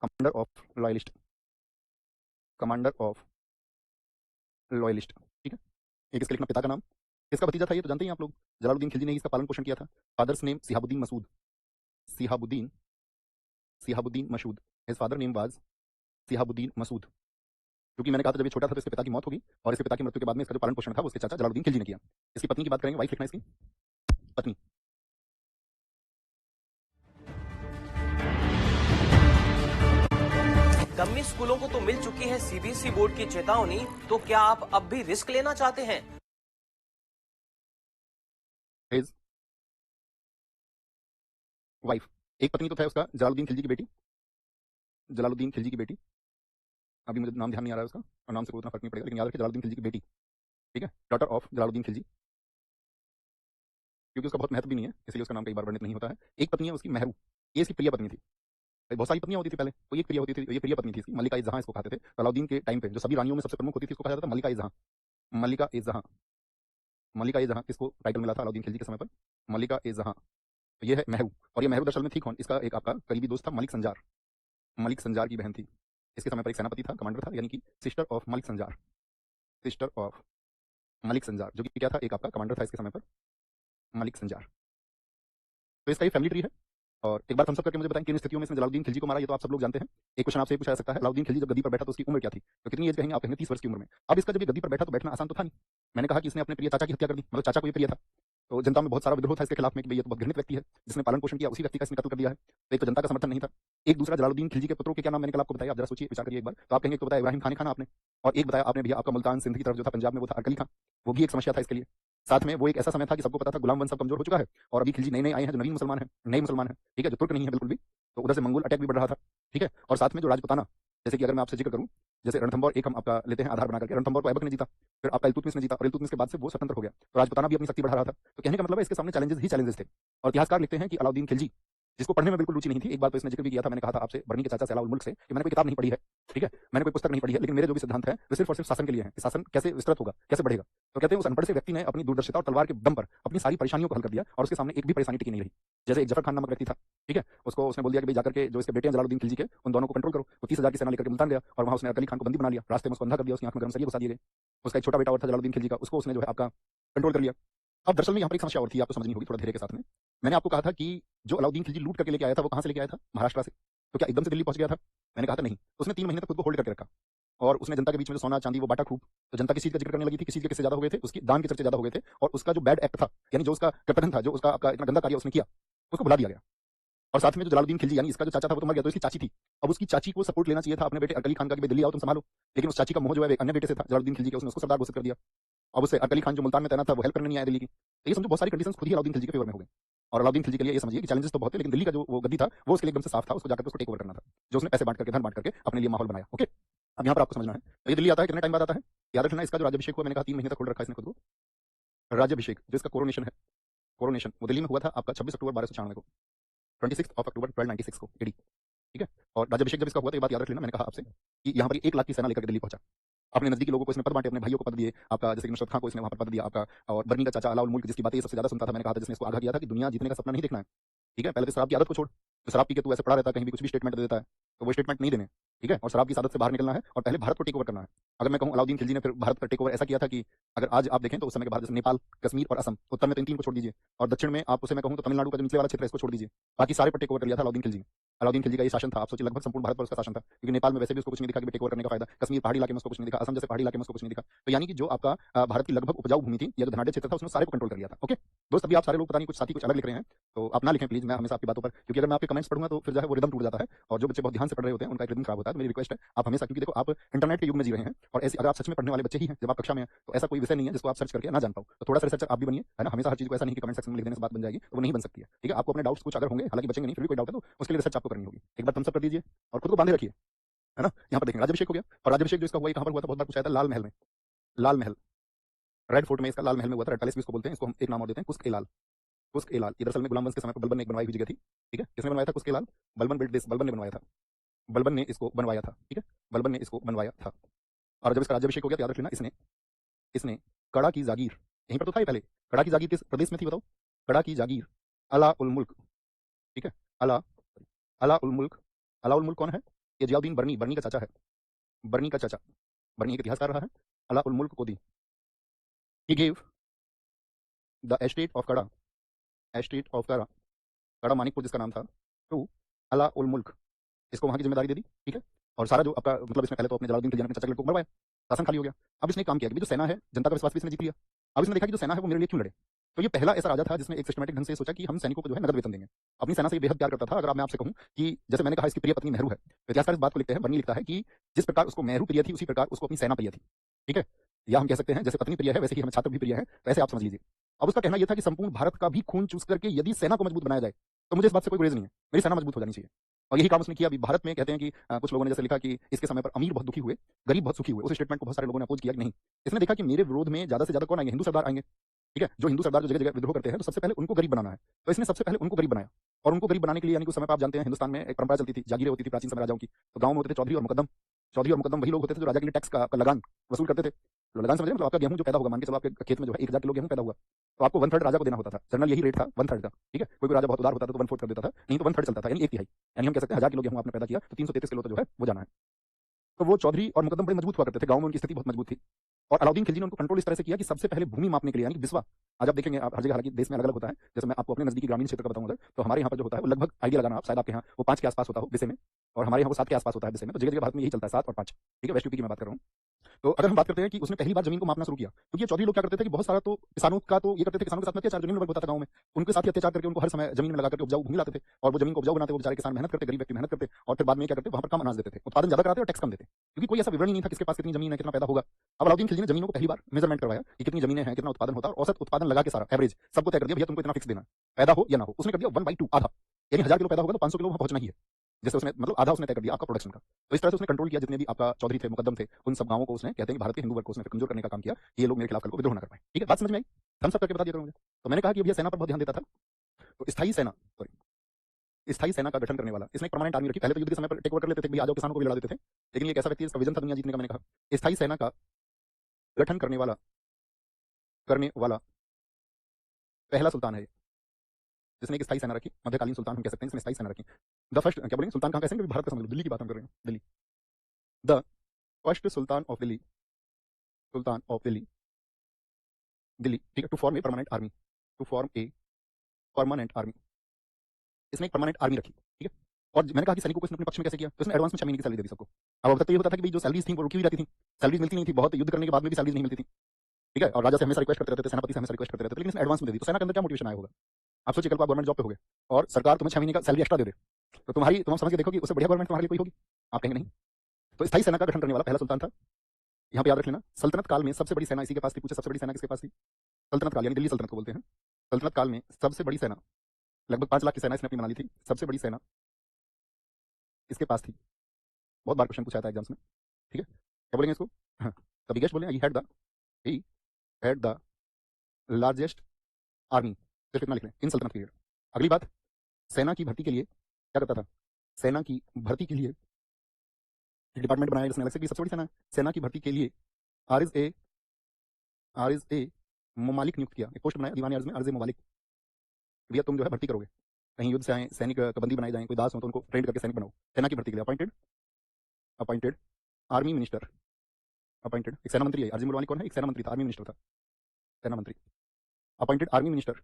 Commander of loyalist, commander of loyalist. ठीक है, एक इसका लिखना पिता का नाम, इसका भतीजा था ये तो जानते ही आप लोग, जलालुद्दीन खिलजी ने ही इसका पालन पोषण किया था। Father's name Sihabuddin Masood, Sihabuddin Sihabuddin Masood, his father name was Sihabuddin Masood. क्योंकि मैंने कहा था जब ये छोटा था तो इसके पिता की मौत होगी और इसके पिता की मृत्यु के बाद में इसका जो पालन पोषण था वो उसके चाचा जलालुद्दीन खिलजी ने किया। इसकी पत्नी की बात करेंगे, वाइफ लिखना इसकी पत्नी। गम्मी स्कूलों को तो मिल चुकी है सीबीएसई बोर्ड की चेतावनी, तो क्या आप अब भी रिस्क लेना चाहते हैं? हिज वाइफ, एक पत्नी तो था उसका जलालुद्दीन खिलजी की बेटी, जलालुद्दीन खिलजी की बेटी, अभी मुझे नाम ध्यान नहीं आ रहा है उसका और नाम से कोई उतना फर्क नहीं पड़ेगा, लेकिन याद रखिए जलालुद्दीन खिलजी की बेटी। ठीक है, डॉटर ऑफ जलालुद्दीन खिलजी, क्योंकि उसका बहुत महत्व भी नहीं है इसलिए उसका नाम कई बार वर्णित नहीं होता है। एक पत्नी है उसकी मेहरू, ये इसकी प्रिय पत्नी थी। बहुत सारी पत्नियां होती थी पहले, तो एक प्रिय होती थी, ये प्रिय पत्नी थी इसकी, मल्लिका इज जहां इसको कहते थे। अलाउद्दीन के टाइम पे जो सभी रानियों में सबसे प्रमुख होती थी उसको कहा जाता था मल्लिका इज जहां, मल्लिका इज जहां, मल्लिका इज जहां किसको टाइटल मिला था अलाउद्दीन खिलजी के समय पर, मल्लिका इज जहां। तो ये है मेहरू, और ये मेहरू दरअसल में थी कौन, इसका एक आपका करीबी दोस्त था मलिक संजार, मलिक संजार की बहन थी। इसके समय पर एक सेनापति था, कमांडर था, यानी कि sister of Malik Sanjar, sister of Malik Sanjar, जो कि क्या था एक आपका कमांडर था इसके समय पर, मलिक संजार। तो इसका ये फैमिली ट्री है। और एक बार थम्स अप करके मुझे बताएं किन स्थितियों में इसने जलालुद्दीन खिलजी को मारा, ये तो आप सब लोग जानते हैं। एक क्वेश्चन आपसे पूछा जा सकता है, अलाउद्दीन खिलजी जब गद्दी पर बैठा तो उसकी उम्र क्या थी, तो कितनी एज कहेंगे आप, कहेंगे 30 वर्ष की उम्र में। अब इसका जब ये गद्दी पर बैठा तो बैठना आसान तो था नहीं। मैंने कहा कि इसने अपने प्रिय चाचा की हत्या कर दी, मतलब चाचा को ये प्रिय था, तो जनता में बहुत सारा विद्रोह था इसके खिलाफ में कि भाई ये तो बहुत घृणित व्यक्ति है, जिसने पालन पोषण किया उसी व्यक्ति का इसने कत्ल कर दिया है। तो एक तो जनता का समर्थन नहीं था। एक दूसरा जलालुद्दीन खिलजी के पुत्रों के क्या नाम मैंने कल आपको बताया, आप जरा सोचिए विचार करिए एक बार। तो आप कहेंगे तो बताया इब्राहिम खान आपने, और एक बताया आपने भैया आपका मुल्तान सिंध की तरफ जो था पंजाब में वो था अरकली खान, वो भी एक समस्या था इसके लिए। साथ में वो एक ऐसा समय था कि सबको पता था गुलाम वंश सब कमजोर हो चुका है और अभी खिलजी नए नए आए हैं जो नवीन मुसलमान है, नए मुसलमान है, ठीक है, जो तुर्क नहीं है बिल्कुल भी। तो उधर से मंगोल अटैक भी बढ़ रहा था, ठीक है। और साथ में जो राजपुताना, जैसे कि अगर मैं आपसे जिक्र करूं, जैसे रणथंबोर एक हम आपका लेते हैं आधार बना करके, रणथंबोर को ऐबक ने जीता, फिर आपका इल्तुतमिश ने जीता और इल्तुतमिश के बाद से वो स्वतंत्र हो गया, तो राजपुताना भी अपनी शक्ति बढ़ा रहा था। तो कहने का मतलब है इसके सामने चैलेंजेस ही चैलेंजेस थे। और इतिहासकार लिखते हैं कि अलाउद्दीन खिलजी, जिसको पढ़ने में बिल्कुल रुचि नहीं थी, एक बार तो इसने जिक्र भी किया था, मैंने कहा था आपसे बर्नी के चाचा से अलाउल मुल्क से कि मैंने कोई किताब नहीं पढ़ी है, ठीक है, मैंने कोई पुस्तक नहीं पढ़ी है, लेकिन मेरे जो भी सिद्धांत है वो सिर्फ और सिर्फ शासन के लिए है कि शासन कैसे विस्तृत होगा, कैसे बढ़ेगा। तो कहते हैं उस अनपढ़ से व्यक्ति ने अपनी दूरदर्शिता और तलवार के दम पर अपनी सारी परेशानियों को हल कर दिया और उसके सामने एक भी परेशानी टिकी नहीं रही। जैसे एक जफर खान नामक व्यक्ति था, ठीक है, उसको उसने बोल दिया कि भाई जाकर के जो इसके बेटे हैं जलालुद्दीन खिलजी के उन दोनों को कंट्रोल करो। वो 30,000 की सेना लेकर के मुल्तान गया और वहां उसने अरकली खान को बंदी बना लिया, रास्ते में उसको अंधा कर दिया, उसकी आंख में गरम सरिये घुसा दिए गए। उसका एक छोटा बेटा और था जलालुद्दीन खिलजी का, उसको उसने जो है आपका कंट्रोल कर लिया। अब दरअसल में यहाँ पर एक समस्या और थी, आपको समझनी होगी थोड़ा धीरे के साथ में। मैंने आपको कहा था कि जो अलाउद्दीन खिलजी लूट करके लेके आया था वो कहां से लेके आया था, महाराष्ट्र से। तो क्या एकदम से दिल्ली पहुंच गया था, मैंने कहा था नहीं। उसने 3 महीने तक खुद को होल्ड करके रखा और उसने जनता के बीच में जो सोना चांदी वो बांटा खूब। तो जनता किस चीज का जिक्र करने लगी थी, किसी के किससे ज्यादा हो गए थे, उसकी दान के चर्चे ज्यादा हो गए थे, और उसका जो बैड एक्ट था, यानी जो उसका कृतघ्न था, जो उसका आपका इतना गंदा कार्य उसने किया, उसको भुला दिया गया। और साथ में जो जलालुद्दीन खिलजी यानी इसका जो चाचा था वो तो मर गया, तो इसकी चाची थी। अब उसकी चाची को सपोर्ट लेना चाहिए था अपने बेटे अरकली खान का कि भाई दिल्ली आओ तुम संभालो, लेकिन उस चाची का मोह जो है एक अन्य बेटे से था जलालुद्दीन खिलजी के, उसने उसको सरदार घोषित कर दिया। अब उससे अरकली खान जो मुल्तान में तैनात था वो हेल्प करने नहीं आया दिल्ली की। तो ये समझो बहुत सारी कंडीशंस खुद ही अलाउद्दीन खिलजी के फेवर में हो गई। और अलाउद्दीन खिलजी के लिए ये समझिए कि चैलेंजेस तो बहुत थे, लेकिन दिल्ली का जो वो गद्दी था वो उसके लिए एकदम से साफ था, उसको जाकर उसको टेक ओवर करना था, जो उसने पैसे बांट करके धन बांट करके अपने लिए माहौल बनाया। ओके, अब यहाँ पर आपको समझना है। तो ये दिल्ली आता है, कितने टाइम बाद आता है, याद रखना इसका जो राज्याभिषेक हुआ, मैंने कहा 3 महीने तक होल्ड रखा इसने खुद को। राज्याभिषेक जो इसका कोरोनेशन है, कोरोनेशन वो दिल्ली में हुआ था आपका 26 अक्टूबर 1296 को, 26 अक्टूबर 1296 को एडी, ठीक है। और राज्याभिषेक जब इसका हुआ तो ये बात याद रख लेना, मैंने कहा आपसे कि यहाँ पर 1 लाख की सेना लेकर दिल्ली पहुंचा। अपने नजदीकी लोगों को इसने पद बांटे, अपने भाइयों को पद दिए, आपका जैसे कि नुसरत खां को इसने वहां पर पद दिया आपका, और बर्नी का चाचा अलाउल मुल्क जिसकी बातें सबसे ज्यादा सुनता था, मैंने कहा था जिसने इसको आगाह किया था कि दुनिया जीतने का सपना नहीं देखना है, ठीक है, पहले तो शराब की आदत को छोड़। तो शराब पी के तू ऐसे पड़ा रहता है, कहीं भी कुछ भी स्टेटमेंट दे देता है, तो वो स्टेटमेंट नहीं देने, ठीक है, और शराब की आदत से बाहर निकलना है और पहले भारत को टेक ओवर करना है। अगर मैं कहूं अलाउद्दीन खिलजी ने फिर भारत पर टेक ओवर ऐसा किया था कि अगर आज आप देखें तो उस समय के भारत जैसे नेपाल, कश्मीर और असम, उत्तर में तो इन 3 को छोड़ दीजिए, और दक्षिण में आप उसे मैं कहूं तो तमिलनाडु का जो निचले वाला क्षेत्र है इसको छोड़ दीजिए, बाकी सारे पर टेक ओवर कर लिया था अलाउद्दीन खिलजी ने। अलाउद्दीन खिलजी का ये शासन था, आप सोचिए लगभग संपूर्ण भारत पर उसका शासन था, क्योंकि नेपाल में वैसे भी उसको कुछ नहीं दिखा कि टेक ओवर करने का फायदा, कश्मीर पहाड़ी इलाके में उसको कुछ नहीं दिखा, असम जैसे पहाड़ी इलाके में उसको कुछ नहीं दिखा। तो यानी कि जो आपका भारत की लगभग उपजाऊ भूमि थी या जो धनाढ़ क्षेत्र था उसने सारे को कंट्रोल कर लिया था। ओके दोस्त, अभी आप सारे लोग पता नहीं कुछ साथी कुछ अलग लिख रहे हैं, तो आप ना लिखें प्लीज, मैं हमेशा आपकी बातों पर, क्योंकि अगर मैं आपके कमेंट्स पढ़ूंगा तो फिर जो है वो रिदम टूट जाता है, और जो बच्चे बहुत ध्यान से पढ़ रहे होते हैं उनका एक रिदम खराब होता है। तो मेरी रिक्वेस्ट है आप हमेशा, क्योंकि देखो आप इंटरनेट के युग में जी रहे हैं और ऐसे अगर आप सच में पढ़ने वाले बच्चे ही हैं, जब आप कक्षा में हैं तो ऐसा कोई विषय नहीं है जिसको आप सर्च करके ना जान पाओ, तो थोड़ा सा रिसर्चर आप भी बनिए, है ना। हमेशा हर चीज को ऐसा नहीं कि कमेंट सेक्शन में लिख देने से बात बन जाएगी, तो वो नहीं बन सकती है, ठीक है। आपको अपने डाउट्स कुछ अगर होंगे, हालांकि बचेंगे नहीं, फिर भी कोई डाउट है तो उसके लिए रिसर्च आपको करनी होगी। एक बार थम्स अप कर दीजिए और खुद को बांधे रखिए, है ना। यहाँ पर देखें राज्याभिषेक हो गया, और राज्याभिषेक जो इसका हुआ कहां पर हुआ था, बहुत बार पूछा था, लाल महल में, लाल महल, रेड फोर्ट में, इसका लाल महल में हुआ था, रेड पैलेस भी इसको बोलते हैं, इसको हम एक नाम और देते हैं कुस्क ए लाल, कुस्क ए लाल। दरअसल में गुलाम वंश के समय पर बलबन ने एक बनवाई हुई जगह थी, ठीक है। किसने बनवाया था कुस्क ए लाल, बलबन बिल्ड दिस, बलबन ने बनवाया था, बलबन ने इसको बनवाया था, ठीक है, बलबन ने इसको बनवाया था। और जब इसका राज्याभिषेक हो गया तो याद रख लेना इसने इसने कड़ा की जागीर, यहीं पर तो था ये पहले, कड़ा की जागीर किस प्रदेश में थी बताओ, कड़ा की जागीर अला उल मुल्क, ठीक है, अला अला उल मुल्क, अला उल मुल्क कौन है, ये जियाउद्दीन बर्नी, बर्नी का चाचा है, बर्नी का चाचा। बर्नी एक इतिहासकार रहा है। अला उल मुल्क कोदी, he gave the estate of Kara, estate of Kara, Kara Manikpur जिसका नाम था, टू अला उल मुल्क, इसको वहां की जिम्मेदारी दे दी, ठीक है। और सारा जो आपका मतलब इसमें पहले तो अपने जलालुद्दीन खिलजी ने अपने चाचा के लड़के को मरवाया, शासन खाली हो गया। अब इसने एक काम किया कि जो सेना है, जनता का विश्वास भी इसने जीत लिया। अब इसने देखा कि जो सेना है वो मेरे लिए क्यों लड़े। तो ये पहला ऐसा राजा था जिसने एक सिस्टमैटिक ढंग से सोचा कि हम सैनिकों को जो है नगद वेतन देंगे। अपनी सेना से ये बेहद प्यार करता था। अगर मैं आपसे कहूं कि जैसे मैंने कहा इसकी प्रिय पत्नी मेहरू है, तो इतिहासकार इस बात को लिखते हैं, बर्नी लिखता है कि जिस प्रकार उसको मेहरू प्रिय थी उसी प्रकार उसको अपनी सेना प्रिय थी, ठीक है। या हम कह सकते हैं जैसे पत्नी प्रिय है वैसे ही हमें छात्र भी प्रिय है, वैसे आप समझ लीजिए। अब उसका कहना यह था कि संपूर्ण भारत का भी खून चूस करके यदि सेना को मजबूत बनाया जाए तो मुझे इस बात से कोई गुरेज नहीं है, मेरी सेना मजबूत हो जानी चाहिए। और यही काम उसने किया। अभी भारत में कहते हैं कि कुछ लोगों ने जैसे लिखा कि इसके समय पर अमीर बहुत दुखी हुए, गरीब बहुत सुखी हुए। उस स्टेटमेंट को बहुत सारे लोगों ने अपोज किया कि नहीं, इसने देखा कि मेरे विरोध में ज्यादा से ज्यादा कौन आएंगे, हिंदू सरदार आएंगे, ठीक है। जो हिंदू सरदार जो जगह जगह विद्रोह करते हैं तो सबसे पहले उनको गरीब बनाना है, तो इसने सबसे पहले उनको गरीब बनाया। और उनको गरीब बनाने के लिए यानी कि उस समय पर आप जानते हैं हिंदुस्तान में एक परंपरा चलती थी, जागीरें होती थी प्राचीन समय राजाओं की। तो गांव में होते थे चौधरी और मुकद्दम। चौधरी और मुकद्दम वही लोग होते थे जो राजा के लिए टैक्स का लगान वसूल करते थे। तो लगान समझ रहे हैं? मतलब आपका गेहूं जो पैदा होगा, मान के चलो आपके खेत में जो है 1000 किलो गेहूं पैदा हुआ, तो आपको 1/3 राजा को देना होता था। जनरल यही रेट था 1/3 का, ठीक है। कोई राजा बहुत उदार होता था तो 1/4 कर देता था, नहीं तो 1/3 चलता था, यानी 1/3। यानी हम कह सकते हैं 1000 किलो गेहूं आपने पैदा किया तो 333 किलो तो जो है वो जाना है। तो वो चौधरी और मुकद्दम बड़े मजबूत हुआ करते थे, गांव में उनकी स्थिति बहुत मजबूत थी। और अलाउद्दीन खिलजी ने उनको कंट्रोल इस तरह से किया कि सबसे पहले भूमि मापने के लिए यानी कि बिस्वा, आज आप देखेंगे आप हर जगह, हालांकि देश में अलग अलग होता है, जैसे मैं आपको अपने नजदीकी ग्रामीण क्षेत्र का बताऊं अगर, तो हमारे यहाँ पर जो होता है वो लगभग आइडिया लगाना आप, शायद आपके यहाँ वो 5 के आसपास होता हो विषय में, और हमारे यहाँ वो 7 के आसपास होता है विषय में। तो जगह जगह भारत में यही चलता है 7 और 5, ठीक है। वेस्ट यूपी की मैं बात कर रहा हूँ। तो अगर हम बात करते हैं कि उसने पहली बार जमीन को मापना शुरू किया, क्योंकि ये चौधरी लोग क्या करते थे कि बहुत सारा तो किसानों का तो ये करते थे, किसानों के साथ में अत्याचार, जमीन वर्ग होता था गांव में, उनके साथ ही अत्याचार करके उनको हर समय जमीन में लगा करके उपजाऊ भूमि लाते थे, और वो जमीन को उपजाऊ बनाते, वो बेचारे किसान मेहनत करते, गरीब व्यक्ति मेहनत करते, और फिर बाद में क्या करते, वहां पर कम अनाज देते थे, उत्पादन ज्यादा कराते और टैक्स कम देते, क्योंकि कोई ऐसा विवरण ही नहीं था किसके पास कितनी जमीन है, कितना पैदा होगा। अब अलाउद्दीन खिलजी ने जमीनों को पहली बार मेजरमेंट करवाया कि कितनी जमीनें हैं, कितना उत्पादन होता है, और औसत उत्पादन लगा के सारा एवरेज सबको तय कर दिया, भैया तुमको इतना फिक्स देना, पैदा हो या ना हो। उसने कर दिया 1/2, आधा, यानी 1000 किलो पैदा होगा तो 500 किलो वहां पहुंचना ही है, जैसे उसने मतलब आधा उसने तय कर दिया आपका प्रोडक्शन का। तो इस तरह से उसने कंट्रोल किया, जितने भी आपका चौधरी थे, मुकद्दम थे, उन सब गांवों को उसने, कहते हैं कि भारत के हिंदू वर्ग को उसने कमजोर करने का काम किया कि ये लोग मेरे खिलाफ कल को विद्रोह ना कर पाए, ठीक है। बात समझ में आई? हम सब करके बता दिया करो मुझे। तो मैंने कहा कि भैया सेना पर बहुत ध्यान देता था। तो स्थायी सेना, सॉरी, स्थायी सेना का गठन करने वाला, इसने एक परमानेंट आर्मी रखी। पहले तो युद्ध के समय पर टेक ओवर कर लेते थे, भैया आ जाओ, किसानों को भी लड़ा देते थे, लेकिन ये एक ऐसा व्यक्ति इसका विजन था दुनिया जीतने का। मैंने कहा स्थायी सेना का गठन करने वाला पहला सुल्तान है जिसने एक स्थायी सेना रखी, मध्यकालीन सुल्तान हम कह सकते हैं, इसने स्थायी सेना रखी। द फर्स्ट, क्या बोलेंगे सुल्तान कहाँ कहेंगे, भारत का समझ लो, दिल्ली की बात हम कर रहे हैं, Delhi. The first sultan of Delhi, sultan of Delhi, Delhi, ठीक है। To form a permanent army, to form a permanent army, इसने एक परमानेंट आर्मी रखी, ठीक है। और मैंने कहा कि सैनिकों को इसने अपने पक्ष में कैसे किया, तो इसने एडवांस में 6 महीने की सैलरी दे दी सबको। अब तक तो ये होता था कि भाई जो सैलरीज थी वो रुकी हुई रहती थी, सैलरीज मिलती नहीं थी, बहुत युद्ध करने के बाद में भी सैलरीज नहीं मिलती थी, ठीक है। और राजा से हमेशा रिक्वेस्ट करते रहते थे, सेनापति से हमेशा रिक्वेस्ट करते रहते थे, लेकिन इसने एडवांस में दे दी। तो सेना के अंदर क्या मोटिवेशन आया होगा, आप सोचिए कल को आप गवर्नमेंट जॉब पे हो गए और सरकार तुम्हें 6 महीने का सैलरी एक्स्ट्रा दे दे, तो तुम समझ के देखो कि उससे बढ़िया गवर्नमेंट तुम्हारे लिए कोई होगी, आप कहेंगे नहीं। तो स्थायी सेना का गठन करने वाला पहला सुल्तान था। यहाँ पे याद रख लेना, सल्तनत काल में सबसे बड़ी सेना इसी के पास थी। पूछे सबसे बड़ी सेना किसके पास थी? सल्तनत काल यानी दिल्ली सल्तनत को बोलते हैं। सल्तनत काल में सबसे बड़ी सेना, लगभग 5 लाख की सेना इसने अपनी बना ली थी। सबसे बड़ी सेना इसके पास थी। बहुत बार क्वेश्चन पूछा था एग्जाम्स में, ठीक है। क्या बोलेंगे इसको? हाँ, तो बिगेस्ट बोले, he had the largest army, सिर्फ इतना लिख लें, इन सल्तनत पीरियड। अगली बात, सेना की भर्ती के लिए क्या करता था? सेना की भर्ती के लिए डिपार्टमेंट बनाया जिसने अलग से, कि सबसे बड़ी सेना है, सेना की भर्ती के लिए आर इज ए ममालिक नियुक्त किया, एक पोस्ट बनाया दीवान अर्ज में, अर्ज ए ममालिक, भैया तुम जो है भर्ती करोगे, कहीं युद्ध से आए सैनिक बंदी बनाए जाएं, कोई दास हो तो उनको ट्रेन करके सैनिक बनाओ। सेना की भर्ती के लिए अपॉइंटेड आर्मी मिनिस्टर, अपॉइंटेड, एक सेना मंत्री है। अर्जी मुलवानी कौन है? एक सेना मंत्री था, आर्मी मिनिस्टर था, सेना मंत्री। अपॉइंटेड आर्मी मिनिस्टर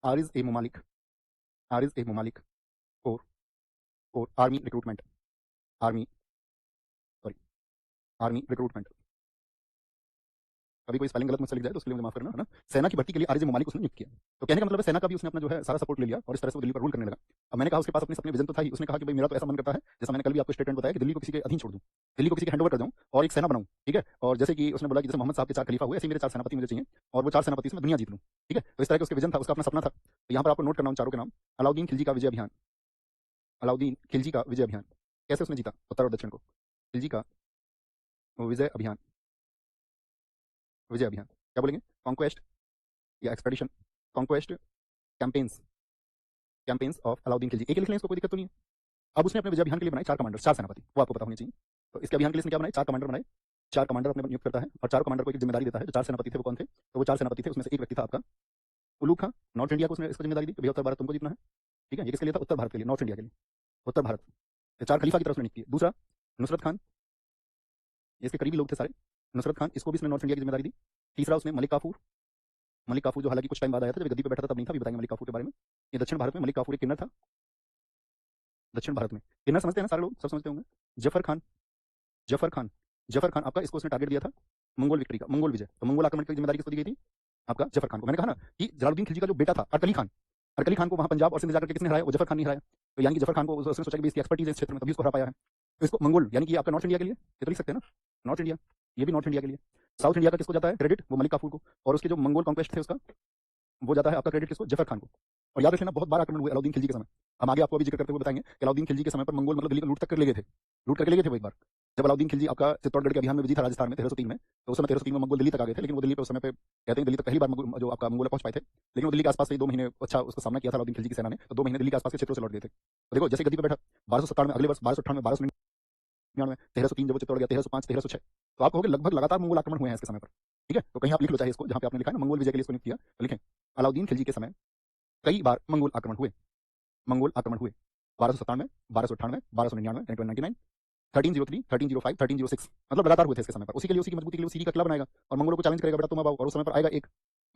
आरिज ए ममालिक, आरिज ए ममालिक और army recruitment, army, sorry, army recruitment. कभी कोई स्पेलिंग गलत मुझसे लिख जाए तो उसके लिए मुझे माफ करना, है ना। सेना की भर्ती के लिए आरिज ए ममालिक उसने नियुक्त किया। तो कहने का मतलब है सेना का भी उसने अपना जो है सारा सपोर्ट ले लिया और इस तरह से वो दिल्ली पर रूल करने लगा। अब मैंने कहा उसके पास अपने सपने विजन तो था ही, उसने कहा कि भाई मेरा तो ऐसा मन करता है, जैसा मैंने कल भी आपको स्टेटमेंट बताया कि दिल्ली को किसी के अधीन छोड़ दूं, दिल्ली को किसी के हैंडओवर कर जाऊं और एक सेना बनाऊं, ठीक है। और जैसे कि उसने बोला कि जैसे मोहम्मद साहब के 4 खलीफा हुए, ऐसे ही मेरे 4 सेनापति मुझे चाहिए और वो 4 सेनापति से मैं दुनिया जीत लूं, ठीक है। तो इस तरह का उसके विजन था, उसका अपना सपना था। तो यहाँ पर आपको नोट करना उन चारों के नाम। अलाउद्दीन खिलजी का विजय अभियान, अलाउद्दीन खिलजी का विजय अभियान, कैसे उसने जीता उत्तर और दक्षिण को? खिलजी का विजय अभियान, विजय अभियान क्या बोलेंगे? कॉन्क्वेस्ट या expedition, conquest, campaigns, campaigns of Alauddin Khilji, एक लिख लें इसको, कोई दिक्कत तो नहीं है। अब उसने अपने विजय अभियान के लिए बनाए 4 कमांडर, 4 सेनापति, वो आपको पता होनी चाहिए। तो इसके अभियान के लिए इसने क्या बनाए? 4 कमांडर बनाए, 4 कमांडर अपने नियुक्त करता है और 4 कमांडर को एक जिम्मेदारी देता है। जो 4 सेनापति थे वो कौन थे? तो वो 4 सेनापति थे, उसमें से एक व्यक्ति था आपका उल्लू खां, नॉर्थ इंडिया को उसने इसको जिम्मेदारी दी कि भैया उत्तर भारत तुमको जीतना है, ठीक है। ये किसके लिए था? उत्तर भारत के लिए, नॉर्थ इंडिया के लिए। उत्तर भारत, ये 4 खलीफा की तरफ से लड़ने की है। दूसरा नुसरत खान, ये इसके करीबी लोग थे सारे। नुसरत खान, इसको भी इसने नॉर्थ इंडिया की जिम्मेदारी दी। तीसरा उसने मलिक काफूर, मलिक काफूर जो हालांकि कुछ टाइम बाद आया था, जब गद्दी पे बैठा था तब नहीं था, अभी बताएंगे मलिक काफूर के बारे में। ये दक्षिण भारत में मलिक काफूर एक किन्नर था। दक्षिण भारत में किन्नर समझते हैं ना सारे लोग, सब समझते होंगे। जफर खान, जफर खान, जफर खान आपका, इसको उसने टारगेट दिया था मंगोल विक्ट्री का, मंगोल विजय। तो मंगोल आक्रमण की जिम्मेदारी किसको दी गई थी? आपका जफर खान को। मैंने कहा ना कि जलालुद्दीन खिलजी का जो बेटा था अरकली खान, अरकली खान को वहां पंजाब और सिंध जाकर के किसने हराया? वो जफर खान ने हराया। तो यानी कि जफर खान को उसने सोचा कि इसकी एक्सपर्टीज है इस क्षेत्र में, तभी उसको हरा पाया है। तो इसको मंगोल, यानी कि आपका नॉर्थ इंडिया के लिए, ये तो लिख सकते हैं ना, नॉर्थ इंडिया, ये भी नॉर्थ इंडिया के लिए। साउथ इंडिया का किसको जाता है क्रेडिट? वो मलिक काफूर को। और उसके जो मंगोल कॉन्क्वेस्ट थे उसका, वो जाता है आपका क्रेडिट किसको? जफर खान को। और याद रख लेना, बहुत बार आक्रमण हुए अलाउद्दीन खिलजी के समय। हम आगे आपको अभी जिक्र करते हुए बताएंगे कि अलाउद्दीन खिलजी के समय पर मंगोल मतलब दिल्ली को लूट तक कर ले गए थे, लूट करके ले गए थे वो एक बार। जब अलाउद्दीन खिलजी आपका चित्तौड़गढ़ के अभियान में विजयी था राजस्थान में 1303 में, तो उस समय 1303 में मंगोल दिल्ली तक आ गए थे। लेकिन वो दिल्ली पे उस समय पे कहते हैं दिल्ली तक पहली बार जो आपका मंगोल पहुंच पाए थे। लेकिन वो दिल्ली के आसपास से 2 महीने अच्छा उसका सामना किया था अलाउद्दीन खिलजी की सेना ने, तो 2 महीने दिल्ली के आसपास के क्षेत्रों से लौट गए थे। तो देखो जैसे गद्दी पे बैठा 1297 में, अगले वर्ष 1298 1299 में, 1303 जब वो चित्तौड़ गया, 1305 1306, तो आप कहोगे लगभग लगातार मंगोल आक्रमण हुए हैं इसके समय पर। ठीक है, तो कहीं आप लिख लो चाहे इसको, जहां पे आपने लिखा है ना मंगोल विजय के लिए इसको नियुक्त किया, तो लिखें अलाउद्दीन खिलजी के समय कई बार मंगोल आक्रमण हुए, मंगोल आक्रमण हुए। 1297, 1298, 1299, 1299, 1303, 1305, 1306, मतलब लगातार हुए थे इसके समय पर। उसी के लिए, उसी की मजबूती के लिए वो सीरी का किला बनाएगा और मंगोलों को चैलेंज करेगा, बेटा तुम अब आओ। और उस समय पर आएगा एक,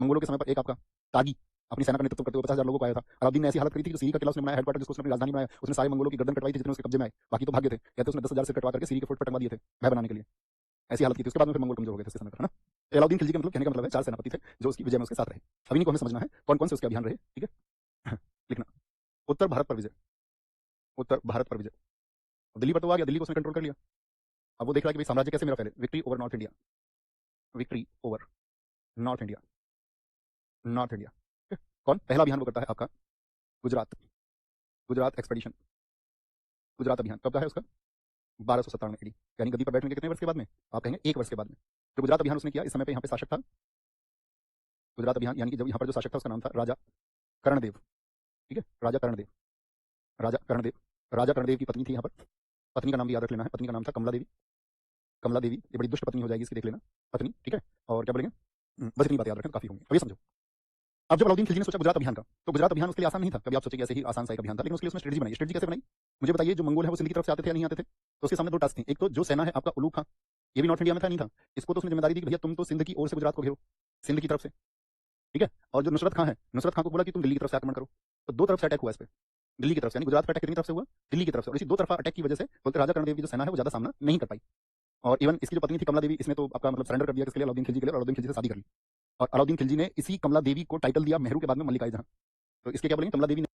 मंगोलों के समय पर एक आपका तागी अपनी सेना का नेतृत्व करते हुए 50,000 लोगों को आया था। अलाउद्दीन ने ऐसी हालत करी थी कि सीरी का किला उसने बनाया, हेडक्वार्टर जिसको उसने अपनी राजधानी बनाया, उसने सारे मंगोलों की गर्दन कटवाई थी जितने उसके कब्जे में आए, बाकी तो भाग्य थे। कहते उसने 10,000 से कटवा करके सीरी के फोर्ट पर टंगा दिए थे भय बनाने के लिए। ऐसी हालत की थी। उसके बाद में फिर मंगोल कमजोर हो गए थे इसके समय पर, है ना। तो अलाउद्दीन खिलजी का मतलब, कहने का मतलब है 4 सेनापति थे जो उसकी विजय में उसके साथ रहे। अभी इनको हमें समझना है कौन कौन से उसके अभियान रहे, ठीक है। लिखना उत्तर भारत पर विजय, उत्तर भारत पर विजय। दिल्ली पर तो आ गया, दिल्ली को उसने कंट्रोल कर लिया। अब वो देख रहा है कि भाई साम्राज्य कैसे मेरा फैले, victory over north India, victory over north India, north India. कौन पहला अभियान वो करता है? आपका गुजरात, गुजरात एक्सपेडिशन, गुजरात अभियान कब का है उसका? 1297 एडी, यानी गद्दी पर बैठने के कितने वर्ष के बाद में? आप कहेंगे 1 वर्ष के बाद में। जो गुजरात अभियान उसने किया, इस समय पे यहाँ पे शासक था, गुजरात अभियान यानी कि जब यहाँ पर जो शासक था उसका नाम था राजा कर्णदेव। ठीक है, राजा कर्णदेव, राजा कर्णदेव, राजा कर्णदेव की पत्नी थी यहाँ पर, पत्नी का नाम भी याद रख लेना है, पत्नी का नाम था कमला देवी। कमला देवी, ये बड़ी दुष्ट पत्नी हो जाएगी इसकी, देख लेना पत्नी, ठीक है। और क्या बोलेंगे, बस इतनी बात याद रखें, काफी होंगी। अब ये समझो, अब जब अलाउद्दीन खिलजी ने सोचा गुजरात अभियान का, तो गुजरात अभियान उसके लिए आसान नहीं था। कभी आप सोचेंगे ऐसे ही आसान सा एक अभियान था, लेकिन उसके लिए उसने स्ट्रेटजी बनाई। स्ट्रेटजी कैसे बनाई मुझे बताइए। जो मंगोल है वो सिंध की तरफ से आते थे या नहीं आते थे? तो उसके सामने 2 टास्क थी। एक तो जो सेना है आपका उलूग खां, ये भी नॉर्थ इंडिया में था, नहीं था? इसको तो उसने जिम्मेदारी दी कि भैया तुम तो सिंध की ओर से गुजरात को घेरो, सिंध की तरफ से, ठीक है। और जो नुसरत खां है, नुसरत खां को बोला कि तुम दिल्ली की तरफ से आक्रमण करो। तो 2 तरफ से अटैक हुआ इस पे, दिल्ली की तरफ से, यानी गुजरात पे अटैक कितनी तरफ से हुआ? दिल्ली की तरफ से। और इसी 2 तरफा अटैक की वजह से बोलते राजा कर्णदेव की जो सेना है वो ज्यादा सामना नहीं कर पाई। और इवन इसकी जो पत्नी थी कमला देवी, इसने तो आपका मतलब सरेंडर कर दिया किसके लिए? अलाउद्दीन खिलजी के लिए, और अलाउद्दीन खिलजी से शादी कर ली। और अलाउद्दीन खिलजी ने इसी कमला देवी को टाइटल दिया मेहरू के बाद में मल्लिका जहां। तो इसके क्या बोलेंगे, कमला देवी ने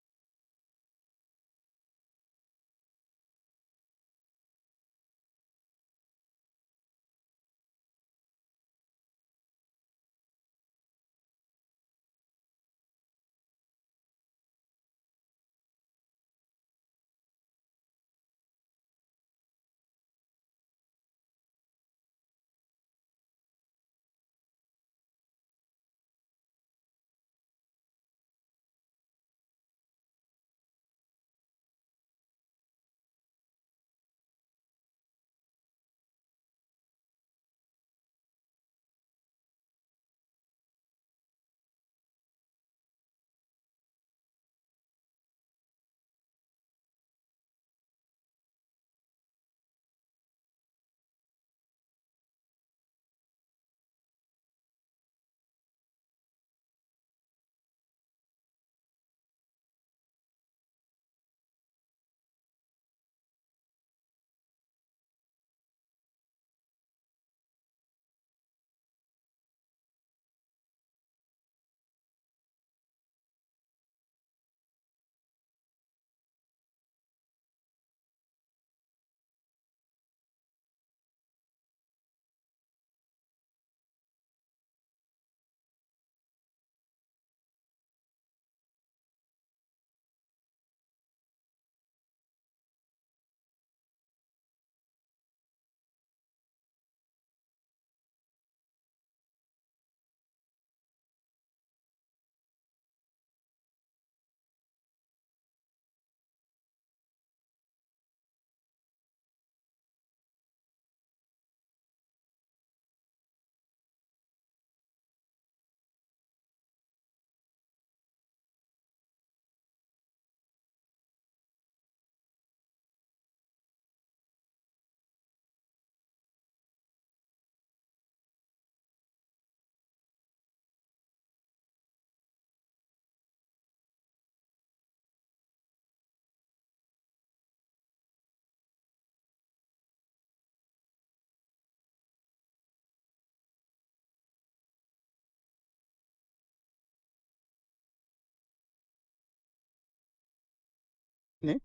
ने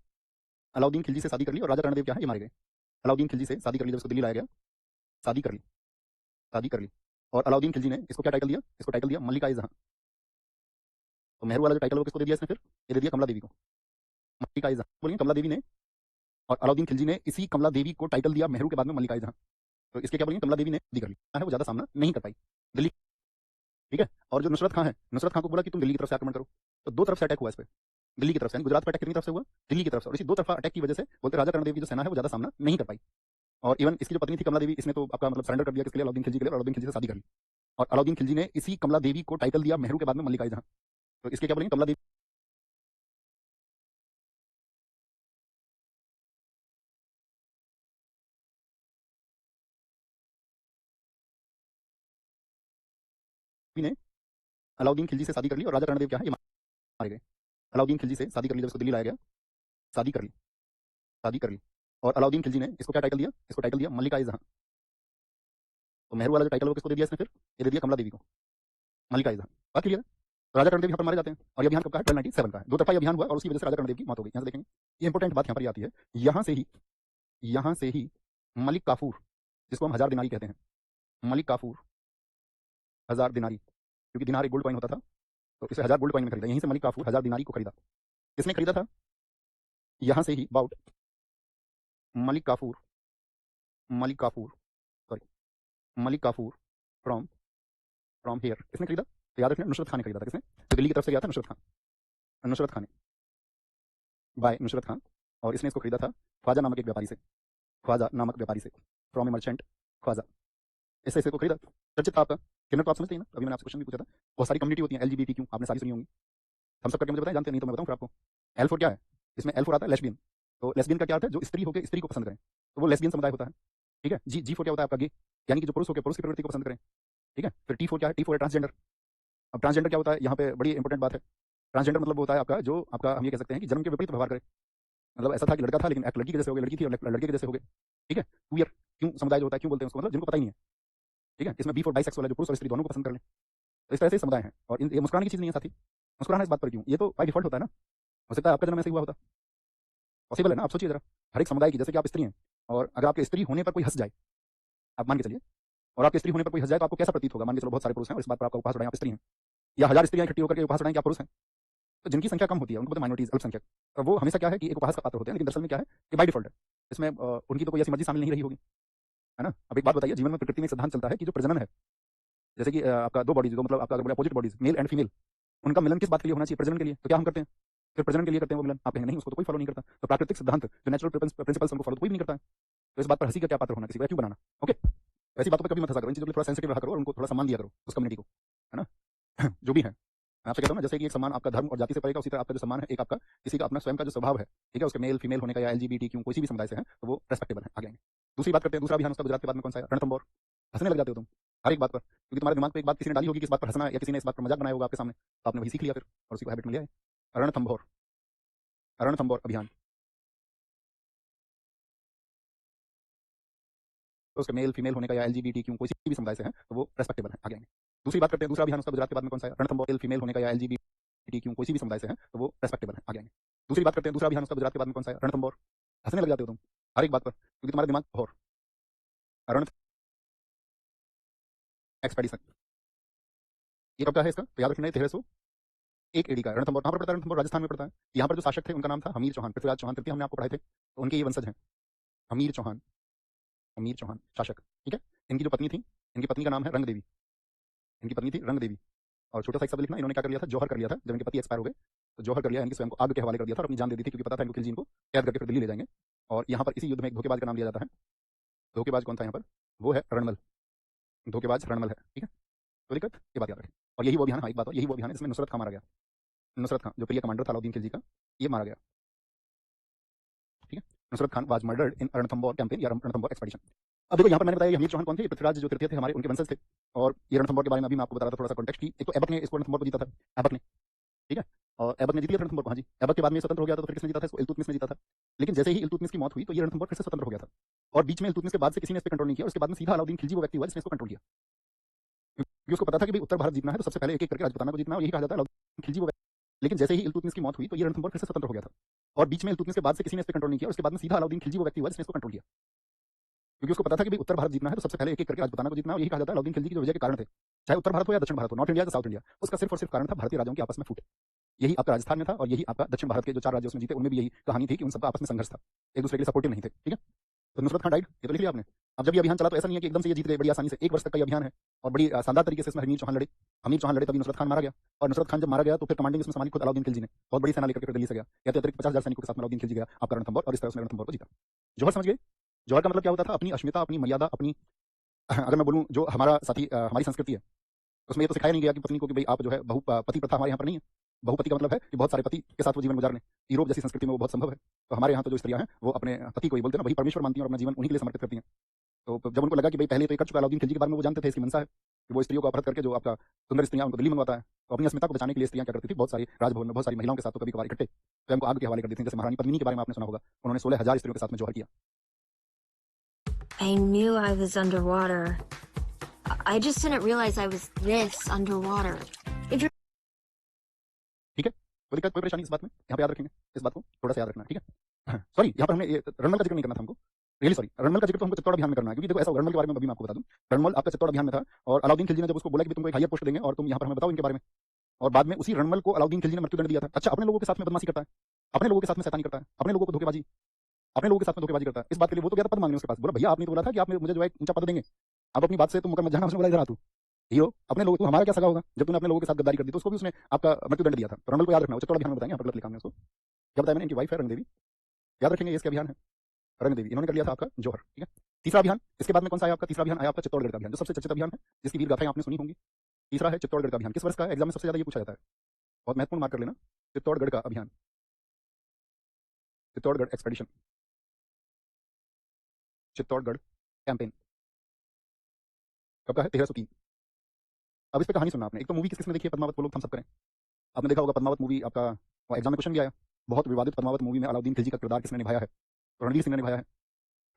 अलाउद्दीन खिलजी से शादी कर ली और राजा कर्णदेव क्या है ये मारे गए। अलाउद्दीन खिलजी से शादी कर ली, जब इसको दिल्ली लाया गया, शादी कर ली, शादी कर ली। और अलाउद्दीन खिलजी ने इसको क्या टाइटल दिया, इसको टाइटल दिया मल्लिका जहां। तो मेहरू वाला जो टाइटल वो किसको दे दिया इसने, फिर ये दे दिया कमला देवी को, मल्लिका जहां बोलिए कमला देवी ने। और अलाउद्दीन खिलजी ने इसी कमला देवी को टाइटल दिया मेहरू के बाद में मल्लिका जहां। तो इसके क्या बोलेंगे, कमला देवी ने शादी कर ली है, वो ज्यादा सामना नहीं कर पाई दिल्ली, ठीक है। और जो नुसरत खां है, नुसरत खां को बोला कि तुम दिल्ली की तरफ से आक्रमण करो, तो दो तरफ से अटैक हुआ इस पे, दिल्ली की तरफ से, यानी गुजरात पर अटैक कितनी तरफ से हुआ, दिल्ली की तरफ से। और इसी दो तरफा अटैक की वजह से बोलते राजा कर्णदेव की जो सेना है वो ज्यादा सामना नहीं कर पाई। और इवन इसकी जो पत्नी थी कमला देवी, इसने तो आपका मतलब सरेंडर कर दिया किसके लिए, अलाउद्दीन खिलजी के लिए, और अलाउद्दीन खिलजी से शादी कर ली। और अलाउद्दीन खिलजी ने इसी कमला देवी को टाइटल दिया मेहरू के बाद में मल्लिका जहां। तो इसके क्या बोलेंगे, कमला देवी ने अलाउद्दीन खिलजी से शादी कर ली और राजा कर्णदेव क्या है ये मारे गए। अलाउद्दीन खिलजी से शादी कर ली, जब इसको दिल्ली लाया गया, शादी कर ली, शादी कर ली। और अलाउद्दीन खिलजी ने इसको क्या टाइटल दिया, इसको टाइटल दिया मल्लिका जहां। तो मेहरू वाला जो टाइटल वो किसको दे दिया इसने, फिर ये दे दिया कमला देवी को, मल्लिका जहां। बात क्लियर है। तो राजा कर्णदेव यहाँ पर मारे जाते हैं और ये अभियान कब का है, 1297 का है। दो तरफा ये अभियान हुआ और उसकी वजह से राजा कर्णदेव की मौत हो गई। यहाँ से देखेंगे ये इंपॉर्टेंट बात यहाँ पर आती है, यहाँ से ही मलिक काफूर, जिसको हम 1000 दिनारी कहते हैं, मलिक काफूर 1000 दिनारी, क्योंकि दिनार एक गोल्ड कॉइन होता था, तो इसे 1000 गोल्ड कॉइन में खरीदा। यहीं से मलिक काफूर 1000 दिनारी को खरीदा। किसने खरीदा था, यहाँ से ही about Malik Kafur, Malik Kafur sorry Malik Kafur from from here, किसने खरीदा, तो याद रखना नुसरत खान ने खरीदा था। किसने, तो दिल्ली की तरफ से गया था नुसरत खान, नुसरत खान ने, बाय नुसरत खान। और इसने इसको खरीदा था ख्वाजा नामक एक व्यापारी से, ख्वाजा नामक व्यापारी से, फ्रॉम ए मर्चेंट ख्वाजा। इससे इसको खरीदा, चर्चित था आपका किन्नर, तो आप समझते हैं ना, अभी मैंने आपसे क्वेश्चन भी पूछा था। बहुत सारी कम्युनिटी होती है LGBTQ, आपने सारी सुनी होंगी। हम सब करके मुझे बताएं, जानते नहीं तो मैं बताऊं फिर आपको। L4 क्या है, इसमें L4 आता है लेस्बियन। तो लेस्बियन का क्या अर्थ है, जो स्त्री होकर स्त्री को पसंद करें, तो वो लेस्बियन समुदाय होता है, ठीक है। G4 क्या होता है आपका, गे, यानी कि जो पुरुष होकर पुरुष की प्रवृत्ति को पसंद करें, ठीक है। फिर T4 क्या है, T4 है ट्रांसजेंडर। अब ट्रांसजेंडर क्या होता है, यहाँ पे बड़ी इंपॉर्टेंट बात है। ट्रांसजेंडर मतलब वो होता है आपका, जो आपका हम ये कह सकते हैं कि जन्म के विपरीत व्यवहार करे, मतलब ऐसा था कि लड़का था लेकिन लड़की के जैसे हो गए, लड़की थी और लड़के के जैसे हो गए, ठीक है। क्यूयर क्यों समुदाय जो होता है, क्यों बोलते हैं उसको, मतलब जिनको पता ही नहीं है, ठीक है। इसमें B4 बाइसेक्सुअल है, जो पुरुष और स्त्री दोनों को पसंद कर लें। तो इस तरह से समुदाय है। और ये मुस्कुराने की चीज़ नहीं है साथी, मुस्कुराना इस बात पर क्यों, ये तो बाय डिफॉल्ट होता है ना, हो सकता है आपका जन्म ऐसे हुआ होता, पॉसिबल है ना। आप सोचिए जरा, हर एक समुदाय की, जैसे कि आप स्त्री हैं, और अगर आपके स्त्री होने पर कोई हंस जाए, आप मान के चलिए, और आपके स्त्री होने पर कोई हंस जाए, तो आपको कैसा प्रतीत होगा। मान के चलो बहुत सारे पुरुष हैं और इस बात पर आपका उपहास उड़ाएं, आप स्त्री हैं, या 1000 स्त्रियां इकट्ठी होकर के उपहास उड़ाएं कि आप पुरुष हैं, तो जिनकी संख्या कम होती है उनको बोलते हैं माइनॉरिटीज, अल्पसंख्यक। तो वो हमेशा क्या है कि एक उपहास का पात्र होते हैं, लेकिन दरअसल में क्या है कि बाय डिफॉल्ट है, इसमें उनकी तो कोई ऐसी मर्जी शामिल नहीं रही होगी, है ना। अब एक बात बताइए, जीवन में प्रकृति में एक सिद्धांत चलता है कि जो प्रजनन है, जैसे कि आपका दो बॉडीज, जो मतलब आपका opposite bodies, male and female, उनका मिलन किस बात के लिए होना चाहिए, प्रजनन के लिए। तो क्या हम करते हैं, फिर प्रजनन के लिए करते हैं वो मिलन, आप कहेंगे नहीं उसको तो कोई फॉलो नहीं करता। तो प्राकृतिक सिद्धांत, जो नेचुरल प्रिंसिपल्स, उनको फॉलो तो कोई भी नहीं करता है। तो इस बात पर हंसी का क्या पात्र होना, किसी को क्यों बनाना, ओके। ऐसी बातों पर कभी मत हंसा करो, इन चीजों के लिए थोड़ा सेंसिटिव रहा करो और उनको थोड़ा सम्मान दिया करो, उस कम्युनिटी को, है ना। जो भी है, मैं आपसे कहता हूँ ना, जैसे कि एक सम्मान आपका धर्म और जाति से पड़ेगा, उसी तरह आपका जो सम्मान है एक आपका किसी का अपना स्वयं का जो स्वभाव है, ठीक है, उसके मेल फीमेल होने का या LGBTQ कोई भी समुदाय से है, तो वो रेस्पेक्टेबल है। आगे आएंगे, दूसरी बात करते हैं। दूसरा अभियान उसका गुजरात के बाद में कौन सा है, रणथंभौर। हंसने लग जाते हो तुम हर एक बात पर, क्योंकि तुम्हारे दिमाग पे एक बात किसी ने डाली होगी कि इस बात पर हंसना, या किसी ने इस बात पर मजाक बनाया होगा आपके सामने, तो आपने वही सीख लिया फिर, और उसी को हैबिट में लिया है। रणथंभौर, रणथंभौर अभियान, तो उसके मेल फीमेल होने का या LGBTQ कोई भी समुदाय से है, तो वो रेस्पेक्टेबल है। आगे आएंगे, दूसरी बात करते हैं। दूसरा अभियान उसका गुजरात के बाद में कौन सा है, रणथंभौर। मेल फीमेल होने का या LGBTQ कोई भी समुदाय से है, तो वो रेस्पेक्टेबल है। आगे आएंगे, दूसरी बात करते हैं। दूसरा अभियान उसका गुजरात के बाद में कौन सा है, रणथंभौर। हंसने लग जाते हो तुम हर एक बात पर, क्योंकि तुम्हारे दिमाग और रण एक्सपेडिशन, ये कब का है इसका, तो याद रखना है 1301 AD का। रणथंभौर कहाँ पर पड़ता है, रणथंभौर राजस्थान में पड़ता है। यहाँ पर जो शासक थे उनका नाम था हमीर चौहान, पृथ्वीराज चौहान तृतीय, हमने आपको पढ़ाए थे, तो उनके ये वंशज हैं, हमीर चौहान, हमीर चौहान शासक, ठीक है। इनकी जो पत्नी थी, इनकी पत्नी का नाम है रंग देवी, इनकी पत्नी थी रंग देवी। और छोटा सा एक शब्द लिखना, इन्होंने क्या कर लिया था, जौहर कर लिया था। जब इनके पति एक्सपायर हो गए तो जौहर कर लिया, इनके स्वयं को आग के हवाले कर दिया था और अपनी जान दे दी थी, क्योंकि पता था इनको खिलजी इनको कैद करके फिर दिल्ली ले जाएंगे। और यहाँ पर इसी युद्ध में एक धोखेबाज का नाम लिया जाता है। धोखेबाज कौन था यहाँ पर, वो है रणमल, धोखेबाज रणमल है, ठीक है। तो दिक्कत ये बात याद रखें। और यही वो अभियान, हाँ एक बात और, यही वो अभियान है जिसमें नुसरत खां मारा गया। नुसरत खां जो प्रिय कमांडर था अलाउद्दीन खिलजी का, ये मारा गया, ठीक है। Nusrat Khan was murdered in Ranthambore campaign या रणथंभौर एक्सपेडिशन। अब देखो यहाँ पर मैंने बताया हमीर चौहान कौन थे, पृथ्वीराज जो तृतीय थे हमारे, उनके वंशज थे। और ये रणथंभौर के बारे में अभी मैं आपको बता रहा था थोड़ा सा कॉन्टेक्स्ट की। एक तो ऐबक ने इसको रणथंभौर को जीता था, ऐबक ने, ठीक है। और ऐबक ने जीत लिया रणथंभौर को, हाँ जी। ऐबक के बाद में स्वतंत्र हो गया था, तो फिर किसने जीता था इसको, इल्तुतमिश ने जीता था। लेकिन जैसे ही इल्तुतमिश की मौत हुई तो ये रणथंभौर फिर से स्वतंत्र हो गया था। और बीच में इल्तुतमिश के बाद से किसी ने इस पर कंट्रोल नहीं किया, और उसके बाद में सीधा अलाउद्दीन खिलजी वो व्यक्ति हुआ जिसने इसको कंट्रोल किया, क्योंकि उसको पता था कि भाई उत्तर भारत जीतना है तो सबसे पहले एक एक करके राजपुताना को जीतना है। और यही कहा जाता है अलाउद्दीन खिलजी वो लेकिन जैसे ही इल्तुतमिश की मौत हुई तो ये रणथंभौर फिर से स्वतंत्र हो गया था, और बीच में इल्तुतमिश के बाद से किसी ने इस पे कंट्रोल नहीं किया, और उसके बाद में सीधा अलाउद्दीन खिलजी वो व्यक्ति हुआ जिसने इसको कंट्रोल किया, क्योंकि उसको पता था कि भाई उत्तर भारत जीतना है तो सबसे पहले एक एक करके राजपुताना को जीतना है, और यही कहा जाता है अलाउद्दीन खिलजी की जो विजय के कारण थे, चाहे उत्तर भारत हो या दक्षिण भारत हो, नॉर्थ इंडिया या साउथ इंडिया, उसका सिर्फ और सिर्फ कारण था भारतीय राजाओं के आपस में फूट। यही आपका राजस्थान में था, और यही आपका दक्षिण भारत के जो 4 राज्य उसमें जीते उनमें भी यही कहानी थी कि उन सबका आपस में संघर्ष था, एक दूसरे के लिए सपोर्टिव नहीं थे। ठीक है, तो नुसरत खान डाइड, ये तो लिख लिया आपने। अब जब ये अभियान चला तो ऐसा नहीं है कि एकदम से ये जीत गए बड़ी आसानी से, 1 वर्ष तक का ये अभियान है, और बड़ी शानदार तरीके से इसमें हमीर चौहान लड़े, तभी नुसरत खान मारा गया, और नुसरत खान जब मारा गया तो फिर कमांडिंग इसमें संभाली खुद अलाउद्दीन खिलजी ने, बहुत बड़ी सेना लेकर के दिल्ली से गया, कहते अतिरिक्त 50,000 सैनिकों के साथ में अलाउद्दीन खिलजी गया आपका रणथंभौर, और इस तरह उसने रणथंभौर को जीता। जौहर समझ गए? जौहर का मतलब क्या होता था? अपनी अस्मिता, अपनी मर्यादा, अपनी अगर मैं बोलूं जो हमारा साथी हमारी संस्कृति है उसमें ये तो सिखाया नहीं गया कि पत्नी को कि भाई आप जो है पति प्रथा हमारे यहाँ पर नहीं है। बहुपति का मतलब है कि बहुत सारे पति के साथ वो जीवन गुजार लें, यूरोप जैसी संस्कृति में वो बहुत संभव है। तो हमारे यहाँ तो जो स्त्रियां हैं वो अपने पति को ही बोलते हैं ना, वही परमेश्वर मानती हैं और अपना जीवन उन्हीं के लिए समर्पित करती हैं। तो जब उनको लगा कि भाई पहले तो ये कर चुका अलाउद्दीन खिलजी के बारे में वो जानते थे, इसकी मंशा है कि वो स्त्रियों को अपहृत करके जो आपका सुंदर स्त्रियां उनको दिल्ली मंगवाता है, तो अपनी अस्मिता को बचाने के लिए स्त्रियां क्या करती थी, बहुत सारी राजभवन में बहुत सारी महिलाओं के साथ तो कभी कभार इकट्ठे स्वयं को आग के हवाले कर देती थी। जैसे महारानी पद्मिनी के बारे में आपने सुना होगा, उन्होंने 16,000 स्त्रियों के साथ में जौहर किया। I knew I was underwater. I just didn't realize I was this underwater. If you're ठीक है, कोई दिक्कत कोई परेशानी इस बात में? यहाँ पे याद रखेंगे, इस बात को थोड़ा सा याद रखना है। ठीक है, सॉरी यहाँ पर हमने रणमल का जिक्र नहीं करना था हमको, रियली सॉरी। रणमल का जिक्र तो हमको चित्तौड़ अभियान में करना है, क्योंकि देखो ऐसा रणमल के बारे में अभी मैं आपको बता दूं, रणमल आपका चित्तौड़ अभियान में था, और अलाउद्दीन खिलजी ने जब उसको बोला कि तुमको एक हायर पोस्ट देंगे और तुम यहाँ पर हमें बताओ इनके बारे में, और बाद में उसी रणमल को अलाउद्दीन खिलजी ने मृत्युदंड दिया था। अच्छा, अपने लोगों के साथ में बदमाशी करता है, अपने लोगों के साथ में शैतानी करता है, अपने लोगों को धोखेबाजी, अपने लोगों के साथ में धोखेबाजी करता है, इस बात के लिए वो तो गया था पद मांगने उसके पास, बोला भैया आपने तो बोला था कि आपने मुझे जो है ऊंचा पद देंगे, आप अपनी बात से तुम मुकर मत जाना। उसने बोला इधर आ तू हीरो, अपने लोग, तू हमारा क्या सगा होगा जब तूने अपने लोगों के साथ गद्दारी कर दी, तो उसको भी उसने आपका मृत्युदंड दिया था। तो रणमल को याद रखना, चित्तौड़ अभियान में बताएंगे, यहाँ पर गलत लिखा हमने उसको, क्या बताया मैंने, इनकी वाइफ है रंगदेवी, याद रखेंगे, इसके अभियान है रंगदेवी, इन्होंने कर लिया था आपका जौहर। ठीक है, तीसरा अभियान इसके बाद में कौन सा आया आपका? तीसरा अभियान आया आपका चित्तौड़गढ़ का अभियान, जो सबसे चर्चित अभियान है, जिसकी वीर गाथाएं आपने सुनी होंगी। तीसरा है चित्तौड़गढ़ का अभियान, किस वर्ष का है? एग्जाम में सबसे ज्यादा ये पूछा जाता है, बहुत महत्वपूर्ण मार्क कर लेना, चित्तौड़गढ़ का अभियान, चित्तौड़गढ़ एक्सपेडिशन, चित्तौड़गढ़ कैंपेन कब का है? 1303। अब इस पे कहानी सुनना आपने, एक तो मूवी किस किसने देखी है? पद्मावत, वो लोग हम सब करें, आपने देखा होगा पद्मावत मूवी, आपका एग्जाम में क्वेश्चन भी आया, बहुत विवादित पद्मावत मूवी में अलाउद्दीन खिलजी का किरदार किसने निभाया है? तो रणवीर सिंह ने निभाया है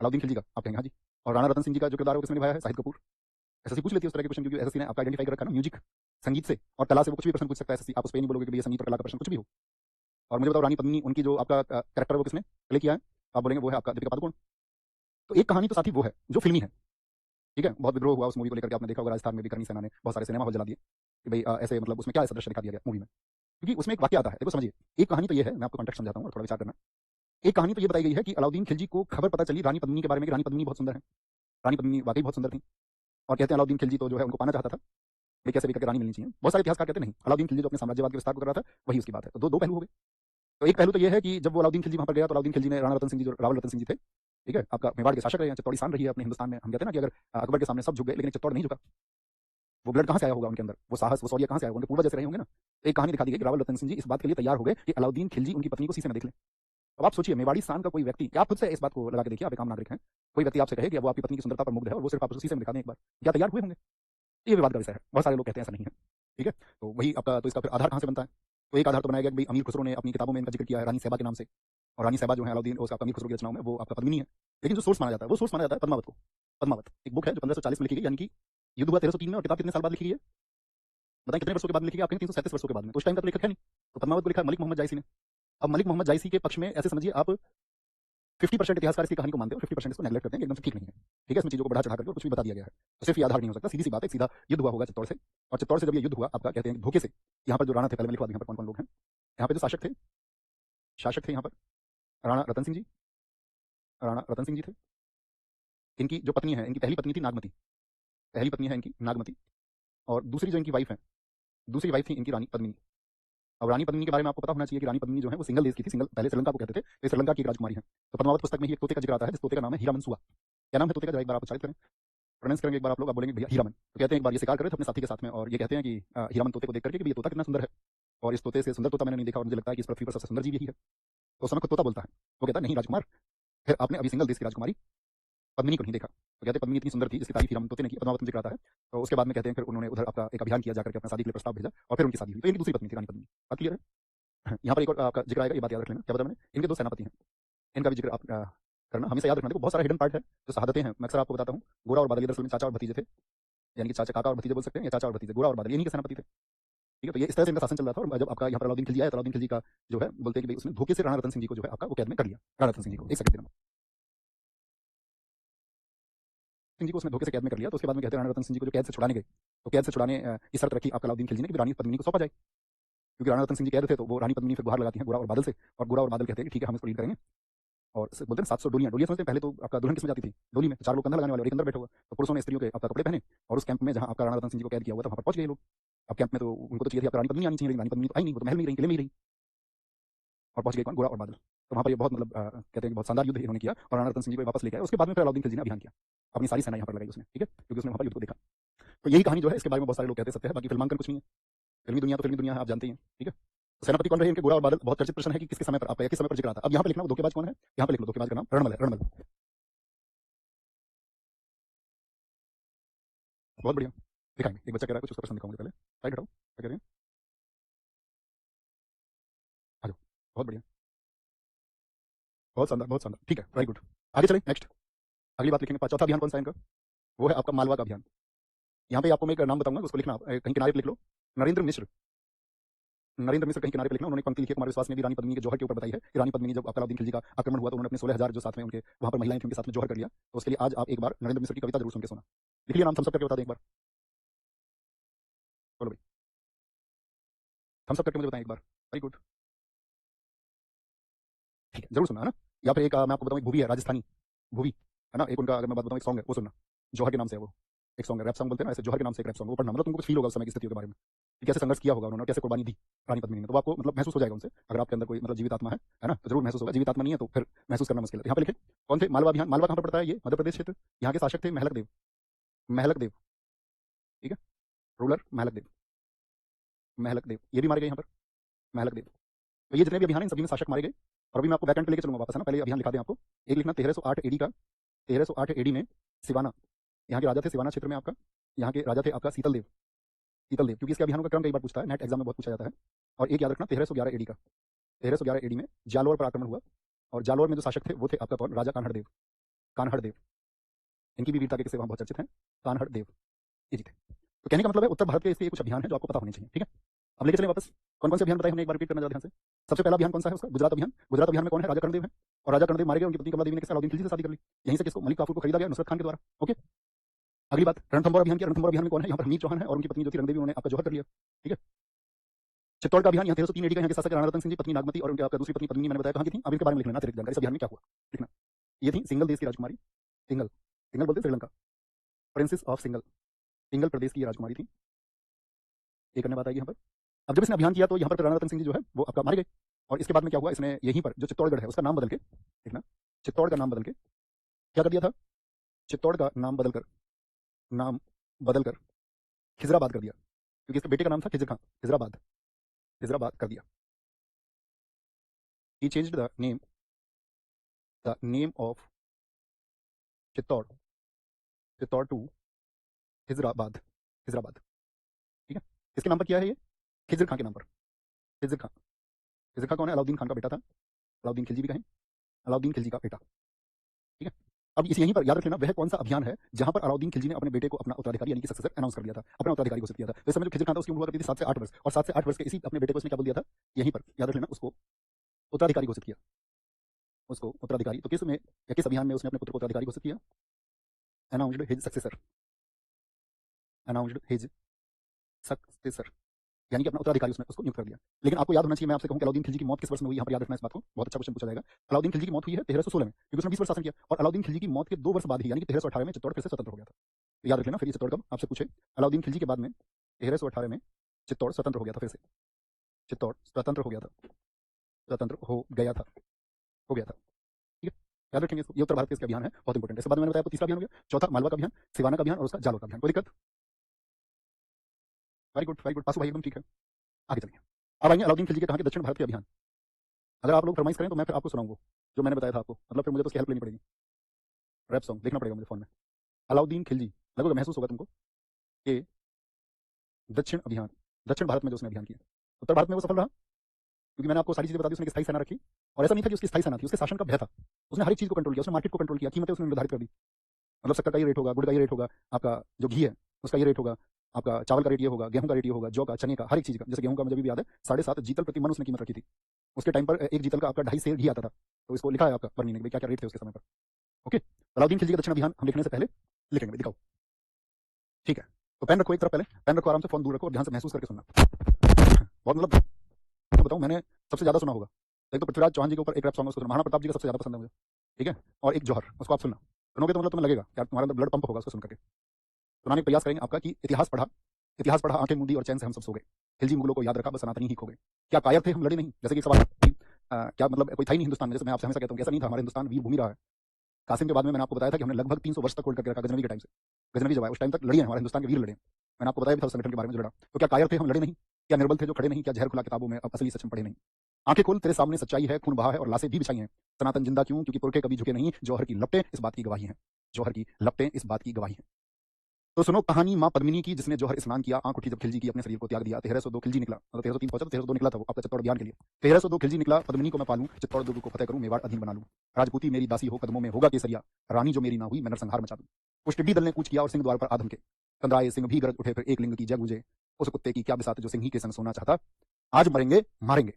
अलाउद्दीन खिलजी का, आप कहेंगे हाँ जी। और राणा रतन सिंह जी का जो किरदार है वो किसने निभाया है? शाहिद कपूर। एसएससी पूछ लेती है उस तरह के क्वेश्चन, क्योंकि एसएससी ने आपका आइडेंटिफाई कर रखा है ना, म्यूजिक, संगीत से और कला से वो कुछ भी प्रश्न पूछ सकता है एसएससी, आप उस पर नहीं बोलोगे कि भैया संगीत और कला का प्रश्न कुछ भी हो। और मुझे बताओ रानी पद्मिनी, उनकी जो आपका कैरेक्टर है वो किसने प्ले किया है? आप बोलेंगे वो है आपका दीपिका पादुकोण। तो एक कहानी तो साथी वो है जो फिल्मी है, ठीक है, बहुत विद्रोह हुआ उस मूवी को लेकर के, आपने देखा होगा राजस्थान में भी करनी सेना ने बहुत सारे सिनेमा हॉल जला दिए कि भाई ऐसे, मतलब उसमें क्या ऐसा दृश्य दिखा दिया गया मूवी में, क्योंकि उसमें एक वाक्य आता है, देखो समझिए, एक कहानी तो ये है, मैं आपको कॉन्टेक्स्ट समझाता हूँ और थोड़ा विचार करना। एक कहानी तो ये बताई गई है कि अलाउद्दीन खिलजी को खबर पता चली रानी पद्मिनी के बारे में कि रानी पद्मिनी बहुत सुंदर है, रानी पद्मिनी वाकई बहुत सुंदर थी, और कहते हैं अलाउद्दीन खिलजी तो जो है उनको पाना चाहता था, भाई कैसे भी करके रानी मिलनी चाहिए। बहुत सारे इतिहासकार कहते हैं नहीं, अलाउद्दीन खिलजी जो अपने साम्राज्यवाद के विस्तार को कर रहा था वही उसकी बात है। तो दो पहलू हो गए। तो एक पहलू तो ये है कि जब वो अलाउद्दीन खिलजी वहां पर गया तो अलाउद्दीन खिलजी ने राणा रतन सिंह जी, जो रावल रतन सिंह जी थे, ठीक है, आपका मेवाड़ के शासक रहे हैं, चित्तौड़ी शान रही है अपने हिंदुस्तान में। हम कहते हैं ना कि अगर अकबर के सामने सब झुक गए लेकिन चित्तौड़ नहीं झुका, वो ब्लड कहाँ से आया होगा उनके अंदर, वो साहस, वो शौर्य कहाँ से आया होगा, उनके पूर्वज जैसे रहे होंगे ना। तो एक कहानी दिखा दी गई कि रावल रतन सिंह जी इस बात के लिए तैयार हो गए कि अलाउद्दीन खिलजी उनकी पत्नी को शीशे में देख ले। अब आप सोचिए, मेवाड़ी शान का कोई व्यक्ति, आप खुद से इस बात को लगा के देखिए, आप एक आम नागरिक हैं, कोई व्यक्ति आपसे कहे कि वो आपकी पत्नी की सुंदरता पर मुग्ध है और वो सिर्फ आप उसे शीशे में दिखा दें एक बार, क्या तैयार हुए होंगे? ये विवाद का विषय है, बहुत सारे लोग कहते हैं ऐसा नहीं है। ठीक है, तो वही आपका, तो इसका फिर आधार कहाँ से बनता है? तो एक आधार तो बनाया गया कि भाई अमीर खुसरो ने अपनी किताबों में इनका जिक्र किया है रानी साहिबा के नाम से, और रानी साहिबा जो है अलाउद्दीन उसका अमीर खुसरो की रचनाओं में वो आपका पद्मिनी है, लेकिन जो सोर्स माना जाता है वो सोर्स माना जाता है पद्मावत को। पद्मावत एक बुक है जो 1540 में लिखी गई, यानी कि युद्ध हुआ 1303 में, और किताब कितने साल बाद लिखी गई है? बताएं कितने वर्षों के बाद लिखी गई? आप कहेंगे 337 वर्षों के बाद में, तो उस टाइम का तो लेखक है नहीं, तो पद्मावत को लिखा मलिक मोहम्मद जायसी ने। अब मलिक मोहम्मद जायसी के पक्ष में ऐसे समझिए आप 50% इतिहासकार इसकी कहानी को मानते हैं और 50% इसको नेगलेक्ट करते हैं कि एकदम से ठीक नहीं है। ठीक है, इसमें चीजों को बढ़ा चढ़ा करके और कुछ भी बता दिया गया है, तो सिर्फ ये आधार नहीं हो सकता, सीधी सी बात है, सीधा युद्ध हुआ होगा चित्तौड़ से, और चित्तौड़ से जब ये युद्ध हुआ आपका कहते हैं धोखे से, यहाँ पर जो राणा थे, पहले मैं लिखवा दूं यहाँ पर कौन कौन लोग हैं, यहाँ पे जो शासक थे यहाँ पर राणा रतन सिंह जी, राणा रतन सिंह जी थे, इनकी जो पत्नी है, इनकी पहली पत्नी थी नागमती, पहली पत्नी है इनकी नागमती, और दूसरी जो इनकी वाइफ है, दूसरी वाइफ थी इनकी रानी पद्मिनी। अब रानी पद्मिनी के बारे में आपको पता होना चाहिए कि रानी पद्मिनी जो है वो सिंगल देश की थी, सिंगल, पहले श्रीलंका को कहते थे, तो श्रीलंका की एक राजकुमारी है। तो पद्मावत पुस्तक में ही एक तोते का जिक्र आता है, जिस तोते का नाम है हीरामन। क्या नाम है तोते का? जरा एक बार आप उच्चारित करें, प्रोनाउंस करेंगे एक बार आप लोग, आप बोलेंगे भैया हीरामन। तो कहते हैं एक बार ये शिकार कर रहे थे अपने साथी के साथ में, और ये कहते हैं कि हीरामन तोते को देख करके कि ये तोता कितना सुंदर है, और इस तोते से सुंदर तोता मैंने नहीं देखा, और मुझे लगता है कि इस पृथ्वी पर सबसे सुंदर जीव यही है। तो उस समय खुद तोता बोलता है, वो कहता है नहीं राजकुमार, फिर आपने अभी सिंगल देश की राजकुमारी पद्मिनी को नहीं देखा। तो कहते पद्मिनी इतनी सुंदर थी, इसकी तारीफ हीरामन तोते ने की, पद्मावत में जिक्र आता है। तो उसके बाद में कहते हैं फिर उन्होंने उधर आपका एक अभियान किया, जाकर के अपना शादी के लिए प्रस्ताव भेजा, और फिर उनकी शादी हुई। तो इनकी दूसरी पत्नी थी रानी पद्मिनी, बात क्लियर है? यहाँ पर एक और आपका जिक्र आएगा, ये बात याद रख लेना, क्या बताया मैंने, इनके 2 सेनापति हैं, इनका भी जिक्र आप करना, हमेशा याद रखना। देखो बहुत सारा हिडन पार्ट है जो शहादतें हैं, मैं अक्सर आपको बताता हूँ। गोरा और बादल ये दरअसल में चाचा और भतीजे थे, यानी कि चाचा, काका और भतीजे बोल सकते हैं, या चाचा और भतीजे, गोरा और बादल इन्हीं के सेनापति थे। ठीक है, तो ये इस तरह से इनका शासन चल रहा था। और जब आपका यहाँ पर अलाउद्दीन खिलजी आया तो अलाउद्दीन खिलजी का जो है बोलते हैं कि भाई उसने धोखे से राणा रतन सिंह जी को जो है आपका वो कैद में कर लिया। राणा रतन सिंह जी को, एक सेकंड देना, सिंह जी को उसने धोखे से कैद में कर लिया। तो उसके बाद में कहते हैं राणा रतन सिंह जी को जो कैद से छुड़ाने गए, तो कैद से छुड़ाने की शर्त रखी आपका अलाउद्दीन खिलजी ने कि रानी पद्मिनी को सौंपा जाए, क्योंकि राणा रतन सिंह जी कैद थे। तो वो रानी पद्मिनी फिर गुहार लगाती हैं गोरा और बादल से, और गोरा और बादल कहते हैं कि ठीक है हम इसको लीड करेंगे। और बोलते हैं 700 डोलियां, डोलियां समझते हैं, पहले तो आपका दुल्हन किसमें जाती थी, डोली में, 4 लोग कंधा लगाने वाले और एक अंदर बैठा हुआ। तो पुरुषों ने स्त्रियों के आपका कपड़े पहने और उस कैंप में जहां आपका राणा रतन सिंह जी को कैद किया हुआ था वहां पर पहुंच गए लोग। अब कैंप में तो उनको तो चाहिए थी आपका रानी पद्मिनी आनी चाहिए, लेकिन रानी पद्मिनी तो आई नहीं, वो तो महल में ही रही, किले में ही रही। और पहुंच गए कौन, गोरा और बादल। तो वहां पर ये बहुत मतलब कहते हैं कि बहुत शानदार युद्ध इन्होंने किया और राणा रतन सिंह जी को वापस लेके आए। उसके बाद में फिर अलाउद्दीन खिलजी ने अभियान किया, अपनी सारी सेना यहाँ पर लगाई उसने, ठीक है, क्योंकि उसने वहां पर युद्ध को देखा। तो यही कहानी जो है इसके बारे में बहुत सारे लोग कहते हैं सत्य है, बाकी फिल्मांकन कुछ नहीं है। फिल्मी दुनिया तो फिल्मी दुनिया है, आप जानते ही हैं, ठीक है। तो सेनापति कौन रहे इनके, गोरा और बादल। बहुत चर्चित प्रश्न है कि किसके समय पर आपका किस समय पर जिक्र आता है। अब यहाँ पे लिखना वो धोखेबाज कौन है, यहाँ पे लिख लो धोखेबाज का नाम रणमल है, रणमल। बहुत बढ़िया, दिखाएंगे। एक बच्चा कह रहा है कुछ, उसका प्रश्न दिखाऊंगे पहले। साइड हटाओ, क्या कह रहे हैं, आ जाओ। बहुत बढ़िया, बहुत शानदार, बहुत शानदार, ठीक है, वेरी गुड। आगे चलें, नेक्स्ट अगली बात लिखेंगे। चौथा अभियान कौन सा है इनका, वो है आपका मालवा का अभियान। यहाँ पे आपको मैं एक नाम बताऊंगा, उसको लिखना कहीं किनारे पे लिख लो, नरेंद्र मिश्र। नरेंद्र मिश्र कहीं किनारे पे लिखना। उन्होंने एक पंक्ति लिखी है कुमार विश्वास में भी रानी पद्मिनी के जौहर के ऊपर बताई है कि रानी पद्मिनी जब अलाउद्दीन खिलजी का आक्रमण हुआ तो उन्होंने अपने 16,000 जो साथ में उनके वहां पर महिलाएं थी उनके साथ में जौहर कर लिया। तो उसके लिए आज आप एक बार नरेंद्र मिश्र की कविता जरूर सुन के सोना। लिख लिया नाम, थम्स अप करके बता दें एक बार, बोलो भाई, थम्स अप करके मुझे बताएं एक बार, वेरी गुड, ठीक है, जरूर सुनना है ना। या फिर एक मैं आपको बताऊं, एक भूवी है राजस्थानी, भूवी है ना, एक उनका अगर मैं बात बताऊं, एक सॉन्ग है वो सुनना, जौहर के नाम से है वो, एक सॉन्ग है, रैप सॉन्ग बोलते हैं ना ऐसे, जौहर के नाम से एक रैप सॉन्ग, वो पढ़ना, मतलब तुमको कुछ फील होगा उस समय की स्थितियों के बारे में कि कैसे संघर्ष किया होगा उन्होंने, कैसे कुर्बानी दी रानी पद्मिनी ने। तो आपको मतलब महसूस हो जाएगा उनसे, अगर आपके अंदर कोई मतलब जीवित आत्मा है ना, तो जरूर महसूस होगा। जीवित आत्मा नहीं है तो फिर महसूस करना मुश्किल है। यहाँ पे लिखे कौन थे, मालवा अभियान। मालवा कहाँ पर पड़ता है, ये मध्य प्रदेश क्षेत्र। यहाँ के शासक थे महलक देव, महलक देव, ठीक है, रूलर महलक देव, महलक देव, ये भी मारे गए यहाँ पर, महलक देव। तो ये जितने भी अभियान हैं इन सभी में शासक मारे गए। और अभी मैं आपको बैकएंड पे लेके चलूंगा वापस, है ना, पहले अभियान लिखा दें आपको। एक लिखना 1308 एडी का, 1308 एडी में सिवाना, यहाँ के राजा थे सिवाना क्षेत्र में आपका, यहाँ के राजा थे आपका शीतल देव, शीतल देव, क्योंकि इसके अभियानों का क्रम कई बार पूछता है, नेट एग्जाम में बहुत पूछा जाता है। और एक याद रखना 1311 एडी का, 1311 एडी में जालोर पर आक्रमण हुआ। और जालोर में जो शासक थे वो थे आपका कौन, राजा कान्हड़ देव, कान्हड़ देव, इनकी भी वीरता के किस्से वहाँ बहुत चर्चित हैं, कान्हड़ देव ये जी थे। तो कहने का मतलब है उत्तर भारत के इसके कुछ अभियान है जो आपको पता होने चाहिए, ठीक है। अब लेके चले वापस, कौन कौन से अभियान बताए हमने एक बार रिपीट करना ध्यान से। सबसे पहला अभियान कौन सा है उसका, गुजरात अभियान। गुजरात अभियान में कौन है, राजा कर्णदेव है। और राजा कर्णदेव मारे गए, उनकी पत्नी कमला देवी ने किससे, अलाउद्दीन खिलजी से शादी कर ली। यहीं से किसको, मलिक काफूर को खरीदा गया नुसरत खान के द्वारा, ओके। अगली बात, रणथंभौर अभियान किया। रणथंभौर अभियान में कौन है, यहाँ पर हमीर चौहान है और उनकी पत्नी जो थी रणदेवी, उन्होंने आपका जौहर कर लिया, ठीक है। चित्तौड़ का अभियान, यहाँ 1303 एडी का, यहाँ के शासक राणा रतन सिंह जी, पत्नी नागमती और उनकी आपका दूसरी पत्नी पद्मिनी, मैंने बताया कहाँ की थी। अब इनके बारे में लिखना अतिरिक्त जानकारी, इस अभियान में क्या हुआ लिखना। ये थी सिंगल देश की राजकुमारी, सिंगल, सिंगल बोलते श्रीलंका, प्रिंसेस ऑफ सिंगल, सिंगल प्रदेश की राजकुमारी थी। एक अन्य बात आएगी यहाँ पर। अब जब इसने अभियान किया तो यहाँ पर राणा रतन सिंह जी जो है वो आपका मारे गए। और इसके बाद में क्या हुआ, इसने यहीं पर जो चित्तौड़गढ़ है उसका नाम बदल के, देखना, चित्तौड़ का नाम बदल के क्या कर दिया था, चित्तौड़ का नाम बदलकर, नाम बदलकर खिजराबाद कर दिया, क्योंकि इसके बेटे का नाम था खिजर खां, खिजराबाद, खिजराबाद कर दिया। He changed the name of Chittor, Chittor to Khizrabad, Khizrabad, ठीक है। किसके नाम पर किया है ये, खिजर खां के नाम पर, खिजर खां। खिजर खां कौन है, अलाउद्दीन खान का बेटा था, अलाउद्दीन खिलजी भी कहें, अलाउद्दीन खिलजी का बेटा, ठीक है। अब इस यहीं पर याद रख लेना, वह कौन सा अभियान है जहां पर अलाउद्दीन खिलजी ने अपने बेटे को अपना उत्तराधिकारी यानी कि सक्सेसर अनाउंस कर दिया था, अपना उत्तराधिकारी घोषित किया था। तो इस समय जो खिजर खान था उसकी उम्र हुआ करती थी 7 से 8 वर्ष, और 7 से 8 वर्ष के इसी अपने बेटे को इसने क्या बोल दिया था, यहीं पर याद रख लेना, उसको उत्तराधिकारी घोषित किया, उसको उत्तराधिकारी। तो किस में या किस अभियान में उसने अपने पुत्र को उत्तराधिकारी घोषित किया, announced his successor, announced his successor, यानी कि अपना उत्तराधिकारी उसने उसको नियुक्त कर दिया। लेकिन आपको याद होना चाहिए, मैं आपसे कहूं कि अलाउद्दीन खिलजी की मौत किस वर्ष में हुई, यहाँ पर याद रखना इस बात को, बहुत अच्छा क्वेश्चन पूछा जाएगा। अलाउद्दीन खिलजी की मौत हुई है 1316 में, क्योंकि उसने 20 वर्ष शासन किया। और अलाउद्दीन खिलजी की मौत के 2 वर्ष बाद ही यानी कि 1318 में चित्तौड़ फिर से स्वतंत्र हो गया था। तो याद रख लेना, फिर ये चित्तौड़ कब आपसे पूछे, अलाउद्दीन खिलजी के बाद में 1318 में चित्तौड़ स्वतंत्र हो गया था, फिर से चित्तौड़ स्वतंत्र हो गया था, स्वतंत्र हो गया था, हो गया था, ठीक है। याद रखेंगे इसको, ये उत्तर भारत के इसके अभियान है, बहुत इंपॉर्टेंट है। इसके बाद मैंने बताया आपको तीसरा अभियान हो गया, चौथा मालवा का अभियान, सिवाना का अभियान और उसका जालोर का अभियान। कोई दिक्कत, very good, very good, Pasu भाई एकदम ठीक है। आगे चलिए, अब आएंगे अलाउद्दीन खिलजी के कहाँ के दक्षिण भारत के अभियान। अगर आप लोग फरमाइश करें तो मैं फिर आपको सुनाऊंगा जो मैंने बताया था आपको, मतलब फिर मुझे तो उसकी हेल्प लेनी पड़ेगी, रैप सॉन्ग देखना पड़ेगा मुझे फोन में। अलाउद्दीन खिलजी, लगभग महसूस होगा तुमको कि दक्षिण अभियान, दक्षिण भारत में जो उसने अभियान किया, उत्तर भारत में वो सफल रहा, क्योंकि मैंने आपको सारी चीजें बता दी, उसने स्थायी सेना रखी। और ऐसा नहीं था कि उसकी स्थायी सेना थी, उसके शासन का भय था, उसने हर एक चीज को कंट्रोल किया, उसने मार्केट को कंट्रोल किया, कीमतें उसने निर्धारित कर दी, मतलब शक्कर का ये रेट होगा, गुड़ का ये रेट होगा, आपका जो घी है उसका ये रेट होगा, आपका चावल का रेट ये होगा, गेहूं का रेट ये होगा, जौ का, चने का, हर एक चीज़ का। जैसे गेहूं का मुझे अभी भी याद है 7.5 जीतल प्रति मन उसने कीमत रखी थी। उसके टाइम पर एक जीतल का आपका 2.5 सेर घी आता था। तो इसको लिखा है आपका पर महीने में क्या क्या रेट थे उसके समय पर। ओके, अलाउद्दीन खिलजी का दक्षिण अभियान हम लिखने से पहले लिखेंगे भाई, दिखाओ। ठीक है, तो पेन रखो एक तरफ, पहले पेन रखो, आराम से फोन दूर रखो और ध्यान से महसूस करके सुनना। बहुत मतलब तो बताऊं, मैंने सबसे ज्यादा सुना होगा एक तो पृथ्वीराज चौहान जी के ऊपर एक रैप सॉन्ग, उसको सुना, महाराणा प्रताप जी का सबसे ज्यादा पसंद है मुझे। ठीक है, और एक जौहर, उसको आप सुनना। सुनोगे तो मतलब तुम्हें लगेगा यार तुम्हारे अंदर ब्लड पंप होगा उसको सुन करके। सुनाने का प्रयास करेंगे आपका कि इतिहास पढ़ा आंखें मूंदी और चैन से हम सब सो गए, खिलजी मुगलों को याद रखा बस सनातनी ही खो गए। क्या कायर थे हम, लड़े नहीं। जैसे कि एक सवाल कि, क्या मतलब कोई था ही नहीं हिंदुस्तान में, जैसे मैं आपसे हमेशा कहता हूँ कि ऐसा नहीं था, हमारे हिंदुस्तान वीर भूमि रहा है। कासिम के बाद में मैंने आपको बताया था कि हमने लगभग 300 वर्ष तक होल्ड करके रखा गजनवी के टाइम से। गजनवी जब आया उस टाइम तक लड़ी है, हमारे हिंदुस्तान के वीर लड़े हैं। मैंने आपको बताया भी था उस संगठन के बारे में जो लड़ा। तो क्या कायर थे हम, लड़े नहीं। क्या निर्बल थे जो खड़े नहीं। क्या जहर खुला किताबों में अब असली सच हम पढ़े नहीं। आंखें खोल, तेरे सामने सच्चाई है, खून बहा है और लाशें भी बिछाई हैं। सनातन जिंदा क्यों, क्योंकि पुरखे कभी झुके नहीं। जौहर की लपटें इस बात की गवाही हैं। जौहर की लपटें इस बात की गवाही हैं। तो सुनो कहानी मां पद्मिनी की, जिसने जौहर स्नान किया, आंख उठी जब खिलजी की, अपने शरीर को त्याग दिया। 1302 खिलजी निकला, मतलब 1303 पहुंचा तो 1302 निकला था वो आपका चित्तौड़ अभियान के लिए। 1302 खिलजी निकला, पद्मिनी को मैं पालूं, चित्तौड़ दुर्ग को फतेह करूं, मेवाड़ अधीन बना लूं। राजपूती मेरी दासी हो, कदमों में होगा केसरिया। रानी जो मेरी ना हुई, मैं नरसंहार मचा दूं। उस टिड्डी दल ने कूच किया और सिंह द्वार पर आधम के। कंदराए सिंह भी गरज उठे, फिर एक लिंग की जय गूंजे। उस कुत्ते की क्या बिसात जो सिंह ही के संग सोना चाहता। आज मरेंगे मारेंगे,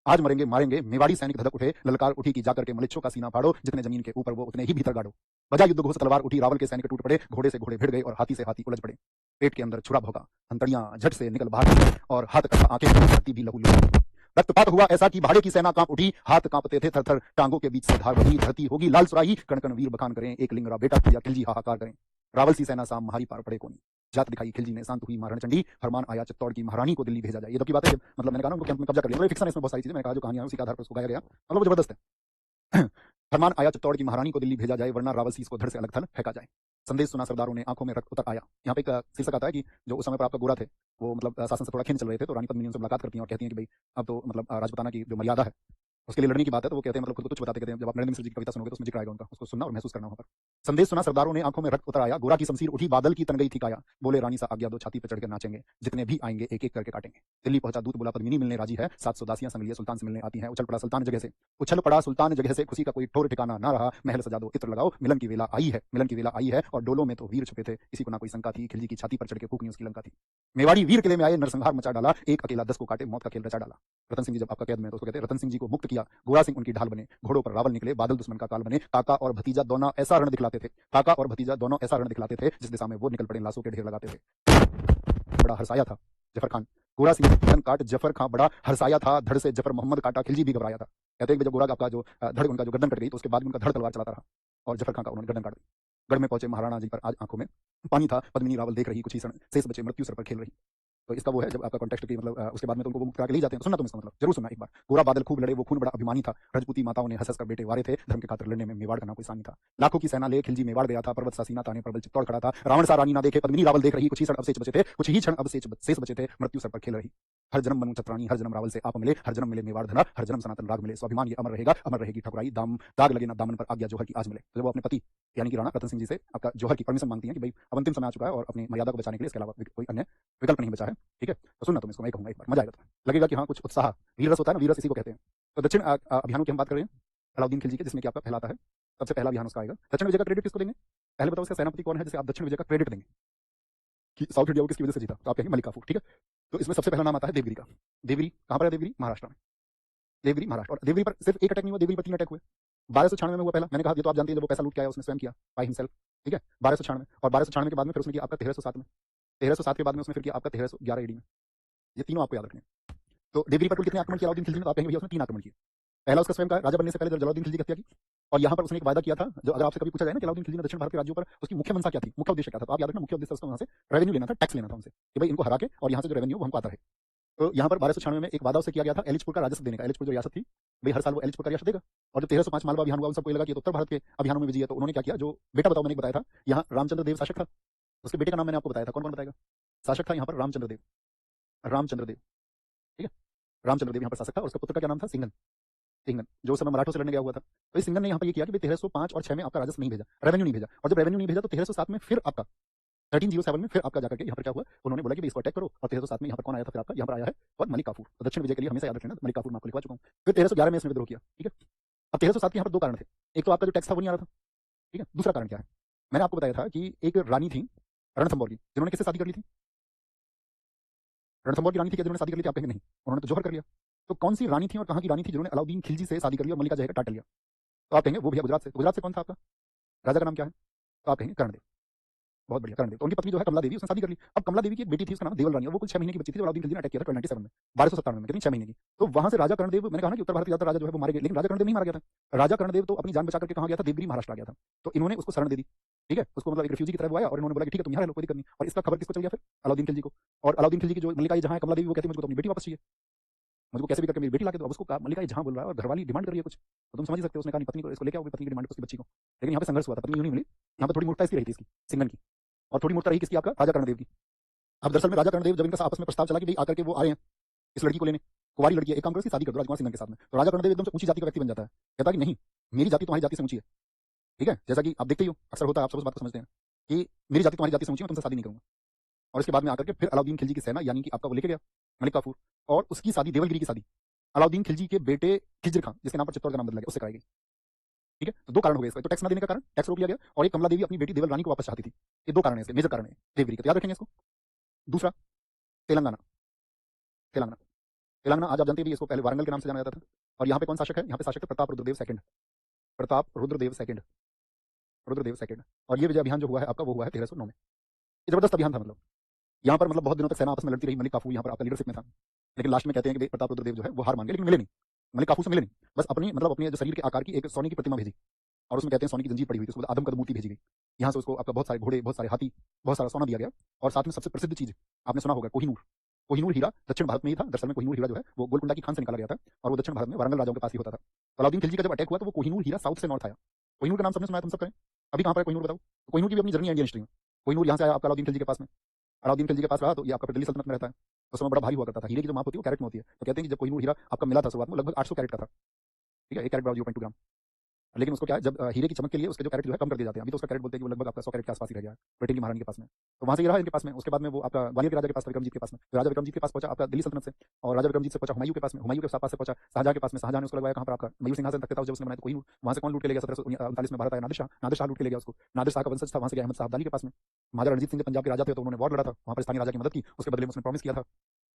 आज मरेंगे मारेंगे। मेवाड़ी सैनिक धधक उठे, ललकार उठी कि जाकर के मलिच्छों का सीना फाड़ो। जितने जमीन के ऊपर वो उतने ही भीतर गाड़ो। बजा युद्ध घोष, तलवार उठी, रावल के सैनिक टूट पड़े। घोड़े से घोड़े भिड़ गए और हाथी से हाथी उलझ पड़े। पेट के अंदर छुरा भोगा, हंतड़ियां झट से निकल बाहर और हाथ कटा, आंखें धरती भी लहू लुढ़की। रक्तपात हुआ ऐसा कि भाड़े की सेना कांप उठी। हाथ कांपते थे थर-थर, टांगों के बीच से धार बही। धरती होगी लाल सुराही, कण कण वीर बखान करें। एक लिंगरा बेटा किया खिलजी हाहाकार करें। रावल सी सेना साम महारी पार पड़े कोनी। जात दिखाई खिलजी ने, शांत हुई महाराण चंडी। फरमान आया चित्तौड़ की महारानी को दिल्ली भेजा जाए। ये तो की बात है, मतलब मैंने कहा ना उनको कैंप में कब्जा कर लिया, मतलब फिक्शन है इसमें बहुत सारी चीजें, मैंने कहा जो कहानियां हैं उसी के आधार पर उसको गाया गया, मतलब वो जबरदस्त है। फरमान आया चित्तौड़ की महारानी को दिल्ली भेजा जाए, वरना रावल सी इसको धड़ से अलग थल फेंका जाए। संदेश सुना सरदारों ने, आंखों में रक्त उतर आया। यहाँ पे एक शीर्षक आता है कि जो उस समय पर आपका गोरा थे, वो मतलब शासन से थोड़ा खींच चल रहे थे, तो रानी पद्मिनी उनसे मुलाकात करती हैं और कहती हैं कि भाई अब तो मतलब राजपुताना की जो मर्यादा है उसके लिए लड़ने की बात है। तो वो कहते हैं, मतलब खुद को तुच्छ बताते कहते हैं, जब आप नरेंद्र मिश्र जी की कविता सुनोगे तो उसमें जिक्र आएगा उनका, उसको सुनना और महसूस करना वहां पर। संदेश सुना सरदारों ने, आंखों में रक्त उतर आया। गोरा की शमशीर उठी, बादल की तन गई थी काया। बोले रानी सा आज्ञा दो, छाती पर चढ़ के नाचेंगे। जितने भी आएंगे एक एक करके काटेंगे। दिल्ली पहुंचा दूत, बोला पद्मिनी मिलने राजी है। 700 दासियां संग लिए सुल्तान से मिलने आती हैं। उछल पड़ा सुल्तान जगह से, उछल पड़ा सुल्तान जगह से। खुशी का कोई ठोर ठिकाना ना रहा। महल सजा दो, इत्र लगाओ, मिलन की वेला आई है, मिलन की वेला आई है। और डोलों में तो वीर छुपे थे, किसी को ना कोई शंका थी। खिलजी की छाती पर चढ़ के फूकनी उसकी लंका थी। मेवाड़ी वीर किले में आए, नरसंहार मचा डाला। एक अकेला 10 को काटे, मौत का खेल रचा डाला। रतन सिंह जी जब आपका कैद में, तो उसको कहते हैं रतन सिंह जी को मुक्त किया। गोरा सिंह उनकी ढाल बने, घोड़ों पर रावल निकले। बादल दुश्मन का काल बने। काका और भतीजा दोनों ऐसा रण दिखलाते थे, काका और भतीजा दोनों ऐसा रण दिखलाते थे, जिस दिशा में वो निकल पड़े लाशों के ढेर लगाते थे। बड़ा हरसाया था जफर खान, गोरा सिंह गर्दन काट जफर खान बड़ा हरसाया था। धड़ से जफर मोहम्मद काटा, खिलजी भी घबराया था। कहते हैं कि जब गोरा आपका जो धड़ उनका जो गर्दन कट गई, तो उसके बाद उनका धड़ तलवार चलाता रहा और जफर खान का उन्होंने गर्दन काट दी। गढ़ में पहुंचे महाराणा जी पर आज आंखों में पानी था। पद्मिनी रावल देख रही, कुछ ही क्षण शेष बचे, मृत्यु सर पर खेल रही। तो इसका वो है जब आपका कॉन्टेक्स्ट की, मतलब उसके बाद में तो उनको वो मुक्त करा के ले जाते हैं। तो सुनना तुम इसका मतलब जरूर सुनना एक बार। गोरा बादल खूब लड़े, वो खून बड़ा अभिमानी था। राजपूती माताओं ने हंस हंस कर बेटे वारे थे। धर्म के खातिर लड़ने में मेवाड़ का ना कोई सानी था। लाखों की सेना ले खिलजी मेवाड़ गया था। पर्वत सा सीना ताने पर बल चित्तौड़ खड़ा था। रावण सा रानी ना देखे, पद्मिनी रावल देख रही। कुछ ही क्षण अवशेष बचे थे, कुछ ही क्षण अवशेष शेष बचे थे, मृत्यु सर पर खेल रही। हर जन्म बनूं छत्रानी, हर जन्म रावल से आप मिले। हर जन्म मिले मेवाड़ धरा, हर जन्म सनातन राग मिले। स्वाभिमान ये अमर रहेगा, अमर रहेगी ठकुराई। दाग लगे ना दामन पर, आज्ञा जौहर की आज मिले। तो जब वो अपने पति यानी कि राणा रतन सिंह जी से आपका जौहर की परमिशन मांगती हैं कि भाई अब अंतिम समय आ चुका है और अपनी मर्यादा को बचाने के लिए इसके अलावा कोई अन्य विकल्प नहीं बचा है। ठीक है, तो सुनना तुम इसको, मैं कहूंगा एक बार, मजा आएगा। लगेगा कि हाँ कुछ उत्साह, वीर रस होता है ना, वीर रस इसी को कहते हैं। तो दक्षिण अभियानों की हम बात कर रहे हैं अलाउद्दीन खिलजी के, जिसमें कि आपका पहला आता है, सबसे पहला अभियान उसका आएगा। दक्षिण विजय का क्रेडिट किसको देंगे, पहले बताओ उसका सेनापति कौन है जिसे आप दक्षिण विजय का क्रेडिट देंगे कि साउथ इंडिया को किसकी वजह से जीता, तो आप कहेंगे मलिक काफूर। ठीक है, तो इसमें सबसे पहला नाम आता है देवगिरी का। देवगिरी कहां पर है, देवगिरी महाराष्ट्र में। देवगिरी महाराष्ट्र, और देवगिरी पर सिर्फ एक अटैक नहीं हुआ, देवगिरी पर 3 अटैक हुए। 1296 में हुआ पहला, मैंने कहा ये तो आप जानते हैं, जब वो पैसा लूट के आया उसने स्वयं किया बाय हिमसेल्फ। ठीक है, 1296 और 1296 के बाद में फिर उसने किया आपका 1307 में। 1307 के बाद में उसने फिर किया आपका 1311 एडी में। ये तीनों आपको याद रखने। तो देवगिरी पर कुल कितने आक्रमण किया अलाउद्दीन खिलजी ने, तो आप कहेंगे भैया उसने 3 आक्रमण किए। पहला उसका स्वयं का, राजा बनने से पहले जब जलालुद्दीन खिलजी की हत्या की, और यहाँ पर उसने एक वादा किया था, जो अगर आपसे कभी पूछा जाए ना कि अलाउद्दीन खिलजी ने दक्षिण भारत के राज्यों पर उसकी मुख्य मंशा क्या थी, मुख्य उद्देश्य क्या था, तो आप याद रखना मुख्य उद्देश्य उसका वहां से रेवेन्यू लेना था, टैक्स लेना था उनसे कि भाई इनको हरा के और यहाँ से जो रेवेन्यू वो हमको आता रहे। तो यहाँ पर 1296 में एक वादा उसे किया गया था एलिचपुर का राजस्व देने का। एलिचपुर जो रियासत थी, भाई हर साल वो एलिचपुर का रियासत देगा। और जब 1305 मालवा अभियान हुआ, उन सबको लगा कि उत्तर भारत के अभियानों में विजय है, तो उन्होंने क्या किया, जो बेटा बताओ मैंने बताया था, यहाँ रामचंद्र देव शासक था, उसके बेटे का नाम मैंने आपको बताया था, कौन कौन बताएगा। शासक था यहाँ पर रामचंद्र देव, रामचंद्र देव। ठीक है, रामचंद्र देव यहाँ पर शासक था और उसका पुत्र का क्या नाम था, सिंघन। सिंघन जो उस समय मराठों से लड़ने गया हुआ था। तो इस सिंघन ने यहाँ पर ये किया कि 1305 और 6 में आपका राजस्व नहीं भेजा, रेवेन्यू नहीं भेजा, और जब रेवेन्यू नहीं भेजा तो 1307 में फिर आपका 1307 में फिर आपका जाकर के यहाँ पर क्या हुआ, उन्होंने बोला कि इसको अटैक करो। और 1307 में यहाँ पर कौन आया था, फिर आपका यहाँ पर आया है और मलिक काफूर। तो दक्षिण विजय के लिए हमेशा याद रखना, मलिक काफूर मैं आपको लिखवा चुका हूँ। फिर 1311 में इसने विद्रोह किया। ठीक है, अब 1307 के यहाँ पर 2 कारण थे। एक तो आपका जो टैक्स था वो नहीं आ रहा था। ठीक है, दूसरा कारण क्या है, मैंने आपको बताया था कि एक रानी थी रणथंभौर की, जिन्होंने किससे शादी कर ली थी? रणथंभौर की रानी थी क्या जिन्होंने शादी कर ली थी? आप कहेंगे नहीं, उन्होंने तो जौहर कर लिया। तो कौन सी रानी थी और कहाँ की रानी थी जिन्होंने अलाउद्दीन खिलजी से शादी कर ली और मल्लिका जहर का टाटा लिया? तो आप कहेंगे वो भैया गुजरात से। गुजरात से कौन था आपका राजा का नाम क्या है? तो आप कहेंगे कर्णदेव। बहुत बढ़िया, कर्णदेव। तो उनकी पत्नी जो है कमला देवी, उसने शादी कर ली। अब कमला देवी की एक बेटी थी, उसका नाम देवल रानी, और वो कुल 6 महीने की बच्ची थी जब अलाउद्दीन खिलजी ने अटैक किया था 1297 में, 1297 में, कितनी 6 महीने की। तो वहां से राजा कर्णदेव, मैंने कहा ना कि उत्तर भारत के ज्यादातर राजा जो है वो मारे गए, लेकिन राजा कर्णदेव नहीं मारा गया था। राजा कर्णदेव तो अपनी जान बचा करके कहाँ गया था? देवगिरी महाराष्ट्र आ गया था। तो इन्होंने उसको शरण दे दी, ठीक है, उसको मतलब एक रिफ्यूजी की तरह वो आया और इन्होंने बोला कि ठीक है तुम यहाँ रह लो, कोई दिक्कत नहीं। और इसका खबर किसको चल गया फिर? अलाउद्दीन खिलजी को। और अलाउद्दीन खिलजी की जो मल्लिका जहां है कमला देवी, वो कहती है मुझको तो अपनी बेटी वापस चाहिए, मुझको कैसे भी करके मेरी बेटी ला के दो। अब उसको मल्लिका जहां बोल रहा है और घरवाली डिमांड कर रही है कुछ, तो तुम समझ ही सकते हो। उसने कहा नहीं, पत्नी को इसको लेके आओ, पत्नी की डिमांड उसकी बच्ची को। लेकिन यहाँ पे संघर्ष हुआ था, पत्नी यूं नहीं मिली, यहाँ पे थोड़ी मूर्खता इसकी रही थी, इसकी सिंगन की, और थोड़ी मूर्खता रही किसकी? आपका राजा कर्णदेव की। अब दरअसल में राजा कर्णदेव जब इनका आपस में प्रस्ताव चला कि भाई आकर के वो आ रहे हैं इस लड़की को लेने, कुंवारी लड़की है, एक काम करो इसकी शादी कर दो राजकुमार सिंघन के साथ में। तो राजा कर्णदेव एकदम से ऊंची जाति का व्यक्ति बन जाता है, कहता है कि नहीं, मेरी जाति तुम्हारी जाति से ऊंची है, ठीक है, जैसा कि आप देखते ही हो अक्सर होता है, आप सब उस बात को समझते हैं कि मेरी जाति तुम्हारी जाति से ऊंची है, मैं तुमसे शादी नहीं करूंगा। और इसके बाद में आकर के फिर अलाउद्दीन खिलजी की सेना यानी कि आपका वो लेके गया मलिक काफूर, और उसकी शादी, देवलगिरी की शादी अलाउद्दीन खिलजी के बेटे खिज्र खान, जिसके नाम पर चित्तौड़ का नाम बदला गया, उससे कराई गई, ठीक है। तो दो कारण हो गए इसका, तो टैक्स ना देने का कारण, टैक्स रोक लिया गया, और एक कमला देवी अपनी बेटी देवल रानी को वापस चाहती थी। ये दो कारण है इसके, मेजर कारण है देवगिरी के, तो याद रखेंगे इसको। दूसरा, तेलंगाना। तेलंगाना, तेलंगाना आज आप जानते हैं इसको पहले वारंगल के नाम से जाना जाता था। और यहाँ पे कौन शासक है? यहाँ पे शासक है Pratap Rudradev second, Pratap Rudradev second, Rudradev second. और ये विजय अभियान जो हुआ है आपका, वो हुआ है 1309 में। ये जबरदस्त अभियान था, मतलब यहाँ पर मतलब बहुत दिनों तक सेना आपस में लड़ती रही, मलिक काफूर यहाँ पर आपका लीडरशिप में था, लेकिन लास्ट में कहते हैं कि प्रताप रुद्रदेव जो है वो हार मान गए, लेकिन मिले नहीं, मलिक काफूर से मिले नहीं, बस अपनी मतलब अपने जो शरीर के आकार की एक सोने की प्रतिमा भेजी, और उसमें कहते हैं सोने की जंजीर पड़ी हुई थी, उसको आदम कद मूर्ति भेजी गई। यहाँ से उसको आपका बहुत सारे घोड़े, बहुत सारे हाथी, बहुत सारा सोना दिया गया, और साथ में सबसे प्रसिद्ध चीज आपने सुना होगा, कोहिनूर। कोहिनूर हीरा दक्षिण भारत में ही था, दरअसल में कोहिनूर हीरा जो है वो गोलकुंडा की खान से निकाला गया था, और वो दक्षिण भारत में वारंगल राजाओं के पास ही होता था। तो अलाउद्दीन खिलजी का जब अटैक हुआ तो वो कोहिनूर हीरा साउथ से नॉर्थ आया। कोहिनूर का नाम सबने सुना है, तुम सब करें, अभी कहाँ पर कोहिनूर बताओ? तो कोहिनूर की भी अपनी जर्नी है इंडियन हिस्ट्री में। कोहिनूर यहाँ से आया आपका अलाउद्दीन खिलजी के पास में, अलाउद्दीन खिलजी के पास रहा तो ये आपका फिर दिल्ली सल्तनत में रहता है। तो समय बड़ा भारी हुआ करता था, हीरे की जो माप होती है वो कैरेट में होती है। तो कहते हैं कि जब कोहिनूर हीरा आपका मिला था शुरुआत में लगभग 800 कैरेट का था, ठीक है, 1 कैरेट बराबर 0.2 ग्राम। लेकिन उसको क्या है, जब हीरे की चमक के लिए उसके जो कैरेट जो है कम कर दिए जाते हैं, अभी तो उसका कैरेट बोलते हैं कि वो लगभग आपका 100 कैरेट के आसपास ही रह गया है, ब्रिटेन की महारानी के पास में। तो वहां से ये रहा इनके पास में। उसके बाद में वो आपका ग्वालियर के राजा के पास था, विक्रमजीत के पास में। तो राजा विक्रमजीत के पास पहुंचा आपका दिल्ली सल्तनत से, और राजा विक्रमजीत से पहुंचा हुमायूं के पास में, हुमायूं के पास से पहुंचा शाहजहां के पास में। शाहजहां ने उसको लगवाया कहां पर? आपका मयूर सिंहासन तख्ते था जब उसने बनाया, तो कोहिनूर। वहां से कौन लूट के ले गया? 1739 में भारत आया नादिर शाह, नादिर शाह लूट के ले गया उसको। नादिर शाह का वंशज था, वहां से गया अहमद शाह अब्दाली के पास में। महाराजा रणजीत सिंह पंजाब के राजा थे, तो उन्होंने वॉर लड़ा था, वहां पर स्थानीय राजा की मदद की, उसके बदले में उसने प्रॉमिस किया था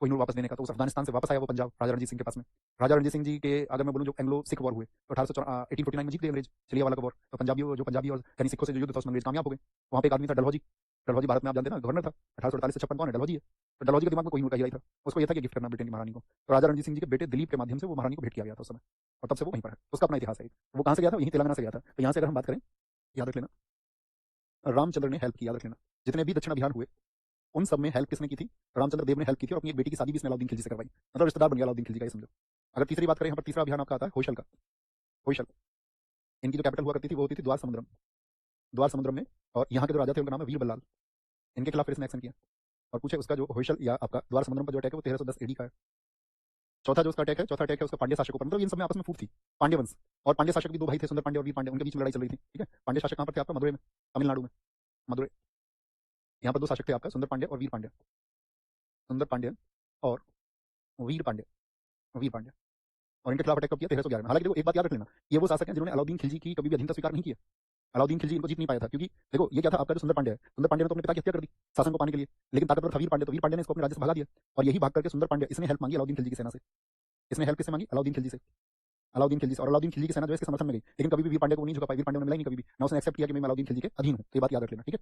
कोहिनूर वापस देने का। तो उस अफगानिस्तान से वापस आया वो पंजाब राजा रणजीत सिंह के पास में। राजा रणजीत सिंह जी के अगर मैं बोलूं जो एंग्लो सिख वॉर हुए तो 1849 में जीत गए अंग्रेज, चलियावाला का वॉर। तो पंजाबी और यानी सिखों से जो युद्ध था उसमें अंग्रेज कामयाब हो गए। वहां पे एक आदमी था डलहौजी, डलहौजी भारत में आप जानते हैं ना गवर्नर था, 1848 से 56 कौन है? डलहौजी है। तो डलहौजी के दिमाग में कोहिनूर का ही था, उसको ये था कि गिफ्ट करना ब्रिटेन की महारानी को। तो राजा रणजीत सिंह जी के बेटे दिलीप के माध्यम से वो महारानी को भेंट किया गया था उस समय, और तब से वो वहीं पर है। उसका अपना इतिहास है। वो कहाँ से गया था? यहीं तेलंगाना से गया था। तो यहाँ से अगर हम बात करें, याद रख लेना, रामचंद्र ने हेल्प की, याद रख लेना, जितने भी दक्षिण अभियान हुए उन सब में हेल्प किसने की थी? रामचंद्र देव ने हेल्प की थी, और अपनी एक बेटी की शादी भी इसने अलाउद्दीन खिलजी से करवाई, मतलब रिश्तेदार बन गया अलाउद्दीन खिलजी का, ये समझो। अगर तीसरी बात करें, यहाँ पर तीसरा अभियान आपका आता है होयसल का। होयसल, इनकी जो कैपिटल हुआ करती थी वो होती थी द्वार समुद्रम, द्वार समुद्रम में। और यहाँ के जो राजा थे उनका नाम है वीर बल्लाल, इनके खिलाफ फिर इसने एक्शन किया। और पूछे उसका जो होयसल या आपका द्वार समुद्रम पर जो अटैक है वो 1310 एडी का है। चौथा जो उसका अटैक है, चौथा अटैक है उसका पांड्य शासकों पर, मतलब इन सब में आपस में फूट थी, पांड्य वंश। और पांड्य शासक भी दो भाई थे, सुंदर पांड्य और वीर पांड्य, उनके बीच में लड़ाई चल रही थी, ठीक है। पांड्य शासक कहाँ पर थे? आपका मदुरै में, तमिलनाडु में, मदुरै। यहाँ पर दो शासक थे आपका, सुंदर पांड्य और वीर पांड्य, सुंदर पांड्य और वीर पांड्य, वीर पांड्य। और इनके खिलाफ अटैक कब किया? 1311 में। हालांकि देखो एक बात याद रख लेना, ये वो शासक हैं जिन्होंने अलाउद्दीन खिलजी की कभी भी अधीनता स्वीकार नहीं किया। अलाउद्दीन खिलजी इनको जीत नहीं पाया था, क्योंकि देखो ये क्या था, आपका जो सुंदर पांड्य है, सुंदर पांड्य ने तो अपने पिता की हत्या कर दी शासन को पाने के लिए, लेकिन ताकतवर था वीर पांड्य, तो वीर पांड्य ने इसको अपने राज्य से भगा दिया। और यही भाग करके सुंदर पांड्य, इसने हेल्प मांगी अलाउद्दीन खिलजी की सेना से। इसने हेल्प किससे मांगी? अलाउद्दीन खिलजी से, अलाउद्दीन खिलजी से। और अलाउद्दीन खिलजी की सेना जो है इसके समर्थन में गई, लेकिन कभी भी वीर पांड्य को नहीं झुका पाई, वीर पांड्य ने मिला नहीं कभी भी, ना उसने एक्सेप्ट किया कि मैं अलाउद्दीन खिलजी के अधीन हूं। तो ये बात याद रख लेना, ठीक है।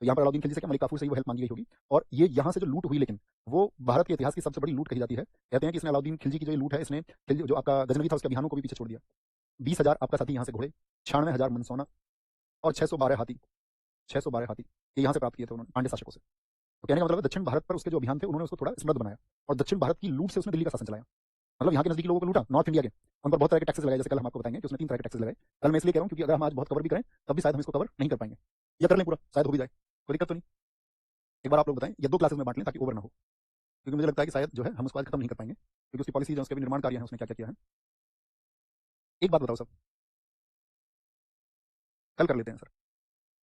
तो यहाँ पर अलाउद्दीन खिलजी से क्या मलिक काफूर से ही वो हेल्प मांगी गई होगी। और ये यहाँ से जो लूट हुई, लेकिन वो भारत के इतिहास की सबसे बड़ी लूट कही जाती है। कहते हैं कि इसने अलाउद्दीन खिलजी की जो लूट है, इसने जो आपका गजनवी था उसके अभियानों को भी पीछे छोड़ दिया। 20,000 आपका साथी यहाँ से घोड़े, 96,000 मन सोना, और 612 हाथी, 612 हाथी ये यहाँ से प्राप्त किए थे उन्होंने पांड्य शासकों से। तो कहने का मतलब है दक्षिण भारत पर उसके जो अभियान थे उन्होंने उसको थोड़ा समृद्ध बनाया, और दक्षिण भारत की लूट से उसने दिल्ली का शासन चलाया। मतलब यहाँ के नजदीकी लोगों को लूटा, नॉर्थ इंडिया के, उन पर बहुत तरह के टैक्सेस लगाए, जैसे कल हम आपको बताएंगे कि उसने 3 तरह के टैक्सेस लगाए। कल मैं इसलिए कह रहा हूँ क्योंकि अगर हम आज बहुत कवर भी करें तब भी शायद हम इसको कवर नहीं कर पाएंगे, या कर लें पूरा, शायद हो भी जाए, कोई दिक्कत तो नहीं। एक बार आप लोग बताएं, या 2 क्लासेस में बांट लें ताकि ओवर ना हो, क्योंकि मुझे लगता है कि शायद जो है हम उसको आज खत्म नहीं कर पाएंगे, क्योंकि उसकी पॉलिसी जो उसके भी निर्माण कार्य है उसने क्या क्या किया है। एक बात बताओ सब, कल कर लेते हैं सर।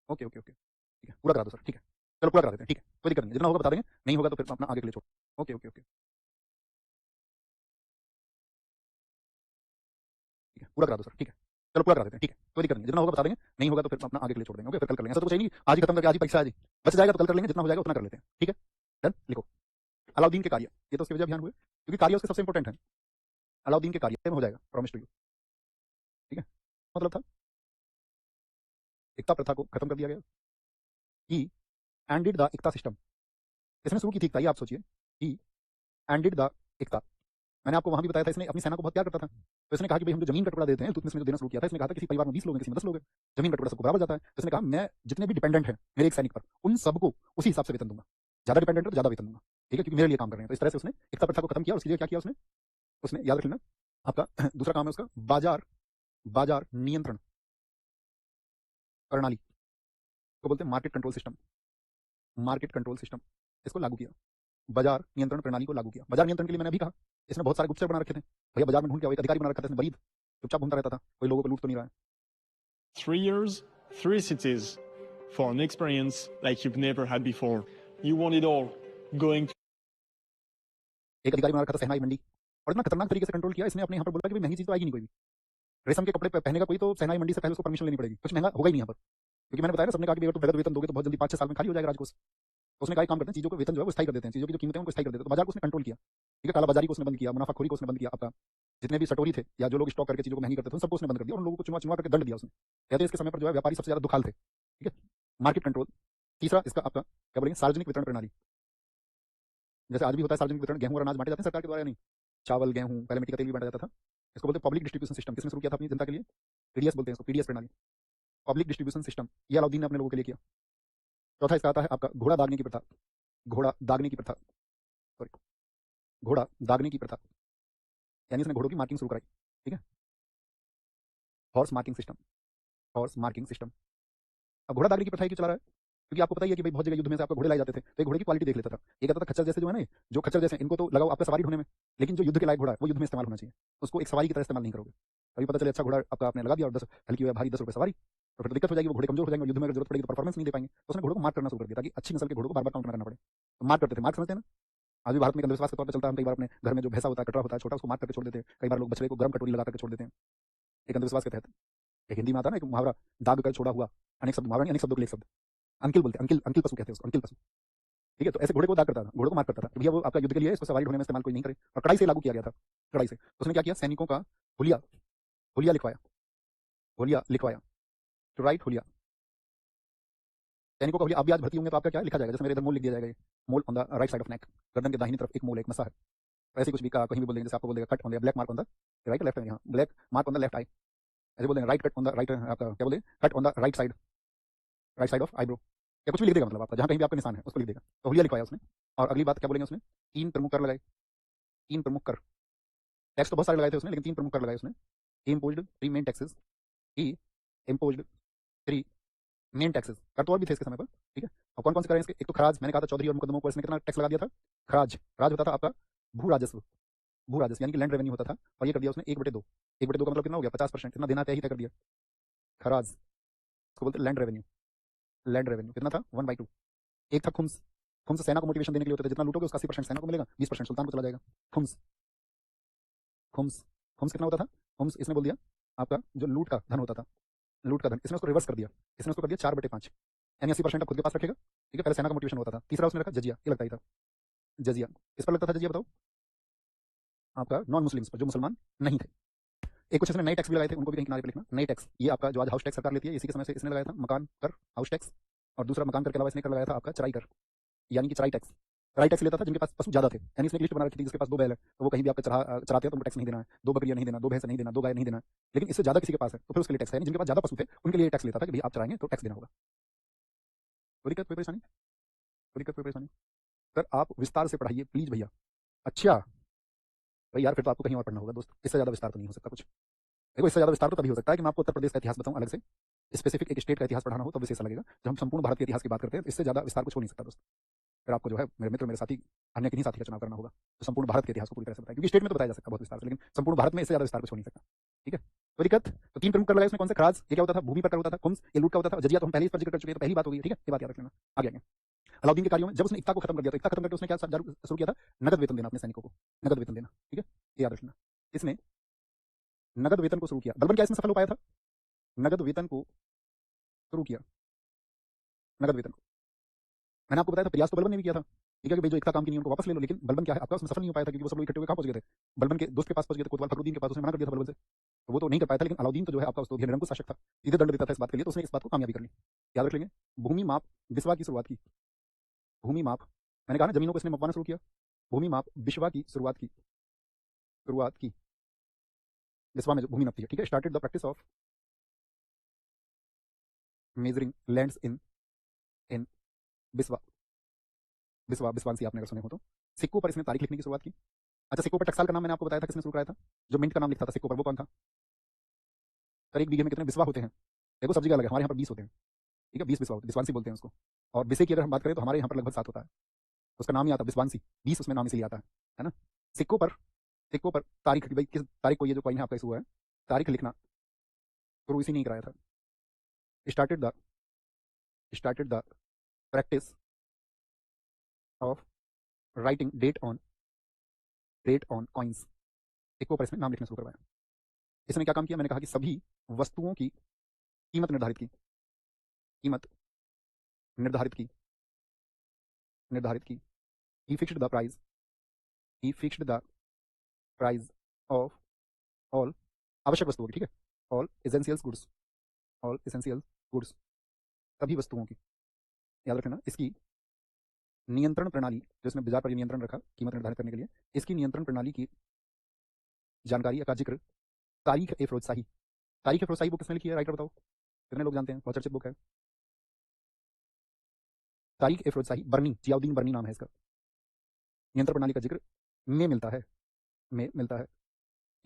ओके ओके ओके, ठीक है, पूरा करा दो सर, ठीक है, चलो पूरा करा देते हैं, ठीक है, कोई दिक्कत नहीं, जितना होगा बता देंगे, नहीं होगा तो फिर अपना आगे के लिए छोड़। ओके ओके ओके, ठीक है, पूरा करा दो सर, ठीक है। चलो पूरा करा देते हैं, ठीक है, कोई दिक्कत नहीं, जितना होगा बता देंगे, नहीं होगा तो फिर अपना आगे के लिए छोड़ देंगे, ओके, फिर कल कर लेंगे। ऐसा तो कुछ है नहीं आज ही खत्म करके आज ही परीक्षा है, आज ही बच जाएगा तो कल कर लेंगे, जितना हो जाएगा उतना कर लेते हैं, ठीक है, डन। लिखो अलाउद्दीन के कार्य, ये तो उसके वजह अभियान हुए क्योंकि कार्य उसके सबसे इंपॉर्टेंट है। अलाउद्दीन के कार्य में हो जाएगा, प्रॉमिस टू यू, ठीक है। मतलब था एकता प्रथा को खत्म कर दिया गया, ही एंडेड द एकता सिस्टम। इसने शुरू की थी एकता, ये आप सोचिए, ही एंडेड द एकता। मैंने आपको वहां भी बताया था, इसने अपनी सेना को बहुत प्यार करता था, तो इसने कहा कि भाई हम जो जमीन का टुकड़ा देते हैं, तो इसमें जो देना शुरू किया था, इसने कहा था किसी परिवार में 20 लोग हैं, किसी में 10 लोग हैं, जमीन का टुकड़ा सबको बराबर जाता है, तो इसने कहा मैं जितने भी डिपेंडेंट हैं मेरे एक सैनिक पर, उन सबको उसी हिसाब से वेतन दूंगा, ज्यादा डिपेंडेंट है तो ज्यादा वेतन दूंगा, ठीक है, क्योंकि मेरे लिए काम कर रहे हैं। तो इस तरह से उसने एकता प्रथा को खत्म किया। उसके लिए क्या किया उसने, उसने याद रख लेना आपका दूसरा काम है उसका बाजार नियंत्रण प्रणाली को बोलते हैं market control system. Market control system इसको लागू किया, बाजार नियंत्रण प्रणाली को लागू किया। बाजार नियंत्रण के लिए मैंने अभी कहा, इसने बहुत सारे गुप्तचर बना रखे थे, भैया बाजार में ढूंढ के एक अधिकारी बना रखा था इसने, बरीद, चुपचाप घूमता रहता था, कोई लोगों को लूट तो नहीं रहा है। 3 years, 3 cities, for an experience like you've never had before. You want it all. Going to एक अधिकारी बना रखा था सहनाई मंडी, और इतना खतरनाक तरीके से कंट्रोल किया इसने अपने यहाँ पर, बोला कि भाई महंगी चीज तो आएगी नहीं कोई भी, रेशम के कपड़े पहनेगा कोई तो सहनाई मंडी से पहले उसको परमिशन लेनी पड़ेगी, कुछ महंगा होगा ही नहीं यहाँ पर, क्योंकि मैंने बताया ना सबने कहा कि अगर तुम नगद वेतन दोगे तो बहुत जल्दी 5-6 साल में खाली हो जाएगा राजकोष। तो उसने कहा काम करते हैं, चीजों को वेतन जो है वो स्थायी कर देते हैं, चीजों की जो कीमतें हैं उनको स्थायी कर देते हैं। तो बाजार को उसने कंट्रोल किया, ठीक है, कालाबाजारी को उसने बंद किया, मुनाफाखोरी को उसने बंद किया, आपका जितने भी सटोरी थे या जो लोग स्टॉक करके चीजों को महंगी करते थे उन सबको उसने बंद कर दिया, और उन लोगों को चुनवा करके दंड दिया उसने। कहते हैं इसके समय पर जो है व्यापारी सबसे ज्यादा दुखाल थे, ठीक है। Market control. तीसरा इसका आपका क्या बोलेंगे, सार्वजनिक वितरण प्रणाली। जैसे आज भी होता है सार्वजनिक वितरण, गेहूं और अनाज बांटे जाते हैं सरकार के द्वारा, नहीं चावल गेहूं, पहले मिट्टी का तेल भी बांटा जाता था, इसको बोलते हैं पब्लिक डिस्ट्रीब्यूशन सिस्टम। किसने शुरू किया था अपनी जनता के लिए, पीडीएस बोलते हैं इसको, पीडीएस प्रणाली, पब्लिक डिस्ट्रीब्यूशन सिस्टम, ये अलाउद्दीन ने अपने लोगों के लिए किया। चौथा इसका आता है आपका घोड़ा दागने की प्रथा। घोड़ा दागने की प्रथा, सॉरी, घोड़ा दागने की प्रथा, यानी इसने घोड़ों की मार्किंग शुरू कराई, ठीक है, horse marking system, horse marking system. अब घोड़ा दागने की प्रथा क्यों चला रहा है, क्योंकि आपको पता ही है कि भाई बहुत जगह युद्ध में से आपका घोड़े लाए जाते थे, तो एक घोड़े की क्वालिटी देख लेता था, एक कहता था खच्चर जैसे जो है ना, जो खच्चर जैसे इनको तो लगाओ आपका सवारी ढूंढने में, लेकिन जो युद्ध के लायक घोड़ा है वो युद्ध में इस्तेमाल होना चाहिए, उसको एक सवारी की तरह इस्तेमाल नहीं करोगे। अभी पता चले अच्छा घोड़ा आपका आपने लगा दिया और 10 हल्की हुआ भारी 10 रुपए सवारी, तो फिर तो दिक्कत हो जाएगी, वो घोड़े कमजोर हो जाएंगे, युद्ध में अगर जरूरत पड़ेगी तो परफॉर्मेंस नहीं दे पाएंगे। तो उसने घोड़ों को मार्क करना शुरू कर दिया ताकि अच्छी नस्ल के घोड़ों को बार बार काउंट ना करना पड़े, तो मार्क करते थे। मार्क समझते हैं ना, आज भी भारत में अंधविश्वास के तौर पर चलता है, हम कई बार अपने घर में जो भैंसा होता है, कटरा होता है छोटा, उसको मार्क करके छोड़ देते हैं, कई बार लोग बछड़े को गर्म कटोरी लगा करके छोड़ देते हैं, एक अंधविश्वास के तहत। एक हिंदी में आता है ना एक मुहावरा, दाग कर छोड़ा हुआ, अनेक शब्द मुहावरा नहीं, अनेक शब्दों के लिए एक शब्द, अंकिल बोलते हैं, अंकिल, अंकिल पशु कहते हैं उसको, अंकिल पशु, ठीक है। तो ऐसे घोड़े को दाग करता था, घोड़े को मार्क करता था कि भैया वो आपका युद्ध के लिए इसको सवारी ढोने में इस्तेमाल कोई नहीं करे, और कड़ाई से लागू किया गया था, कड़ाई से। उसने क्या किया, सैनिकों का हुलिया, हुलिया लिखवाया, हुलिया लिखवाया, टू राइट हुलिया, सैनिकों का हुलिया। आप भी आज भर्ती होंगे तो आपका क्या लिखा जाएगा, जैसे मेरे इधर मोल लिख दिया जाएगा, ये मोल on the right side of neck, गर्दन के दाहिनी तरफ एक मोल है, एक नसा है, ऐसे कुछ भी कहीं भी बोल देंगे, जैसे आपको बोल देगा cut on the black mark on the right left, यहाँ black mark on the left eye, ऐसे बोल देंगे right cut on the right, आपका क्या बोले, cut on the right side of eyebrow, या कुछ भी लिख देगा, मतलब आपका जहाँ कहीं भी आपका निशान है उसको लिख देगा, तो हुलिया लिखवाया उसने। और अगली बात क्या बोलेंगे उसने, 3 प्रमुख कर लगाए, 3 प्रमुख कर, टैक्स तो बहुत सारे लगाए थे उसने, लेकिन 3 प्रमुख कर लगाए उसने। ही इम्पोज्ड 3 मेन टैक्सेस, ही इम्पोज्ड 3 मेन टैक्सेस, कर तो और भी थे इसके समय पर, ठीक है। और कौन कौन से करें इसके, एक तो खराज, मैंने कहा था चौधरी और मुकदमों पर इसने कितना टैक्स लगा दिया था, खराज, खराज होता था आपका भू राजस्व, भू राजस्व यानी कि लैंड रेवेन्यू होता था, और ये कर दिया उसने 1/2, 1/2 का मतलब कितना हो गया, 50%, इतना देना तय ही तय कर दिया। खराज इसको बोलते लैंड रेवेन्यू, लैंड रेवेन्यू कितना था, 1/2। एक था खुम्स, खुम्स सेना को मोटिवेशन देने के लिए होता था, जितना लूटोगे उसका 80% सेना को मिलेगा, 20% सुल्तान को चला जाएगा। खुम्स, खुम्स, खुम्स कितना होता था, खुम्स इसने बोल दिया आपका जो लूट का धन होता था, लूट का धन, इसने उसको रिवर्स कर दिया, इसने उसको कर दिया 4/5, यानी 80% आप खुद के पास रखेगा, ठीक है। पहले सेना का मोटिवेशन होता था। तीसरा उसने रखा जजिया, ये लगता ही था जजिया, इस पर लगता था जजिया, बताओ आपका नॉन मुस्लिम्स पर, जो मुसलमान नहीं थे। एक कुछ इसने नए टैक्स भी लगाए थे, उनको भी कहीं किनारे पे लिखना, नए टैक्स, ये आपका जो आज हाउस टैक्स सरकार लेती है, इसी के समय से इसने लगाया था मकान कर, हाउस टैक्स, और दूसरा मकान कर के अलावा इसने कर लगाया था आपका चराई कर, यानी कि चराई टैक्स। चराई टैक्स लेता था जिनके पास पशु ज्यादा थे, यानी इसने लिस्ट बना रखी थी, जिसके पास 2 बैल है तो वो कहीं भी आपका चराते हैं तो उनको टैक्स नहीं देना है, 2 बकरियां नहीं देना, 2 भैंस नहीं देना, 2 गाय नहीं देना, लेकिन इससे ज्यादा किसी के पास है तो फिर उसके लिए टैक्स है, यानी जिनके पास ज्यादा पशु थे उनके लिए टैक्स लेता था कि भाई आप चराएंगे तो टैक्स देना होगा। कोई दिक्कत, कोई परेशानी, कोई दिक्कत, कोई परेशानी, सर आप विस्तार से पढ़ाइए प्लीज भैया। अच्छा भाई यार, फिर तो आपको कहीं और पढ़ना होगा दोस्त, इससे ज्यादा विस्तार तो नहीं हो सकता कुछ। देखो इससे ज्यादा विस्तार तो तभी हो सकता है कि मैं आपको उत्तर प्रदेश का इतिहास बताऊं अलग से, स्पेसिफिक एक स्टेट का इतिहास पढ़ाना हो तब विशेष लगेगा। जब हम संपूर्ण भारत के इतिहास की बात करते हैं इससे ज्यादा विस्तार कुछ हो नहीं सकता दोस्त। फिर आपको जो है मेरे मित्र, मेरे साथी, अन्य किन्हीं साथी का चुनाव करना होगा तो संपूर्ण भारत के इतिहास को पूरी तरह से बताएं, क्योंकि स्टेट में तो बताया जा सकता है बहुत विस्तार से, लेकिन संपूर्ण भारत में इससे ज्यादा विस्तार कुछ हो नहीं सकता, ठीक है। तो दिक्कत, तो 3 प्रमुख कर लगाए उसमें, कौन से, खराज ये क्या होता था, भूमि पर कर होता था, खुम्स ये लूट का होता था, जजिया तो हम पहले ही इस पर जिक्र कर चुके हैं, तो पहली बात होगी, ठीक है, ये बात याद रख लेना। आगे आगे अलाउद्दीन के कार्यों में जब उसने एकता को खत्म कर दिया, तो एकता खत्म करके उसने क्या शुरू किया था, नगद वेतन देना अपने सैनिकों को, नगद वेतन देना, ठीक है, ये याद रखना। इसने नगद वेतन को शुरू किया। बलबन क्या इसमें सफल हो पाया था, नगद वेतन को शुरू किया, नगद वेतन को। मैंने आपको बताया था प्रयास तो बलबन ने भी किया था, ठीक है कि भाई जो एकता काम की नहीं उनको वापस ले लो, लेकिन बलबन क्या है आपका उसमें सफल नहीं हो पाया था, क्योंकि वो सब लोग इकट्ठे होकर कहाँ पहुंच गए थे, बलबन के दोस्त के पास पहुंच गए थे, कोतवाल फखरुद्दीन के पास। उसने मना कर दिया था बलबन से, तो वो तो नहीं कर पाया था। लेकिन अलाउद्दीन तो जो है आपका उसको निरंकुश शासक था, सीधे दंड देता था इस बात के लिए, तो उसने इस बात को कामयाबी कर ली। याद रख लेंगे। भूमि माप बिस्वा की शुरुआत की, भूमि माप, मैंने कहा ना जमीनों को इसने मपवाना शुरू किया, भूमि माप बिस्वा की शुरुआत की, बिस्वा में जो भूमि नपती है, ठीक है। Started the practice of measuring lands in Biswa, Biswansi आपने अगर सुने हो तो। सिक्कों पर इसने तारीख लिखने की शुरुआत की। अच्छा, सिक्कों पर टकसाल का नाम मैंने आपको बताया था किसने शुरू कराया था, जो मिंट का नाम लिखता था सिक्कों पर, वो कौन था? सर एक बीघे में कितने बिस्वा होते हैं? देखो सब जगह अलग है, हमारे यहाँ पर 20 होते हैं, ठीक है, 20 बिस्वा होते हैं, बिस्वांसी बोलते हैं उसको। और बिसे की अगर हम बात करें तो हमारे यहाँ पर लगभग 7 होता है, उसका नाम ही आता है बिस्वांसी, 20 उसमें नाम इसीलिए आता है ना। सिक्कों पर तारीख, भाई किस तारीख को ये जो कॉइन है आपका इशू है, तारीख लिखना शुरू इसी नहीं कराया था। Started the practice of writing date on coins, सिक्कों पर इसने नाम लिखना शुरू करवाया। इसने क्या काम किया, मैंने कहा कि सभी वस्तुओं की कीमत निर्धारित की, कीमत निर्धारित की, he fixed the price of all आवश्यक वस्तुओं की, ठीक है, ऑल एसेंशियल गुड्स, सभी वस्तुओं की। याद रखना, इसकी नियंत्रण प्रणाली, जो इसने बाजार पर ये नियंत्रण रखा कीमत निर्धारित करने के लिए, इसकी नियंत्रण प्रणाली की जानकारी का जिक्र तारीख ए फिरोजशाही, तारीख ए फिरोजशाही बुक किसने लिखी है, राइटर बताओ, कितने लोग जानते हैं, बहुत चर्चित बुक है। तारीख ए फिरोजशाही, बर्नी, जियाउद्दीन बर्नी नाम है इसका। नियंत्रण प्रणाली का जिक्र में मिलता है,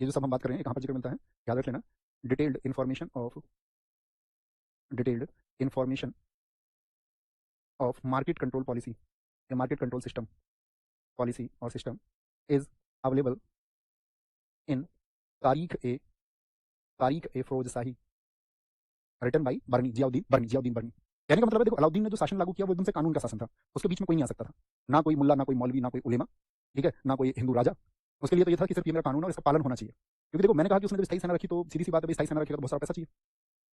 ये जो सब हम बात कर रहे हैं कहाँ पर जिक्र मिलता है, याद रख लेना। Detailed information of market control policy या मार्केट कंट्रोल सिस्टम, पॉलिसी और सिस्टम इज अवेलेबल इन तारीख ए फिरोजशाही, रिटन बाई बर्नी, जियाउद्दीन बर्नी। कहने का मतलब है देखो, अलाउद्दीन ने जो शासन लागू किया वो एकदम से कानून का शासन था, उसके बीच में कोई नहीं आ सकता था, ना कोई मुल्ला, ना कोई मौलवी, ना कोई उलेमा, ठीक है, ना कोई हिंदू राजा। उसके लिए तो ये था कि सिर्फ ये मेरा कानून है और इसका पालन होना चाहिए। क्योंकि देखो मैंने कहा कि उसने जब स्थायी सेना रखी तो सीधी सी बात है, स्थायी सेना रखेगा तो बहुत सारा पैसा चाहिए,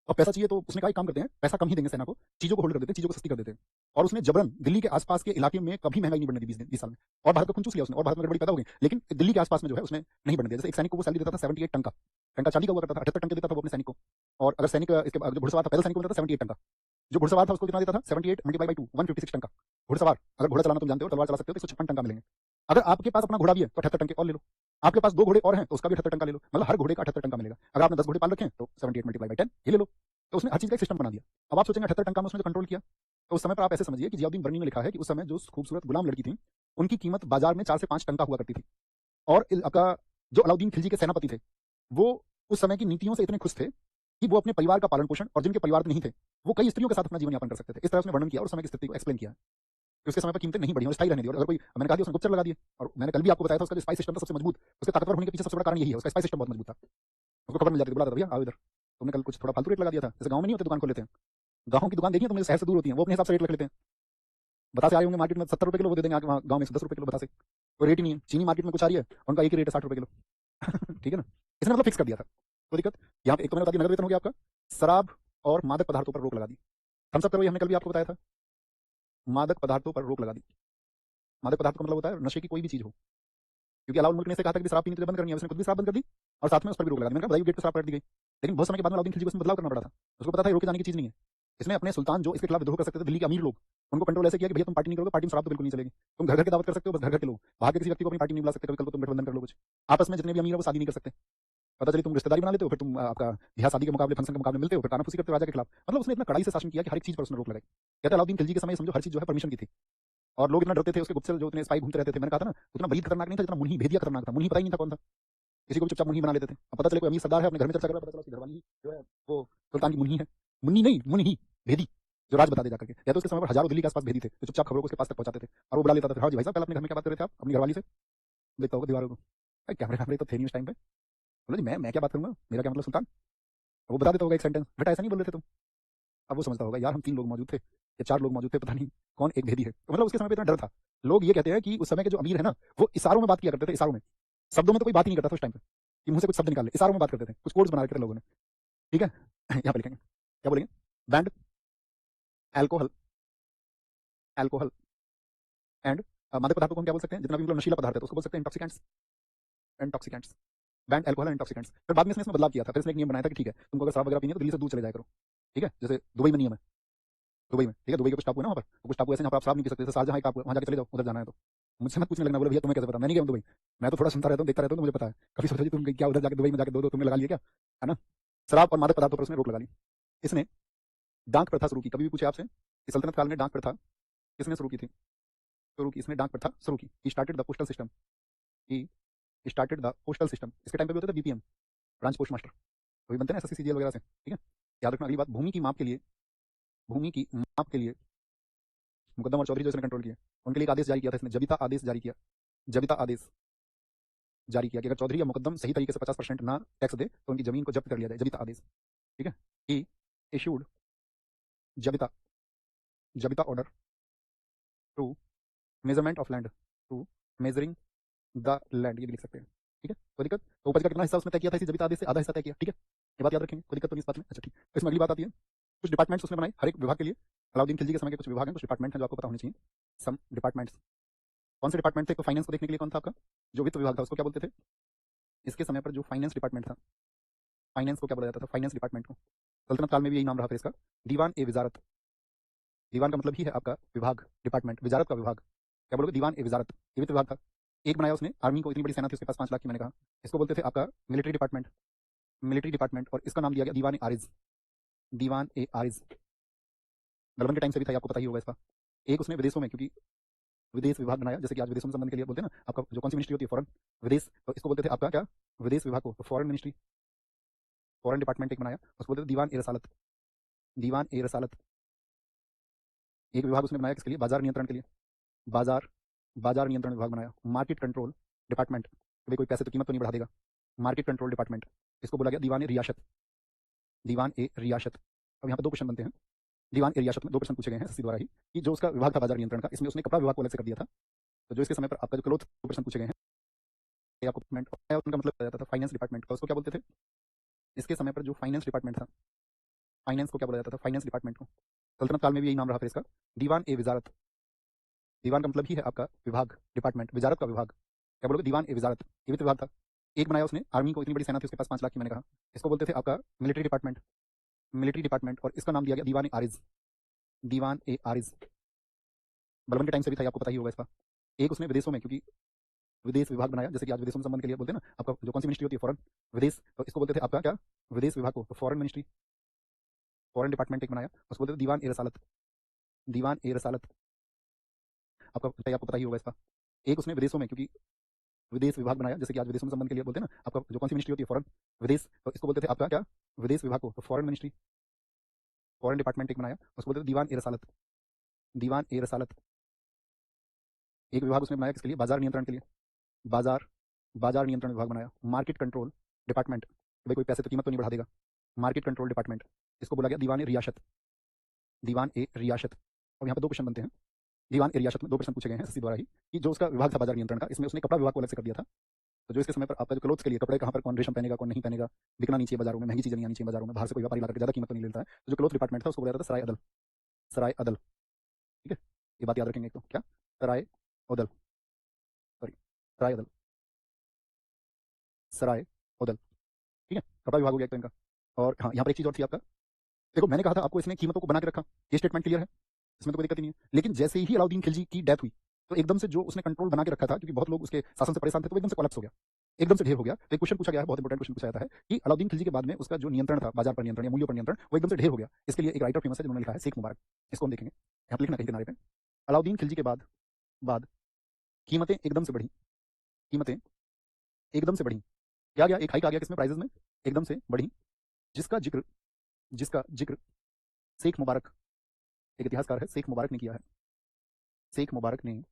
और पैसा चाहिए तो उसने कहा एक काम करते हैं, पैसा कम ही देंगे सेना को, चीजों को होल्ड कर देते हैं, चीजों को सस्ती कर देते हैं। और उसने जबरन दिल्ली के आसपास के इलाके में कभी महंगाई नहीं बढ़ने दी 20 साल में, और भारत का खून चूस लिया उसने, और भारत में गड़बड़ी पैदा हो गई, लेकिन दिल्ली के आसपास में जो है उसने नहीं बढ़ने दिया। जैसे एक सैनिक को वो सैलरी देता था 78 टन का चांदी का हुआ करता था, 78 टन का देता था वो अपने सैनिक को। और अगर सैनिक इसके जो घुड़सवार था, पैदल सैनिक को मिलता था 78 टन का, जो घुड़सवार था उसको कितना देता था, 78 मल्टीप्लाई बाई 2, 156 टन का घुड़सवार। अगर घोड़ा चलाना तुम जानते हो, तलवार चला सकते हो तो 156 टन का मिलेंगे। अगर आपके पास अपना घोड़ा भी है तो 78 टन के और ले लो, आपके पास 2 घोड़े और हैं तो उसका भी 78 टन का ले लो, मतलब हर घोड़े का 78 टन का मिलेगा। अगर आपने 10 घोड़े पाल रखे हैं तो 78 मल्टीप्लाई बाई 10 ये ले लो। तो उसने हर चीज का एक सिस्टम बना दिया। अब आप सोचेंगे 78 टन का में उसने जो कंट्रोल किया, तो उस समय पर आप ऐसे समझिए कि जियाउद्दीन बर्नी ने लिखा है कि उस समय जो खूबसूरत गुलाम लड़की थी उनकी कीमत बाजार में 4 से 5 टन का हुआ करती थी। और आपका जो अलाउद्दीन खिलजी के सेनापति थे वो उस समय की नीतियों से इतने खुश थे कि वो अपने परिवार का पालन पोषण, और जिनके परिवार नहीं थे वो कई स्त्रियों के साथ अपना जीवन यापन कर सकते थे। इस तरह उसने वर्णन किया और उस समय की स्थिति को एक्सप्लेन किया कि उसके समय पर कीमतें नहीं बढ़ी और स्थायी रहने दी। और अगर कोई, मैंने कहा उसने गुप्तचर लगा दिए, और मैंने कल भी आपको बताया था उसका जो स्पाई सिस्टम था सबसे मजबूत, उसके ताकतवर होने के पीछे सबसे बड़ा कारण यही है, उसका स्पाई सिस्टम बहुत मजबूत था। उसको खबर मिल जाती थी, बुलाता था, भैया आओ इधर, तुमने कल कुछ थोड़ा फालतू रेट लगा दिया था। जैसे गांव में नहीं होते दुकान खोल लेते हैं, गाँव की दुकान देखिए तुमने शहर से दूर होती है, वो अपने हिसाब से रेट रख लेते हैं। बतासे आए होंगे मार्केट में 70 रुपए किलो, वो दे देंगे गाँव में 10 रुपए किलो बतासे, कोई रेट ही नहीं है। चीनी मार्केट में कुछ आ रही है, उनका एक ही रेट है 60 रुपए किलो। ठीक है ना, इसने मतलब फिक्स कर दिया था, कोई दिक्कत। यहाँ पे एक तो मैंने बता दिया नगर वेतन हो गया आपका, शराब और मादक पदार्थों पर रोक लगा दी। थम्स अप करो, ये हमने कल भी आपको बताया था, मादक पदार्थों पर रोक लगा दी। मादक पदार्थ का मतलब होता है नशे की कोई भी चीज हो, क्योंकि अलाउद्दीन मुल्क ने कहा था कि शराब पीनी तुझे बंद करनी है, उसने खुद भी शराब बंद कर दी और साथ में उस पर भी रोक लगा दी। मैंने कहा बधाई गेट पर शराब कर दी गई, लेकिन बहुत समय के बाद अलाउद्दीन खिलजी को इसमें बदलाव करना पड़ा था। उसको पता था रोके जाने की चीज नहीं है। इसने अपने सुल्तान जो इसके खिलाफ विद्रोह कर सकते थे, दिल्ली के अमीर लोग, उनको कंट्रोल ऐसे किया कि भैया तुम पार्टी नहीं करोगे, पार्टी में शराब तो बिल्कुल नहीं चलेगी, तुम घर घर के दावत कर सकते हो, बस घर घर के लोग, बाहर के किसी व्यक्ति को अपनी पार्टी नहीं बुला सकते, कभी कल को तुम गठबंधन कर लो, कुछ आपस में जितने भी अमीर है वो शादी नहीं कर सकते। पता चली तुम रिश्तेदारी बना लेते हो, फिर तुम आपका ब्याह शादी के मुकाबले, फंक्शन के मुकाबले मिलते हो, फिर कानाफूसी करते हो राजा के खिलाफ। मतलब उसने इतना कड़ाई से शासन किया कि हर एक चीज पर उसने रोक लगाई। कहते अलाउद्दीन खिलजी के समय समझो हर चीज जो है परमिशन की थी, और लोग इतना डरते थे उसके गुप्तचर जो इतने स्पाई घूमते रहते थे। मैंने कहा था ना उतना बरीद खतरनाक नहीं था जितना मुन्ही भेदिया खतरनाक था। मुन्ही पता ही नहीं था कौन था, किसी को भी चुपचाप मुन्ही बना लेते थे। अब पता चले कोई अमीर सरदार है अपने घर में चर्चा कर रहा है, पता चला उसकी घरवाली जो है वो सुल्तान की मुन्नी है, मुन्नी नहीं मुन्ही, भेदी, जो राज बता दे जाकर के। या तो उसके समय पर हजारों दिल्ली के आसपास भेदी थे जो चुपचाप खबरों को उसके पास तक पहुंचाते थे, और वो बुला लेता था, हाँ जी भाई साहब कल अपने घर में क्या बात कर रहे थे आप अपनी घरवाली से, देखता होगा दीवारों को, कैमरे वैमरे तो थे नहीं उस टाइम पे। बोलो जी मैं क्या बात करूंगा, मेरा क्या मतलब सुल्तान। वो बता देता होगा एक सेंटेंस, बेटा ऐसा नहीं बोल रहे थे तुम। अब वो समझता होगा यार हम 3 लोग मौजूद थे या 4 लोग मौजूद थे, पता नहीं कौन एक भेदी है। तो मतलब उसके समय पे इतना डर था। लोग ये कहते हैं कि उस समय के जो अमीर है ना वो इशारों में बात किया करते थे, इशारों में, शब्दों में तो कोई बात ही नहीं करता था उस टाइम पे कि मुंह से कुछ शब्द निकाले, इशारों में बात करते थे, कुछ कोड्स बना रखे थे लोगों ने। ठीक है। यहाँ पे लिखेंगे, क्या बोलेंगे, बैंड एल्कोहल, एल्कोहल एंड मादक पदार्थों को हम क्या बोल सकते हैं, जितना भी मतलब नशीला पदार्थ है तो उसको बोल सकते हैं intoxicants, intoxicants, band alcohol and intoxicants. फिर बाद में इसने इसमें बदलाव किया था, फिर इसने एक नियम बनाया था कि ठीक है तुमको अगर शराब वगैरह पीनी है तो दिल्ली से दूर चले जाया करो, ठीक है। जैसे दुबई में नियम है, दुबई में, ठीक है, दुबई के कुछ टापू है ना वहाँ पर, तो कुछ टापू ऐसे जहाँ पर आप शराब नहीं पी सकते, जैसे शारजाह एक टापू है, वहाँ जाके चले जाओ, उधर जाना है तो। मुझसे मत पूछने लगना, बोले भैया तुम्हें कैसे पता, मैं नहीं गया हूँ दुबई, मैं तो थोड़ा सुनता रहता हूँ, देखता रहता हूँ, तो मुझे पता है। कभी सोचा जी तुम क्या उधर जाके दुबई में जाके दो तुमने लगा लिया क्या, है ना। शराब और मादक पदार्थों पर उसने रोक लगा ली। इसने डाक प्रथा शुरू की, कभी भी पूछे आपसे कि सल्तनत काल में डाक प्रथा किसने शुरू की थी, शुरू की, इसने डाक प्रथा शुरू की। He started the postal system, he started the postal system. इसके टाइम पे भी होता था बीपीएम, ब्रांच पोस्ट मास्टर, वही बनते हैं एसएससी सीजीएल वगैरह से, ठीक है। याद रखना। अगली बात, भूमि की माप के लिए, भूमि की माप के लिए मुकद्दम और चौधरी जो इसने कंट्रोल किया, उनके लिए एक आदेश जारी किया था इसने, जबिता आदेश जारी किया, जबिता आदेश जारी किया कि अगर चौधरी या मुकद्दम सही तरीके से 50% ना टैक्स दे तो उनकी जमीन को जब्त कर लिया जाए, जबिता आदेश, ठीक है। ही इशूड जबिता, जबिता order to measurement of land, to measuring the land, ये भी लिख सकते हैं, ठीक है। कोई दिक्कत, तो उपज का कितना हिस्सा उसने तय किया था इसी जबिता आदेश से, आधा हिस्सा तय किया, ठीक है। ये बात याद रखेंगे, कोई दिक्कत तो नहीं इस बात में, अच्छा ठीक। तो इसमें अगली बात आती है, कुछ डिपार्टमेंट्स उसने बनाए हर एक विभाग के लिए। अलाउद्दीन खिलजी के समय के कुछ विभाग हैं, कुछ डिपार्टमेंट हैं जो आपको पता होने चाहिए, सम डिपार्टमेंट्स। कौन से डिपार्टमेंट थे, तो फाइनेंस को देखने के लिए कौन था आपका, जो वित्त विभाग था उसको क्या बोलते थे, इसके समय पर जो फाइनेंस डिपार्टमेंट था, फाइनेंस को क्या बोला जाता था, फाइनेंस डिपार्टमेंट को। सल्तनत काल में भी यही नाम रहा फिर इसका, दीवान ए विजारत। दीवान का मतलब ही है आपका विभाग, डिपार्टमेंट, विजारत का विभाग, क्या बोलोगे, दीवान ए विजारत, ये वित्त विभाग था। एक बनाया उसने, आर्मी को, इतनी बड़ी सेना थी उसके पास 5 लाख की, मैंने कहा, इसको बोलते थे आपका मिलिट्री डिपार्टमेंट, मिलिट्री डिपार्टमेंट, और इसका नाम दिया गया दीवान ए आरिज, दीवान ए आरिज। गलबन के टाइम से भी था, आपको पता ही होगा इसका। एक उसने विदेशों में, क्योंकि विदेश विभाग बनाया, जैसे कि आज विदेशों में संबंध के लिए बोलते हैं ना, आपका जो कौन सी मिनिस्ट्री होती है, फॉरेन, विदेश, तो इसको बोलते थे आपका क्या, विदेश विभाग को, तो फॉरेन मिनिस्ट्री, फॉरेन डिपार्टमेंट एक बनाया, उसको बोलते थे दीवान ए रसालत, दीवान ए रसालत। एक विभाग उसने बनाया किसके लिए, बाजार नियंत्रण के लिए, बाजार, बाजार नियंत्रण विभाग बनाया। मार्केट कंट्रोल डिपार्टमेंट, भाई कोई पैसे तो कीमत तो नहीं बढ़ा देगा, मार्केट कंट्रोल डिपार्टमेंट, इसको बोला गया दीवान ए रियासत, दीवान ए रियासत। अब यहाँ पर 2 क्वेश्चन बनते हैं, दीवान ए रियासत में 2 क्वेश्चन पूछे गए हैं एसएससी द्वारा ही, कि जो उसका विभाग था बाजार नियंत्रण का, इसमें उसने कपड़ा विभाग को अलग से कर दिया था। तो जो इसके समय पर आपका जो क्लोथ, 2 प्रश्न पूछे गए हैं, ये आपको उनका मतलब बताया जाता था फाइनेंस डिपार्टमेंट का, उसको क्या बोलते थे, इसके समय पर जो फाइनेंस डिपार्टमेंट था, फाइनेंस को क्या बोला जाता था, फाइनेंस डिपार्टमेंट को। सल्तनत काल में भी यही नाम रहा फिर इसका, दीवान ए विजारत। दीवान का मतलब ही है आपका विभाग, डिपार्टमेंट, विजारत का विभाग, क्या बोलोगे, दीवान ए विजारत, ये वित्त विभाग था। एक बनाया उसने आर्मी को, इतनी बड़ी सेना थी उसके पास 5 लाख की, मैंने कहा, इसको बोलते थे आपका मिलिट्री डिपार्टमेंट, मिलिट्री डिपार्टमेंट, और इसका नाम दिया गया दीवान ए आरिज, दीवान ए आरिज। बलबन के टाइम से भी था, आपको पता ही होगा इसका। एक उसने विदेशों में, क्योंकि विदेश विभाग बनाया, जैसे कि आज विदेशों में संबंध के लिए बोलते हैं ना, आपका जो कौन सी मिनिस्ट्री होती है, फॉरेन, विदेश, तो इसको बोलते थे आपका क्या, विदेश विभाग को, तो फॉरेन मिनिस्ट्री, फॉरेन डिपार्टमेंट एक बनाया, उसको बोलते थे दीवान ए रसालत, दीवान ए रसालत। आपको पता ही होगा इसका। एक उसने विदेशों में, क्योंकि विदेश विभाग बनाया, जैसे कि आज विदेशों में संबंध के लिए बोलते हैं ना, आपका जो कौन सी मिनिस्ट्री होती है, फॉरेन, विदेश, तो इसको बोलते थे आपका क्या, विदेश विभाग को, तो फॉरेन मिनिस्ट्री, फॉरेन डिपार्टमेंट एक बनाया, उसको बोलते थे दीवान ए रसालत, दीवान ए रसालत। एक विभाग उसने बनाया किसके लिए, बाजार नियंत्रण के लिए, बाजार, बाजार नियंत्रण विभाग बनाया। मार्केट कंट्रोल डिपार्टमेंट, भाई कोई पैसे तो कीमत तो नहीं बढ़ा देगा, मार्केट कंट्रोल डिपार्टमेंट, इसको बोला गया दीवान ए रियासत, दीवान ए रियासत। अब यहाँ पर 2 क्वेश्चन बनते हैं, दीवान ए रियासत में 2 प्रश्न पूछे गए हैं एसएससी द्वारा ही, कि जो उसका विभाग था बाजार नियंत्रण का, इसमें उसने कपड़ा विभाग को अलग से कर दिया था। तो जो इसके समय पर आपका जो क्लोथ्स के लिए, कपड़े कहाँ पर कौन रेशम पहनेगा कौन नहीं पहनेगा, बिकना नहीं चाहिए बाजारों में, महंगी चीजें नहीं आनी चाहिए बाजारों में, बाहर से कोई व्यापारी ला करके ज्यादा कीमत तो नहीं लेता है, तो जो क्लोथ डिपार्टमेंट था उसको बोला जाता था सराय अदल, सराय अदल, ठीक है। ये बात याद रखेंगे, एक तो क्या, सराय उदल, सॉरी, सराय अदल, सराय उदल, ठीक है। कपड़ा विभाग हो गया एक तो इनका। और हाँ, यहाँ पर एक चीज और थी आपका, देखो मैंने कहा था आपको, इसने कीमतों को बना के रखा, ये स्टेटमेंट क्लियर है, इसमें तो कोई दिक्कत ही नहीं है। लेकिन जैसे ही अलाउद्दीन खिलजी की डेथ हुई, तो एकदम से जो उसने कंट्रोल बना के रखा था, क्योंकि बहुत लोग उसके शासन से परेशान थे, तो एकदम से कोलैप्स हो गया, एकदम से ढेर हो गया। तो एक क्वेश्चन पूछा गया है, बहुत इंपॉर्टेंट क्वेश्चन पूछा जाता है, कि अलाउद्दीन खिलजी के बाद में उसका जो नियंत्रण था, बाजार पर नियंत्रण या मूल्यों पर नियंत्रण, वो एकदम से ढेर हो गया। इसके लिए एक राइटर फेमस है जिन्होंने लिखा है, शेख मुबारक, इसको हम देखेंगे, यहाँ पर लिखना कहीं किनारे पे, अलाउद्दीन खिलजी के बाद बाद कीमतें एकदम से बढ़ी, कीमतें एकदम से बढ़ी, क्या गया, एक हाइक आ गया किसमें, प्राइजेस में एकदम से बढ़ी, जिसका जिक्र, जिसका जिक्र शेख मुबारक, एक इतिहासकार है, शेख मुबारक ने किया है, शेख मुबारक ने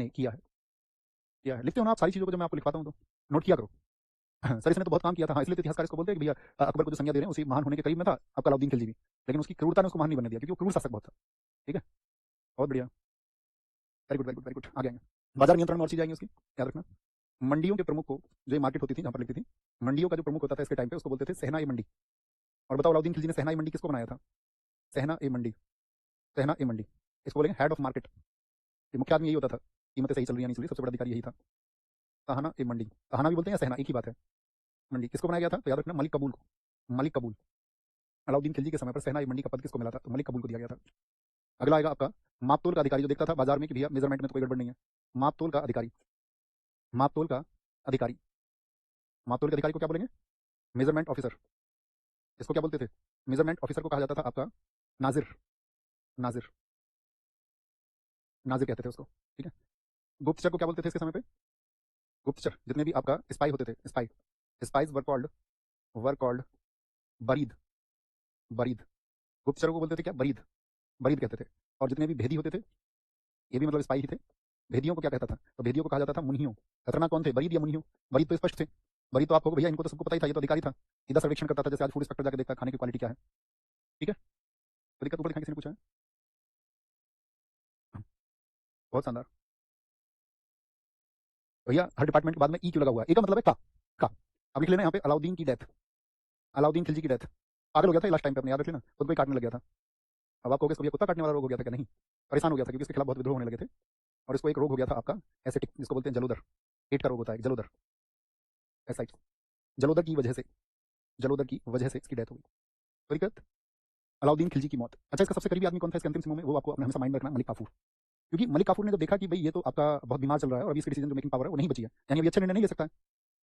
किया है। लिखते हो ना आप सारी चीजों को, जब मैं आपको लिखवाता हूँ तो नोट किया करो। सर इसने तो बहुत काम किया था, हाँ, इसलिए तो इतिहासकार इसको बोलते हैं कि भैया अकबर को जो संज्ञा दे रहे हैं उसी महान होने के करीब में था आपका अलाउद्दीन खिलजी भी, लेकिन उसकी क्रूरता ने उसको महान नहीं बनने दिया, क्योंकि वो क्रूर शासक बहुत था, ठीक है। बहुत बढ़िया, very good very good very good. आगे आएंगे, बाजार नियंत्रण में और चीज आएंगी उसकी, याद रखना। मंडियों के प्रमुख को, जो मार्केट होती थी जहाँ पर लिखती थी, मंडियों का जो प्रमुख होता था इसके टाइम पे, उसको बोलते थे सहना ए मंडी, और बताओ अलाउद्दीन खिलजी ने सहना ए मंडी किसको बनाया था? सहना ए मंडी, सहना ए मंडी, इसको बोलेंगे हेड ऑफ मार्केट। ये मुख्य आदमी यही होता था, कीमतें सही चल रही है नहीं चल रही, सबसे बड़ा अधिकारी यही था। सहाना ए मंडी, सहाना भी बोलते हैं या सहना, एक ही बात है। मंडी किसको बनाया गया था? तो याद रखना मलिक कबूल को, मलिक कबूल। अलाउद्दीन खिलजी के समय पर सहना ए मंडी का पद किसको मिला था? तो मलिक कबूल को दिया गया था। अगला आएगा आपका मापतोल का अधिकारी, जो देखता था बाजार में कि भैया मेजरमेंट में तो कोई गड़बड़ नहीं है। मापतोल का अधिकारी, मापतोल का अधिकारी, मापतोल के अधिकारी को क्या बोलेंगे? Measurement officer. इसको क्या बोलते थे? मेजरमेंट ऑफिसर को कहा जाता था आपका नाजिर, नाजिर, नाजिर कहते थे उसको, ठीक है। गुप्तचर को क्या बोलते थे इसके समय पे? गुप्तचर जितने भी आपका स्पाई होते थे, स्पाई, स्पाइज वर कॉल्ड बरीद, बरीद। गुप्तचरों को बोलते थे क्या? बरीद, बरीद कहते थे। और जितने भी भेदी होते थे, ये भी मतलब स्पाई ही थे। भेदियों को क्या कहता था? तो भेदियों को कहा जाता था मुनियों। खतरनाक कौन थे? बरीद या मुनियों? बरीद तो स्पष्ट थे, बरीद तो आपको भैया इनको तो सबको पता ही था, ये तो अधिकारी था, सीधा सर्वेक्षण करता था, जैसे आज फूड इंस्पेक्टर जाकर देखता है खाने की क्वालिटी क्या है, ठीक है। तो दिक्कत ऊपर लिखा, किसी ने पूछा है? बहुत शानदार भैया। हर डिपार्टमेंट के बाद में ई क्यों लगा हुआ है? ए का मतलब है का। अब लिख लेना यहाँ पे अलाउद्दीन की डेथ, अलाउद्दीन खिलजी की डेथ। पागल हो गया था लास्ट टाइम पे, अपने याद रख लेना, खुद को ही काटने लग गया था। अब आपको इसको कुत्ता काटने वाला रोग हो गया था क्या? नहीं, परेशान हो गया था क्योंकि इसके खिलाफ बहुत विद्रोह होने लगे थे। और इसको एक रोग हो गया था आपका एसिटिक, जिसको बोलते हैं जलोदर, पेट का रोग होता है जलोदर, एसाइटिस। जलोदर की वजह से, जलोदर की वजह से इसकी डेथ हो गई। तो दिक्कत अलाउद्दीन खिलजी की मौत। अच्छा, इसका सबसे करीबी आदमी कौन था इसके अंतिम समय में? वो आपको अपने हमेशा माइंड में रखना, मलिक काफूर। क्योंकि मलिक काफूर ने जब देखा कि भाई ये तो आपका बहुत बीमार चल रहा है और अभी इसकी डिसीजन जो मेकिंग पावर है वो नहीं बची है, यानी अभी अच्छा निर्णय नहीं ले सकता है,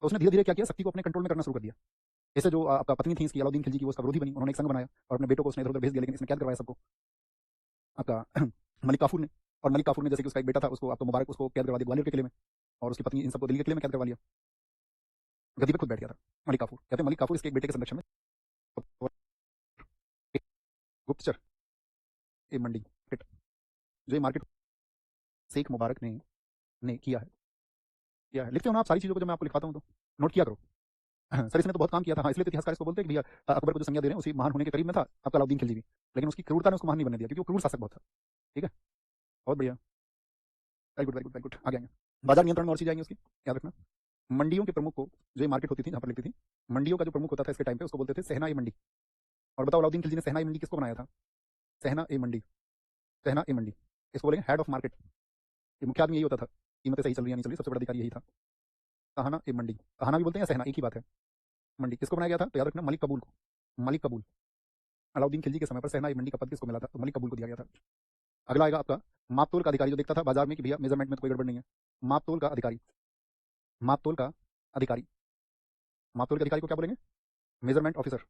तो उसने धीरे धीरे क्या किया? शक्ति को अपने कंट्रोल में करना शुरू कर दिया। जैसे जो आपका पत्नी थी इसकी अलाउद्दीन खिलजी की, वो उसका विरोधी बनी, उन्होंने एक संघ बनाया और अपने बेटों को उसने इधर उधर भेज दिया, लेकिन इसने कैद करवाया सबको आपका मलिक काफूर ने। और मलिक काफूर ने जैसे कि उसका एक बेटा था, उसको आपको मुबारक, उसको कैद करवा दिया ग्वालियर के किले में, और उसकी पत्नी इन सबको दिल्ली के किले में कैद करवा लिया। गद्दी पे खुद बैठ गया था मलिक काफूर। कहते हैं मलिक काफूर इसके एक बेटे के संरक्षण में गुप्तचर ए मंडी मार्केट, जो ये मार्केट शेख मुबारक ने किया है, किया है। लिखते हो ना आप सारी चीज़ों को, जब मैं आपको लिखवाता हूँ तो नोट किया करो। सर इसने तो बहुत काम किया था, हाँ, इसलिए तो इतिहासकार इसको बोलते हैं कि भैया अकबर को जो संज्ञा दे रहे हैं उसी महान होने के करीब में था आपका अलाउद्दीन खिलजी भी, लेकिन उसकी क्रूरता ने उसको महान नहीं बनने दिया, क्योंकि वो क्रूर शासक बहुत था, ठीक है। बहुत बढ़िया, very good very good very good. आगे आएंगे, बाजार नियंत्रण में और चीज़ आएंगी उसकी, याद रखना। मंडियों के प्रमुख को, जो ये मार्केट होती थी जहाँ पर लिखती थी, मंडियों का जो प्रमुख होता था इसके टाइम पे, उसको बोलते थे सहना ए मंडी। और बताओ अलाउद्दीन खिलजी ने सहना ए मंडी किसको बनाया था? सहना ए मंडी, सहना ए मंडी, इसको बोलेंगे हेड ऑफ मार्केट। ये मुख्य आदमी यही होता था, कीमतें सही चल रही है नहीं चल रही, सबसे बड़ा अधिकारी यही था। सहाना ए मंडी, सहाना भी बोलते हैं या सहना, एक ही बात है। मंडी किसको बनाया गया था? तो याद रखना मलिक कबूल को, मलिक कबूल। अलाउद्दीन खिलजी के समय पर सहना ए मंडी का पद किसको मिला था? तो मलिक कबूल को दिया गया था। अगला आएगा आपका मापतोल का अधिकारी, जो देखता था बाजार में कि भैया मेजरमेंट में तो कोई गड़बड़ नहीं है। मापतोल का अधिकारी, मापतोल का अधिकारी, मापतोल के अधिकारी को क्या बोलेंगे? Measurement officer.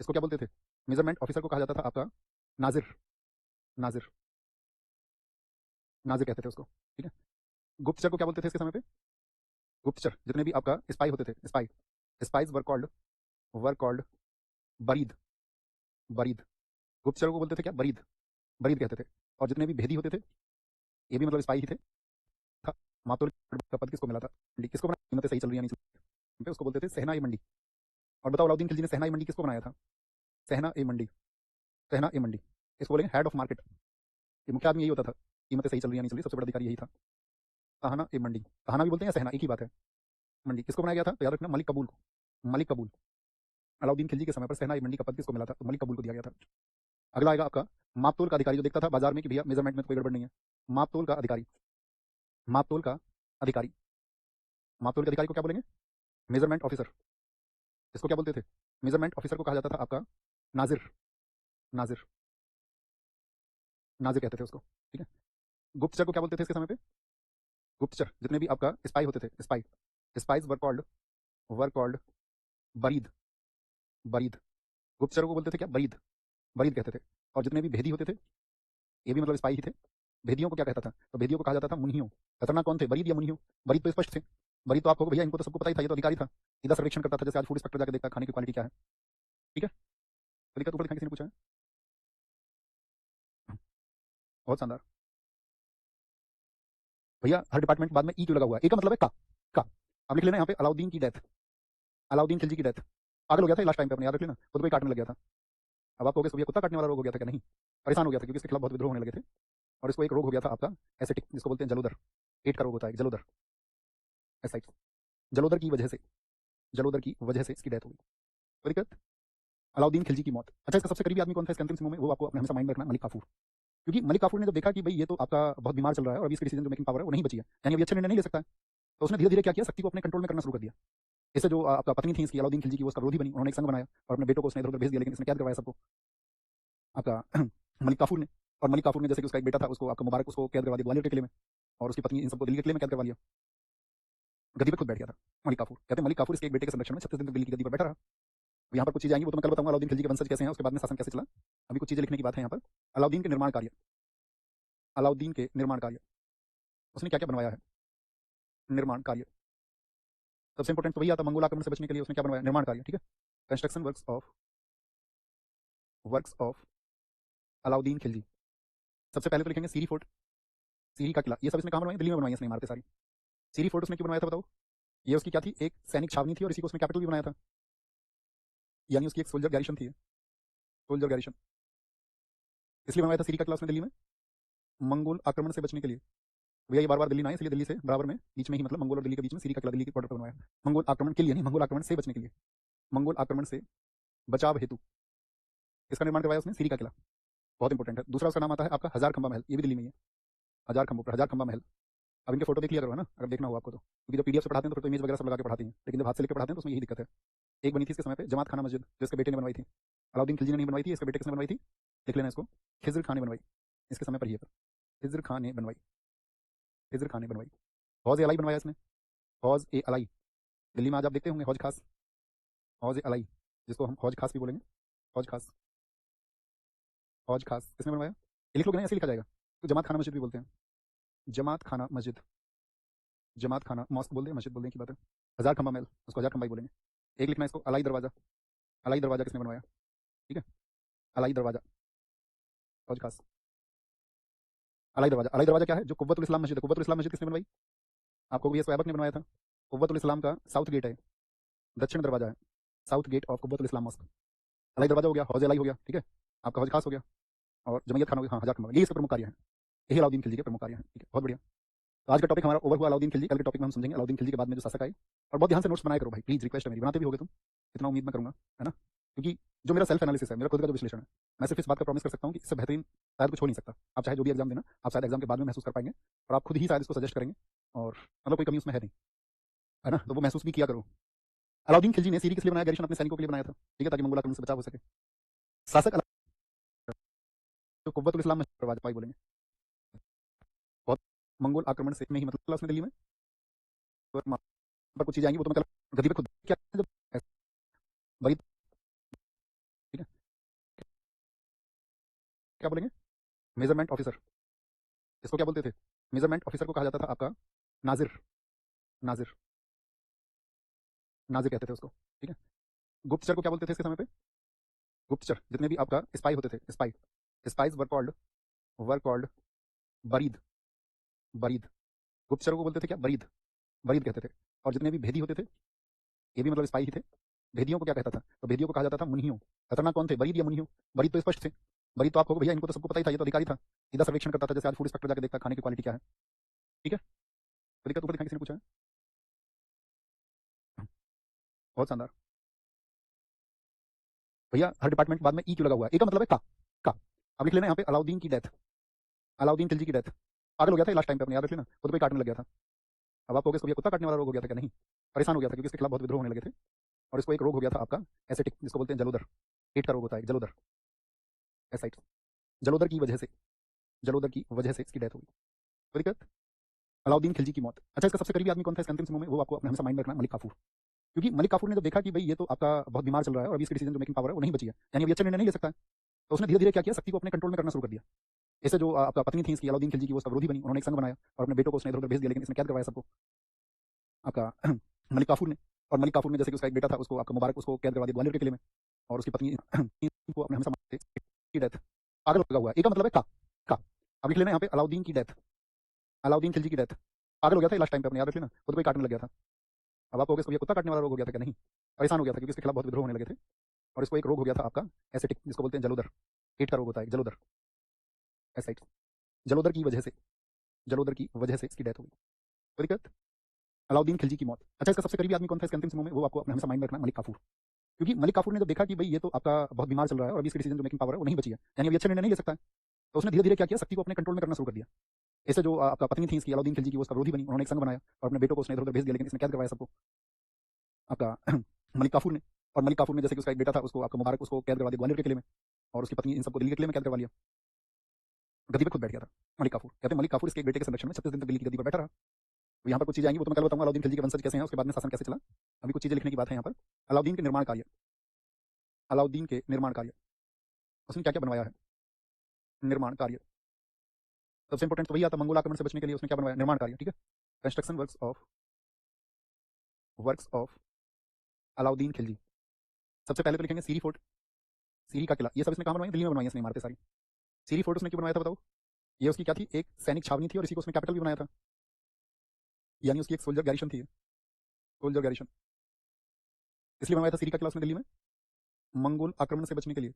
इसको क्या बोलते थे? मेजरमेंट ऑफिसर को कहा जाता था आपका नाजिर, नाजिर, नाजिर कहते थे उसको, ठीक है। गुप्तचर को क्या बोलते थे इसके समय पे? गुप्तचर जितने भी आपका स्पाई होते थे, स्पाई, स्पाइज वर कॉल्ड बरीद, बरीद। गुप्तचरों को बोलते थे क्या? बरीद, बरीद कहते थे। और जितने भी भेदी होते थे, ये भी मतलब स्पाई ही थे। था मातुल का पद किसको मिला था? मंडी किसको बनाया? कीमतें सही चल रही है नहीं चल रही, उसको बोलते थे सहना ए मंडी। और बताओ अलाउद्दीन खिलजी ने सहना ए मंडी किसको बनाया था? सहना ए मंडी, सहना ए मंडी, इसको बोलेंगे हेड ऑफ मार्केट। ये मुख्य आदमी यही होता था, कीमतें सही चल रही है नहीं चल रही, सबसे बड़ा अधिकारी यही था। सहाना ए मंडी, सहाना भी बोलते हैं या सहना, एक ही बात है। मंडी किसको बनाया गया था? तो याद रखना मलिक कबूल को, मलिक कबूल। अलाउद्दीन खिलजी के समय पर सहना ए मंडी का पद किसको मिला था? तो मलिक कबूल को दिया गया था। अगला आएगा आपका मापतोल का अधिकारी, जो देखता था बाजार में कि भैया मेजरमेंट में तो कोई गड़बड़ नहीं है। मापतोल का अधिकारी, मापतोल का अधिकारी, मापतोल के अधिकारी को क्या बोलेंगे? Measurement officer. इसको क्या बोलते थे? मेजरमेंट ऑफिसर को कहा जाता था आपका नाजिर, नाजिर, नाजिर कहते थे उसको, ठीक है। गुप्तचर को क्या बोलते थे इसके समय पे? गुप्तचर जितने भी आपका स्पाई होते थे, स्पाई, स्पाइज वर कॉल्ड बरीद, बरीद। गुप्तचरों को बोलते थे क्या? बरीद, बरीद कहते थे। और जितने भी भेदी होते थे, ये भी मतलब स्पाई ही थे। भेदियों को क्या कहता था? तो भेदियों को कहा जाता था मुनियों। खतरनाक कौन थे? बरीद या मुनियों? बरीद तो स्पष्ट थे, बरीद तो आपको भैया इनको तो सबको पता ही था, ये तो अधिकारी था, सीधा सर्वेक्षण करता था, जैसे आज फूड इंस्पेक्टर जाकर देखता है खाने की क्वालिटी क्या है, ठीक है। तो दिक्कत ऊपर लिखा, किसी ने पूछा है? बहुत शानदार भैया। हर डिपार्टमेंट के बाद में ई क्यों लगा हुआ है? ए का मतलब है का। अब लिख लेना यहाँ पे अलाउद्दीन की डेथ, अलाउद्दीन खिलजी की डेथ। पागल हो गया था लास्ट टाइम पे, अपने याद रख लेना, खुद को ही काटने लग गया था। अब आपको भैया कुत्ता काटने वाला रोग हो गया था क्या? नहीं, परेशान हो गया था क्योंकि इसके खिलाफ बहुत विद्रोह होने लगे थे। और इसको एक रोग हो गया था आपका एसिटिक, जिसको बोलते हैं जलोदर, पेट का रोग होता है जलोदर, एसाइटिस। जलोदर की वजह से, जलोदर की वजह से इसकी डेथ हो गई। कोई दिक्कत? अलाउद्दीन खिलजी की मौत। अच्छा, इसका सबसे करीबी आदमी कौन था इसके अंतिम समय में, वो आपको अपने हमेशा माइंड में रखना, मलिक काफूर। क्योंकि मलिक काफूर ने जब देखा कि भाई ये तो आपका बहुत बीमार चल रहा है और अभी इसकी डिसीजन जो मेकिंग पावर है वो नहीं बची है, यानी अभी अच्छे निर्णय नहीं ले सकता है, तो उसने धीरे धीरे क्या किया, शक्ति को अपने कंट्रोल में करना शुरू कर दिया। इससे जो आपका पत्नी थी इसकी अलाउद्दीन खिलजी की, वो उसका विरोधी बनी, उन्होंने एक संघ बनाया और अपने बेटों को उसने इधर उधर भेज दिया, लेकिन इसने कैद करवाया सबको आपका मलिक काफूर ने। और मलिक काफूर ने जैसे कि उसका एक बेटा था उसको आपका मुबारक उसको कैद करवा दिया ग्वालियर के किले में, और उसकी पत्नी इन सबको दिल्ली के किले में कैद करवा लिया। गद्दी पे खुद बैठ गया था मलिक काफूर। कहते हैं मलिक काफूर इसके एक बेटे के संरक्षण में 36 दिन तक दिल्ली की गद्दी पर बैठा रहा। अब यहाँ पर कुछ चीजें आएंगी, वो तो मैं कल बताऊंगा अलाउद्दीन खिलजी के वंशज कैसे हैं, उसके बाद में शासन कैसे चला। अभी कुछ चीजें लिखने की बात है यहाँ पर। अलाउद्दीन के निर्माण कार्य, अलाउद्दीन के निर्माण कार्य, उसने क्या क्या बनवाया है, निर्माण कार्य सबसे इंपॉर्टेंट तो वही आता, मंगोल आक्रमण से बचने के लिए उसने क्या बनवाया, निर्माण कार्य, ठीक है। Construction works of Alauddin Khilji. सबसे पहले तो लिखेंगे सीरी फोर्ट, सीरी का किला, ये सब इसने कहाँ बनवाया, दिल्ली में बनवाई इसने इमारतें सारी। सीरी फोर्ट उसने क्यों बनवाया था बताओ, ये उसकी क्या थी, एक सैनिक छावनी थी और इसी को उसने कैपिटल भी बनाया था, यानी उसकी एक सोल्जर गैरिशन थी, सोल्जर गैरिशन, इसलिए बनवाया था सीरी का किला उसने दिल्ली में, मंगोल आक्रमण से बचने के लिए। भैया ये बार बार दिल्ली ना आए, इसलिए दिल्ली से बराबर में बीच में ही, मतलब मंगोल और दिल्ली के बीच में सीरी का किला दिल्ली के बॉर्डर पर बनवाया, मंगोल आक्रमण के लिए नहीं, मंगोल आक्रमण से बचने के लिए, मंगोल आक्रमण से बचाव हेतु इसका निर्माण करवाया उसने, सीरी का किला, बहुत इंपॉर्टेंट है। दूसरा उसका नाम आता है आपका हजार खंबा महल, ये भी दिल्ली में ही है, हजार खंबों पर हजार खंबा महल। अब इनके फोटो देख लिया करो है ना, अगर देखना हो आपको तो, क्योंकि जब पीडीएफ से पढ़ाते हैं तो फिर तो इमेज वगैरह सब लगा के पढ़ाते हैं, लेकिन जब हाथ से लेकर पढ़ाते हैं तो उसमें यही दिक्कत है। एक बनी थी इसके समय पे जमात खाना मस्जिद, जो इसके बेटे ने बनवाई थी, अलाउद्दीन खिलजी ने नहीं बनवाई थी, इसके बेटे किसने बनवाई थी, लिख लेना इसको, खिज्र खान ने बनवाई, इसके समय पर ही है, खिज्र खान ने बनवाई, खिज्र खान ने बनवाई। हौज ए अलाई बनवाया इसने, हौज ए अलाई, दिल्ली में आज आप देखते होंगे हौज खास, हौज ए अलाई, जिसको हम हौज खास भी बोलेंगे, हौज खास, हौज खास किसने बनवाया, ये लिख लोगे ना, ऐसे लिखा जाएगा, तो जमात खाना मस्जिद भी बोलते हैं, जमात खाना मस्जिद, जमात खाना मॉस्क बोल दें, मस्जिद बोल दें की बात है। हजार खंबा महल, उसको हजार खंबा ही बोलेंगे। एक लिखना इसको अलाई दरवाजा, अलाई दरवाजा किसने बनवाया, ठीक है, अलाई दरवाजा, हौज खास, अलाई दरवाजा। अलाई दरवाजा क्या है, जो कुव्वतुल इस्लाम मस्जिद है, कुव्वतुल इस्लाम मस्जिद किसने बनवाई, आपको भी ऐबक ने बनवाया था। कुव्वतुल इस्लाम का साउथ गेट है, दक्षिण दरवाजा है, south gate of Quwwatul Islam mosque. Alai Darwaza हो गया, हौज अलाई हो गया, ठीक है, आपका हौज खास हो गया, और जमैयत खान हो गया, हाँ हजार खंबा, ये इसके प्रमुख कार्य हैं, यही अलाउद्दीन खिलजी के प्रमुख कार्य हैं, ठीक है, बहुत बढ़िया। तो आज का टॉपिक हमारा ओवर हुआ अलाउद्दीन खिलजी, कल के टॉपिक में हम समझेंगे अलाउद्दीन खिलजी के बाद में जो शासक आए। और बहुत ध्यान से नोट्स बनाया करो भाई, प्लीज, रिक्वेस्ट है मेरी, बनाते भी होगे तुम, इतना उम्मीद मैं करूंगा, है ना, क्योंकि जो मेरा सेल्फ एनालिसिस है, मेरा खुद का जो विश्लेषण है, मैं सिर्फ इस बात का प्रॉमिस कर सकता हूँ कि इससे बेहतरीन शायद कुछ हो नहीं सकता। आप चाहे जो भी एग्जाम देना, आप शायद एग्जाम के बाद में महसूस कर पाएंगे, और आप खुद ही शायद इसको सजेस्ट करेंगे, और मतलब कोई कमी उसमें है नहीं, है ना, तो वो महसूस भी किया करो। अलाउद्दीन खिलजी ने सीरी किस लिए बनाया, गैरिशन अपने सैनिकों के लिए बनाया था, ठीक है, ताकि मंगोल आक्रमण से बचाव हो सके। शासक जो कुव्वतुल इस्लाम में वाजपेयी बोलेंगे, बहुत मंगोल आक्रमण से में ही मतलब उसने दिल्ली में, तो पर कुछ चीजें आएंगी, वो तो मैं कल गद्दी पे खुद क्या जब वही, ठीक है, क्या बोलेंगे, मेजरमेंट ऑफिसर, इसको क्या बोलते थे, मेजरमेंट ऑफिसर को कहा जाता था आपका नाजिर, नाजिर, नाजिर कहते थे उसको, ठीक है। गुप्तचर को क्या बोलते थे इसके समय पे, गुप्तचर जितने भी आपका स्पाई होते थे, स्पाई, स्पाइज वर कॉल्ड बरीद, बरीद, गुप्तचरों को बोलते थे क्या, बरीद, बरीद कहते थे। और जितने भी भेदी होते थे, ये भी मतलब स्पाई ही थे, भेदियों को क्या कहता था, तो भेदियों को कहा जाता था मुनियों। खतरनाक कौन थे, बरीद या मुनियों, बरीद तो स्पष्ट थे, बरीद तो आपको भैया इनको तो सबको पता ही था, ये तो अधिकारी था, सीधा सर्वेक्षण करता था, जैसे आज फूड इंस्पेक्टर जाके देखता खाने की क्वालिटी क्या है, ठीक है। तो दिक्कत ऊपर दिखाई, किसी ने पूछा है, बहुत शानदार भैया, हर डिपार्टमेंट बाद में ई क्यों लगा हुआ है, ए का मतलब है का। अब लिख लेना यहाँ पे अलाउद्दीन की डेथ, अलाउद्दीन खिलजी की डेथ, पागल हो गया था लास्ट टाइम पे अपने, याद रख लेना, वो तो कोई काटने लग गया था। अब आपको इसको कुत्ता काटने वाला रोग हो गया था क्या, नहीं, परेशान हो गया था क्योंकि इसके खिलाफ बहुत विद्रोह होने लगे थे, और इसको एक रोग हो गया था आपका एसिटिक, जिसको बोलते हैं जलोदर, पेट का रोग होता है जलोदर, एसाइट, जलोदर की वजह से, जलोदर की वजह से इसकी डेथ हुई। तो दिक्कत अलाउद्दीन खिलजी की मौत। अच्छा, इसका सबसे करीबी आदमी कौन था इसके अंतिम समय में, वो आपको अपने हमेशा माइंड में रखना, मलिक काफूर। क्योंकि मलिक काफूर ने जब देखा कि भाई ये तो आपका बहुत बीमार चल रहा है और अभी इसकी डिसीजन जो मेकिंग पावर है वो नहीं बची है, यानी अभी अच्छे निर्णय नहीं ले सकता है, तो उसने धीरे धीरे क्या किया, शक्ति को अपने कंट्रोल में करना शुरू कर दिया। इससे जो आपका पत्नी थी इसकी अलाउद्दीन खिलजी की, वो उसका विरोधी बनी, उन्होंने एक संघ बनाया और अपने बेटों को उसने इधर उधर भेज दिया, लेकिन इसने कैद करवाया सबको आपका मलिक काफूर ने। और मलिक काफूर ने जैसे कि उसका एक बेटा था उसको आपका मुबारक उसको कैद करवा दिया ग्वालियर के किले में, और उसकी पत्नी को अपने हमेशा की डेथ, पागल लगा हुआ है, एक का मतलब है का। अब लिख लेना यहाँ पे अलाउद्दीन की डेथ, अलाउद्दीन खिलजी की डेथ, पागल हो गया था लास्ट टाइम पे अपने, याद रख लेना, वो तो कोई काटने लग गया था। अब आपको इसको कुत्ता काटने वाला रोग हो गया था क्या, नहीं, परेशान हो गया था क्योंकि इसके खिलाफ बहुत विद्रोह होने लगे थे, और इसको एक रोग हो गया था आपका एसिटिक, जिसको बोलते हैं जलोदर, पेट का रोग होता है जलोदर, एसाइट, जलोदर की वजह से, जलोदर की वजह से इसकी डेथ हो गई। तो दिक्कत अलाउद्दीन खिलजी की मौत। अच्छा, इसका सबसे करीबी आदमी कौन था इसके अंतिम समय में, वो आपको अपने हमेशा माइंड में रखना, मलिक काफूर। क्योंकि मलिक काफूर ने जब देखा कि भाई ये तो आपका बहुत बीमार चल रहा है और अभी इसकी डिसीजन जो मेकिंग पावर है वो नहीं बची है, यानी अभी अच्छा निर्णय नहीं ले सकता है, तो उसने धीरे धीरे क्या किया, शक्ति को अपने कंट्रोल में करना शुरू कर दिया। ऐसे जो आपका पत्नी थी इसकी अलाउद्दीन खिलजी की, वो उसका विरोधी बनी, उन्होंने एक संघ बनाया और अपने बेटों को उसने इधर उधर भेज दिया, लेकिन इसने कैद करवाया सबको आपका मलिक काफूर ने। और मलिक काफूर ने जैसे कि उसका एक बेटा था उसको आपका मुबारक, उसको कैद करवा दिया ग्वालियर के किले में, और उसकी पत्नी इन सबको दिल्ली के किले में कैद करवा लिया। गद्दी पे खुद बैठ गया था मलिक काफूर। कहते हैं मलिक काफूर इसके एक बेटे के संरक्षण में 36 दिन तक दिल्ली की गद्दी पर बैठा रहा। तो यहाँ पर कुछ चीजें आएंगी, वो तो मैं कल बताऊंगा अलाउद्दीन खिलजी के वंशज कैसे हैं, उसके बाद में शासन कैसे चला। अभी कुछ चीजें लिखने की बात है यहाँ पर। अलाउद्दीन के निर्माण कार्य, अलाउद्दीन के निर्माण कार्य, उसने क्या क्या बनवाया है, निर्माण कार्य सबसे इंपॉर्टेंट तो वही आता, मंगोल आक्रमण से बचने के लिए उसने क्या बनवाया, निर्माण कार्य, ठीक है। Construction works of Alauddin Khilji. सबसे पहले तो लिखेंगे सीरी फोर्ट, सीरी का किला, ये सब इसने कहाँ बनवाई, दिल्ली में बनवाई इसने इमारतें सारी। सीरी फोर्ट उसने क्यों बनवाया था बताओ, ये उसकी क्या थी, एक सैनिक छावनी थी और इसी को उसने कैपिटल भी बनाया था, यानी उसकी एक सोल्जर गैरिशन थी, सोल्जर गैरिशन, इसलिए बनवाया था सीरी का किला उसने दिल्ली में, मंगोल आक्रमण से बचने के लिए।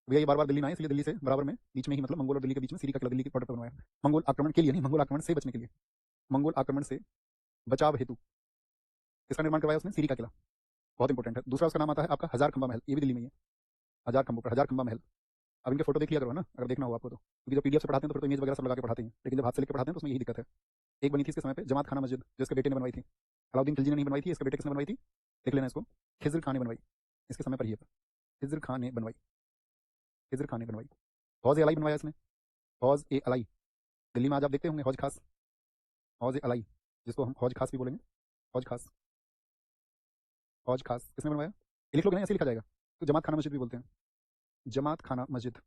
भैया ये बार बार दिल्ली में आए, इसलिए दिल्ली से बराबर में बीच में ही, मतलब मंगोल और दिल्ली के बीच में सीरी का किला दिल्ली के बॉर्डर पर बनवाया, मंगोल आक्रमण के लिए नहीं, मंगोल आक्रमण से बचने के लिए, मंगोल आक्रमण से बचाव हेतु इसका निर्माण करवाया उसने, सीरी का किला, बहुत इंपॉर्टेंट है। दूसरा उसका नाम आता है आपका हजार खंबा महल, ये भी दिल्ली में ही है, हजार खंबों पर हजार खंबा महल। अब इनके फोटो देख लिया करो ना, अगर देखना हो आपको तो, क्योंकि जब पीडीएफ से पढ़ाते हैं तो फिर तो इमेज वगैरह सब लगा के पढ़ाते हैं, लेकिन जब हाथ से लेकर पढ़ाते हैं तो उसमें यही दिक्कत है। एक बनी थी इसके समय पे जमात खाना मस्जिद, जो इसके बेटे ने बनवाई थी, अलाउद्दीन खिलजी ने नहीं बनवाई थी, इसके बेटे किसने बनवाई थी, देख लेना इसको, खिजर खान ने बनवाई, इसके समय पर ही है, खिजर खान ने बनवाई, खिजर खान ने बनवाई। हौज ए अलाई बनवाया इसने, हौज ए अलाई, दिल्ली में आज आप देखते होंगे हौज खास, हौज ए अलाई, जिसको हम हौज खास भी बोलेंगे, हौज खास, हौज खास किसने बनवाया, ये लिख लोगे ना, ऐसे लिखा जाएगा, तो जमात खाना मस्जिद भी बोलते हैं, जमात खाना मस्जिद,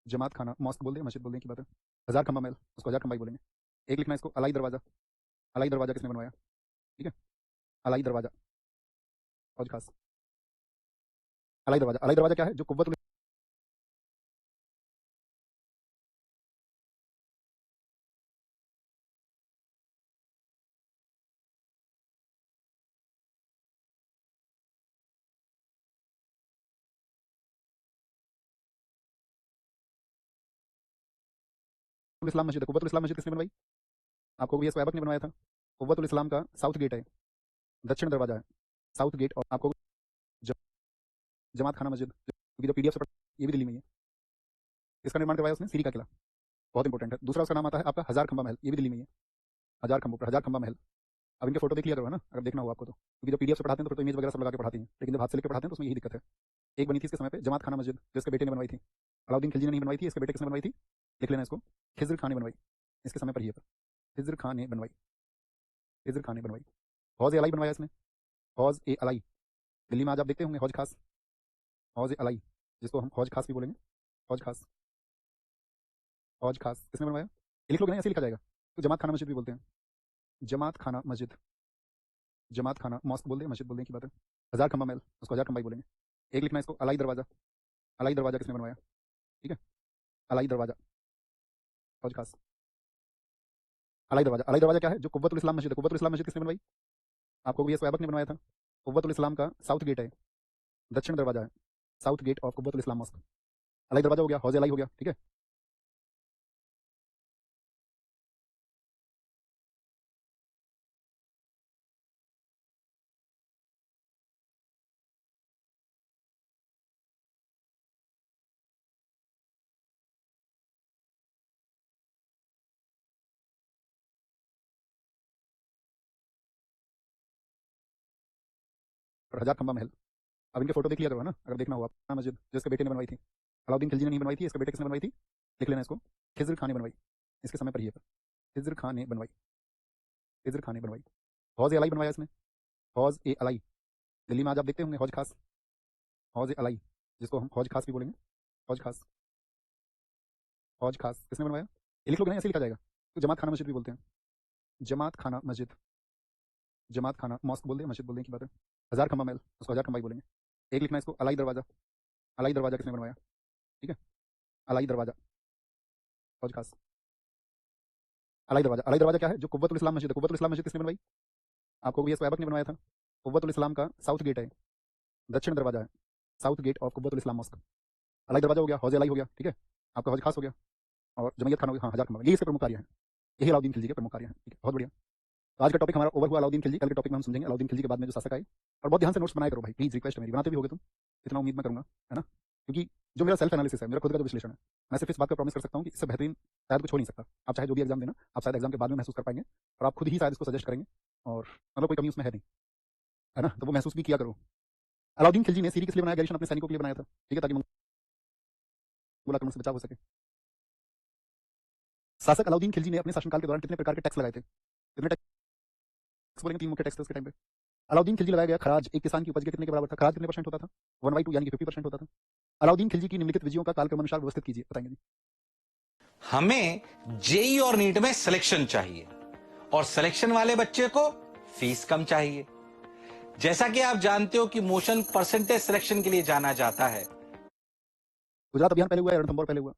जमात खाना मॉस्क बोल दें, मस्जिद बोल दें की बात है। हजार खंबा महल, उसको हजार खंबा ही बोलेंगे। एक लिखना इसको अलाई दरवाजा, अलाई दरवाजा किसने बनवाया, ठीक है, अलाई दरवाजा, हौज खास, अलाई दरवाजा, अलाई दरवाजा क्या है, जो कुव्वत इस्लाम मस्जिद है, कुव्वतुल इस्लाम मस्जिद किसने बनवाई, आपको भी ऐसा ने बनवाया था। कुव्वतुल इस्लाम का साउथ गेट है, दक्षिण दरवाजा है, साउथ गेट, और आपको जमात खाना मस्जिद, क्योंकि जो पीडीएफ से ये भी दिल्ली में ही है, इसका निर्माण करवाया उसने, सीरी का किला, बहुत इंपॉर्टेंट है। दूसरा उसका नाम आता है आपका हजार खंबा महल, ये भी दिल्ली में ही है, हजार खंबों पर हजार खंबा महल। अब इनके फोटो देख लिया करो ना, अगर देखना हो आपको तो, क्योंकि जब पीडीएफ से पढ़ाते हैं तो फिर तो इमेज वगैरह सब लगा के पढ़ाते हैं, लेकिन जब हाथ से लेकर पढ़ाते हैं तो उसमें यही दिक्कत है। एक बनी थी इसके समय पे जमात खाना मस्जिद, जो इसके बेटे ने बनवाई थी, अलाउद्दीन खिलजी ने नहीं बनवाई थी, इसके बेटे किसने बनवाई थी, लिख लेना इसको, खिजर खान ने बनवाई, इसके समय पर ही है, खिजर खान ने बनवाई, खिजर खान ने बनवाई। हौज ए अलाई बनवाया इसने, हौज ए अलाई, दिल्ली में आज आप देखते होंगे हौज खास, हौज ए अलाई, जिसको हम हौज खास भी बोलेंगे, हौज खास, हौज खास किसने बनवाया, ये लिख लोगे ना, ऐसे लिखा जाएगा, तो जमात खाना मस्जिद भी बोलते हैं, जमात खाना मस्जिद, जमात खाना मॉस्क बोल दें, मस्जिद बोल दें की बात है। हजार खंबा महल, उसको हजार खंबा ही बोलेंगे। एक लिखना इसको अलाई दरवाजा, अलाई दरवाजा किसने बनवाया, ठीक है, अलाई दरवाजा, हौज खास, अलाई दरवाजा, अलाई दरवाजा क्या है, जो कुव्वतुल इस्लाम मस्जिद है, कुव्वतुल इस्लाम मस्जिद किसने बनवाई, आपको भी ने बनवाया था। कुव्वतुल इस्लाम का साउथ गेट है, दक्षिण दरवाजा है, south gate of Quwwatul Islam mosque, Alai Darwaza हो गया, हौज अलाई हो गया, ठीक है। और हजार खंबा महल, अब इनके फोटो देख लिया करो ना, अगर देखना हो आप, मस्जिद जो इसके बेटे ने बनवाई थी, अलाउद्दीन खिलजी ने नहीं बनवाई थी, इसके बेटे किसने बनवाई थी, लिख लेना इसको, खिजर खान ने बनवाई, इसके समय पर ही है, खिजर खान ने बनवाई, खिजर खान ने बनवाई। हौज ए अलाई बनवाया इसने, हौज ए अलाई, दिल्ली में आज आप देखते होंगे हौज खास, हौज ए अलाई, जिसको हम हौज खास भी बोलेंगे, हौज खास, हौज खास किसने बनवाया, ये लिख लोगे ना, ऐसे लिखा जाएगा, तो जमात खाना मस्जिद भी बोलते हैं, जमात खाना मस्जिद, जमात खाना मॉस्क बोल दें, मस्जिद बोल दें की बात है। हजार खंबा महल, उसको हजार खंबा ही बोलेंगे। एक लिखना इसको अलाई दरवाजा, अलाई दरवाजा किसने बनवाया, ठीक है, अलाई दरवाजा, हौज खास, अलाई दरवाजा, अलाई दरवाजा क्या है, जो कुव्वतुल इस्लाम मस्जिद है, कुव्वतुल इस्लाम मस्जिद किसने बनवाई, आपको भी ने बनवाया था। कुव्वतुल इस्लाम का साउथ गेट है, दक्षिण दरवाजा है, south gate of Quwwatul Islam mosque, Alai Darwaza हो गया, हौज अलाई हो गया, ठीक है, आपका हौज खास हो गया, और जमैयत खान हो गया, हाँ हजार खंबा, ये इसके प्रमुख कार्य हैं, यही अलाउद्दीन खिलजी के प्रमुख कार्य हैं, ठीक है, बहुत बढ़िया। तो आज का टॉपिक हमारा ओवर हुआ अलाउद्दीन खिलजी। कल के टॉपिक में हम समझेंगे अलाउद्दीन खिलजी के बाद में जो शासक आए। और बहुत ध्यान से नोट्स बनाया करो भाई, प्लीज रिक्वेस्ट है मेरी, बनाते भी होगे तुम, इतना उम्मीद मैं करूंगा, है ना? क्योंकि जो मेरा सेल्फ एनालिसिस है, मेरा खुद का जो विश्लेषण है, मैं सिर्फ इस बात का प्रॉमिस कर सकता हूँ कि इससे बेहतरीन शायद कुछ हो नहीं सकता। आप चाहे जो भी एग्जाम देना, आप शायद एग्जाम के बाद में महसूस कर पाएंगे और आप खुद ही शायद इसको सजेस्ट करेंगे, और मतलब कोई कमी उसमें है नहीं, है ना? तो वो महसूस भी किया करो। अलाउद्दीन खिलजी ने सीरी किस लिए बनाया? गैरिशन अपने सैनिकों के लिए बनाया था, ठीक है, ताकि मंगोल आक्रमण से बचाव हो सके। शासक अलाउद्दीन खिलजी ने अपने शासनकाल के दौरान कितने प्रकार के टैक्स लगाए थे? कितने टैक्स बोलेंगे? 3 मुख्य टैक्स थे उसके टाइम पे। अलाउद्दीन खिलजी लगाया गया खराज एक किसान की उपज के कितने के बराबर था? खराज कितने परसेंट होता था? 1/2 यानी कि 50% होता था। अलाउद्दीन खिलजी की निम्नलिखित विजयों का कालक्रम अनुसार व्यवस्थित कीजिए, बताएंगे जी। हमें जेई और नीट में सिलेक्शन चाहिए और सिलेक्शन वाले बच्चे को फीस कम चाहिए। जैसा कि आप जानते हो कि मोशन परसेंटेज सिलेक्शन के लिए जाना जाता है। गुजरात अभियान पहले हुआ है, रणथंभौर पहले हुआ?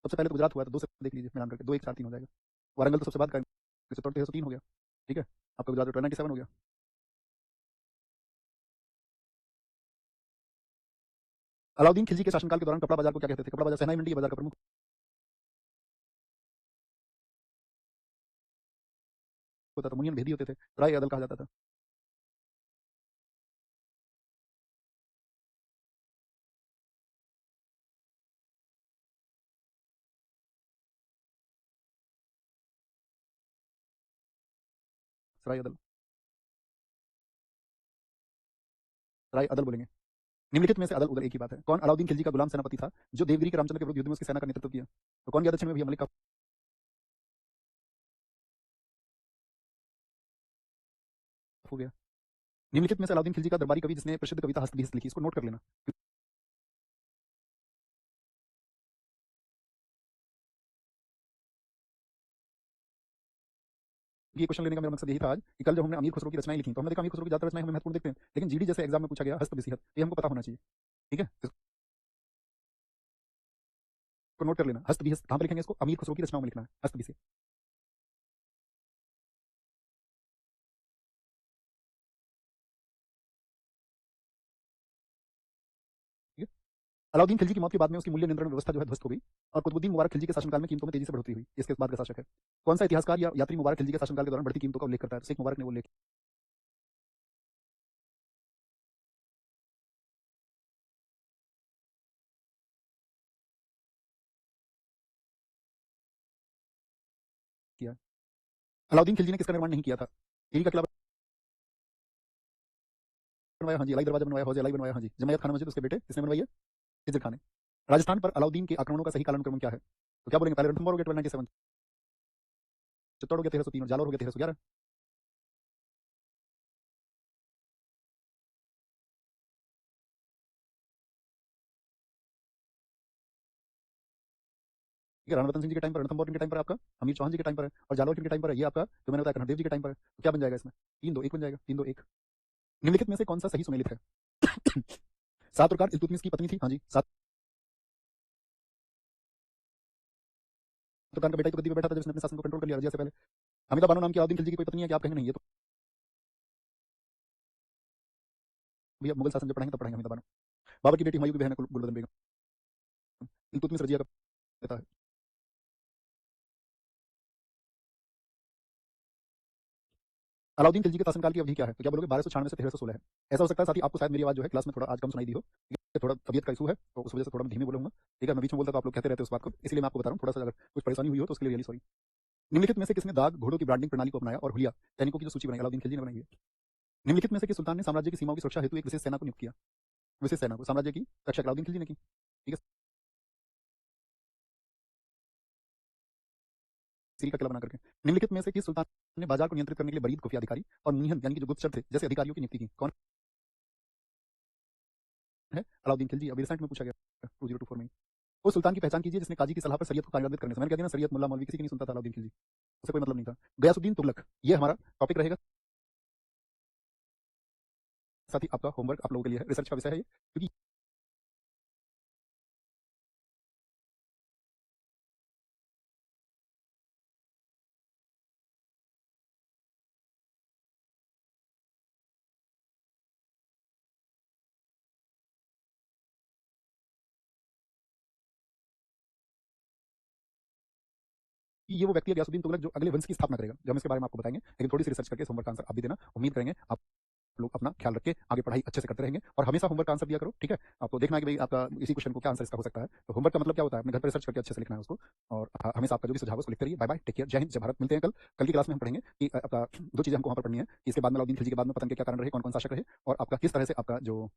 सबसे पहले तो गुजरात हुआ था, 2 से देख लीजिए मिलान करके, 2 1 4 3 हो जाएगा। वारंगल तो सबसे बाद का है, चित्तौड़ 1303 हो गया, ठीक है। आपका गुजरात 97 हो गया। अलाउद्दीन खिलजी के शासनकाल के दौरान कपड़ा बाजार को क्या कहते थे? कपड़ा बाजार सेनाई मंडी बाजार का प्रमुख होता था, मुनियन भेदी होते थे, राय अदल कहा जाता था। सराय अदल, सराय अदल बोलेंगे। निम्नलिखित में से अदल उदल एक ही बात है। कौन अलाउद्दीन खिलजी का गुलाम सेनापति था जो देवगिरी के रामचंद्र के विरुद्ध युद्ध में उसकी सेना का नेतृत्व किया? तो कौन गया दक्षिण में भैया? मलिक हो गया। निम्नलिखित में से अलाउद्दीन खिलजी का दरबारी कवि जिसने प्रसिद्ध कविता हस्तबिहस्त लिखी, इसको नोट कर लेना। ये क्वेश्चन लेने का मेरा मकसद यही था आज कि कल जब हमने अमीर खुसरो की रचनाएं लिखी तो हमने देखा अमीर खुसरो की ज्यादा रचनाएं हमें महत्वपूर्ण देखते हैं, लेकिन जीडी जैसे एग्जाम में पूछा गया हस्त बिसिहत, ये हमको पता होना चाहिए, ठीक है? इसको नोट कर लेना। हस्त बिसिहत कहां पर लिखेंगे? इसको अमीर खुसरो की रचनाओं में लिखना है, हस्त बिसिहत। ठीक है। अलाउद्दीन खिलजी की मौत के बाद में उसकी मूल्य नियंत्रण व्यवस्था जो है ध्वस्त हो गई और कुतुबुद्दीन मुबारक खिलजी के शासनकाल में कीमतों में तेजी से बढ़ोतरी हुई। इसके बाद का शासक है कौन सा? इतिहासकार या यात्री मुबारक खिलजी के शासनकाल के दौरान बढ़ती कीमतों का उल्लेख करता है? शेख मुबारक ने वो उल्लेख किया। अलाउद्दीन खिलजी ने किसका निर्माण नहीं किया था? टिहरी का किला बनवाया, हाँ जी। अलाई दरवाजा बनवाया, हौज अलाई बनवाया, हाँ जी। जमायत खाना मस्जिद उसके बेटे किसने बनवाई है? खिजर खान ने। राजस्थान पर अलाउद्दीन के आक्रमणों का सही कालानुक्रम क्या है? तो क्या बोलेंगे? पहले रणथंभौर हो गया 1297, चित्तौड़ हो गया 1303 और जालौर हो गया 1311। ठीक है, राणा रतन सिंह जी के टाइम पर, रणथंभौर के टाइम पर आपका अमीर चौहान जी के टाइम पर है, और जालौर के टाइम पर है ये आपका जो मैंने बताया हरदेव जी के टाइम पर है। तो क्या बन जाएगा इसमें? 3-2-1 बन जाएगा, 3-2-1। निम्नलिखित में से कौन सा सही सुमेलित है? सातुरकार इल्तुतमिश की पत्नी थी, हाँ जी। सातुरखान का बेटा ही तो गद्दी पे बैठा था जिसने अपने शासन को कंट्रोल कर लिया रजिया से पहले। हमीदा बानो नाम की अलाउद्दीन खिलजी की कोई पत्नी है कि आप कहेंगे नहीं? ये तो भैया मुगल शासन जब पढ़ेंगे तब पढ़ेंगे हमीदा बानो। बाबर की बेटी हुमायूं की बहन है गुलबदन बेगम। इल्तुतमिश रजिया का पिता है। अलाउद्दीन खिलजी के शासनकाल की अवधि क्या है? तो क्या बोलोगे? 1296 से 1316 है। ऐसा हो सकता है साथी आपको शायद मेरी आवाज जो है क्लास में थोड़ा आज कम सुनाई दी हो, ठीक है? थोड़ा तबियत का इशू है तो उस वजह से थोड़ा मैं धीमे बोलूंगा, ठीक है? मैं बीच में बोलता तो आप लोग कहते रहते हो उस बात को, इसलिए मैं आपको बता रहा हूँ। थोड़ा सा अगर कुछ परेशानी हुई हो तो उसके लिए रियली सॉरी। निम्नलिखित में से किसने दाग घोड़ों की ब्रांडिंग प्रणाली को अपनाया और हुलिया सैनिकों की जो सूची बनाई? अलाउद्दीन खिलजी ने बनाई है। निम्नलिखित में से किस सुल्तान ने साम्राज्य की सीमाओं की सुरक्षा हेतु एक विशेष सेना को नियुक्त किया? विशेष सेना को साम्राज्य की रक्षा अलाउद्दीन खिलजी ने की, ठीक है? सीरी का किला बना करके। निम्नलिखित में से किस सुल्तान ने बाजार को नियंत्रित करने के लिए बरीद खुफिया अधिकारी और मुनिहन यानी कि जो गुप्तचर थे जैसे अधिकारियों की नियुक्ति की? कौन है? अलाउद्दीन खिलजी। अभी रिसेंट में पूछा गया 2024 में। उस सुल्तान की पहचान कीजिए जिसने काजी की सलाह पर शरीयत को कार्यान्वित करने से, मैंने कहा दिया ना, शरीयत मुल्ला मौलवी किसी की नहीं सुनता था अलाउद्दीन खिलजी, उससे कोई मतलब नहीं था। गयासुद्दीन तुगलक, ये हमारा टॉपिक रहेगा। साथ ही आपका होमवर्क आप लोगों के लिए है, रिसर्च का विषय है ये, क्योंकि कि ये वो व्यक्ति है गयासुद्दीन तुगलक जो अगले वंश की स्थापना करेगा, जो हम इसके बारे में आपको बताएंगे। लेकिन थोड़ी सी रिसर्च करके होमवर्क का आंसर आप भी देना, उम्मीद करेंगे आप लोग अपना ख्याल रख के आगे पढ़ाई अच्छे से करते रहेंगे और हमेशा होमवर्क का आंसर दिया करो, ठीक है। आपको देखना है कि भाई आपका इसी क्वेश्चन को क्या आंसर इसका हो सकता है। तो होमवर्क का मतलब क्या होता है, अपने घर पर रिसर्च करके अच्छे से लिखना है उसको, और हमेशा आपका जो भी सुझाव है उसको लिखते रहिए। बाय बाय, टेक केयर, जय हिंद, जय भारत। मिलते हैं कल की क्लास में हम पढ़ेंगे कि आपका 2 चीजें हमको वहाँ पर पढ़नी है कि इसके बाद में अलाउद्दीन खिलजी के बाद में पतन के क्या कारण रहे, कौन कौन शासक रहे, और आपका किस तरह से आपका जो